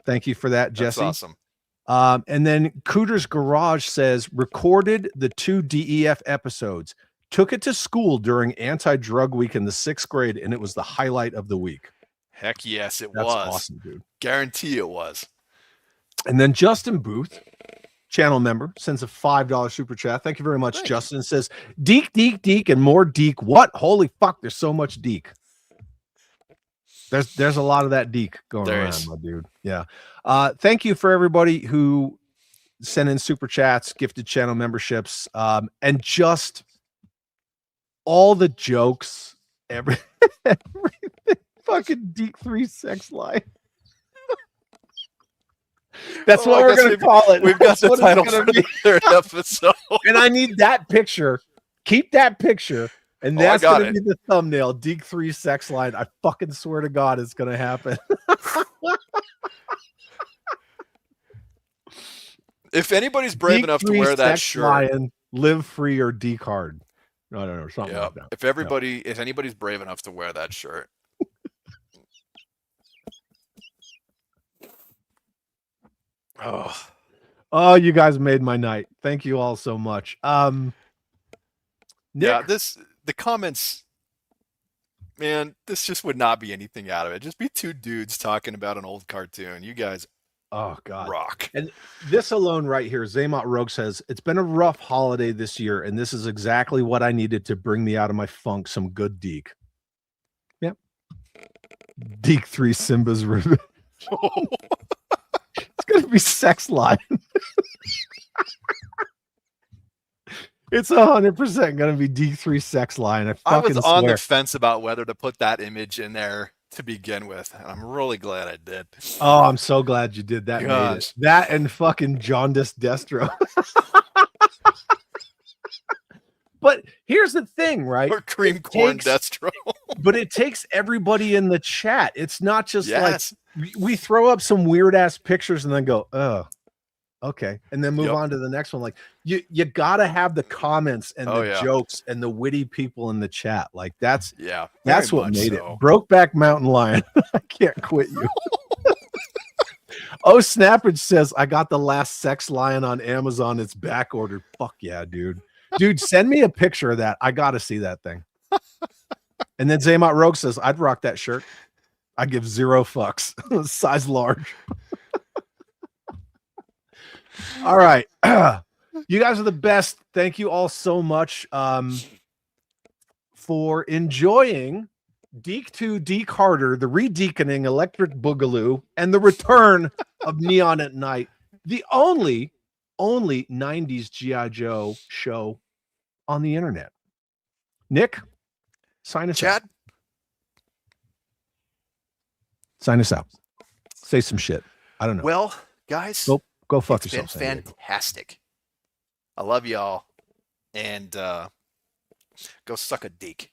Thank you for that, Jesse. That's awesome. And then Cooter's Garage says, recorded the 2 DEF episodes, took it to school during anti-drug week in the 6th grade, and it was the highlight of the week. Heck yes, That's was. Awesome, dude. Guarantee it was. And then Justin Booth, channel member, sends a $5 super chat. Thank you very much, Justin. Says, DiC, DiC, DiC, and more DiC. What? Holy fuck, there's so much DiC. There's a lot of that DiC going around, my dude. Yeah. Thank you for everybody who sent in super chats, gifted channel memberships, and just all the jokes, everything fucking DiC 3 sex life. That's what we're going to call it. We've got the title for the 3rd episode. And I need that picture. Keep that picture. And that's going to be the thumbnail. DiC 3 sex line. I fucking swear to God it's going to happen. If anybody's brave DiC enough to wear that shirt. Lion, live free or DiC hard. No, something like that. If anybody's brave enough to wear that shirt. Oh, you guys made my night. Thank you all so much. Nick, Yeah, the comments, man, this just would not be anything out of it. Just be two dudes talking about an old cartoon. You guys oh god, rock. and this alone right here, Zaymot Rogue says it's been a rough holiday this year, and this is exactly what I needed to bring me out of my funk. Some good DiC. Yep. DiC III Simba's Revenge. It's gonna be sex line. It's 100% gonna be DiC III sex line. I was fucking on swear. the fence about whether to put that image in there to begin with, and I'm really glad I did. Oh, I'm so glad you did that. Made it. Gosh. That and fucking jaundiced Destro. But here's the thing, right? Or cream It corn takes- Destro. But it takes everybody in the chat. It's not just Yes. like we throw up some weird ass pictures and then go, oh, okay, and then move Yep. on to the next one. Like you gotta have the comments and Oh, the yeah. jokes and the witty people in the chat. Like that's Yeah. that's very what much made so. it. Brokeback Mountain Lion. I can't quit you. Oh, Snappage says I got the last sex lion on Amazon. It's back ordered. Fuck yeah, dude. Dude, send me a picture of that. I gotta see that thing. And then Zaymot Rogue says, I'd rock that shirt. I give 0 fucks. Size large. All right. You guys are the best. Thank you all so much for enjoying DiC II, DiC HARDER, the redeaconing Electric Boogaloo, and the return of Neon at Night, the only 90s G.I. Joe show on the internet. Nick, sign us out. Chad, Sign us out. Say some shit. I don't know. well, guys, Go fuck it's been yourself. San Diego. fantastic. I love y'all, and go suck a DiC.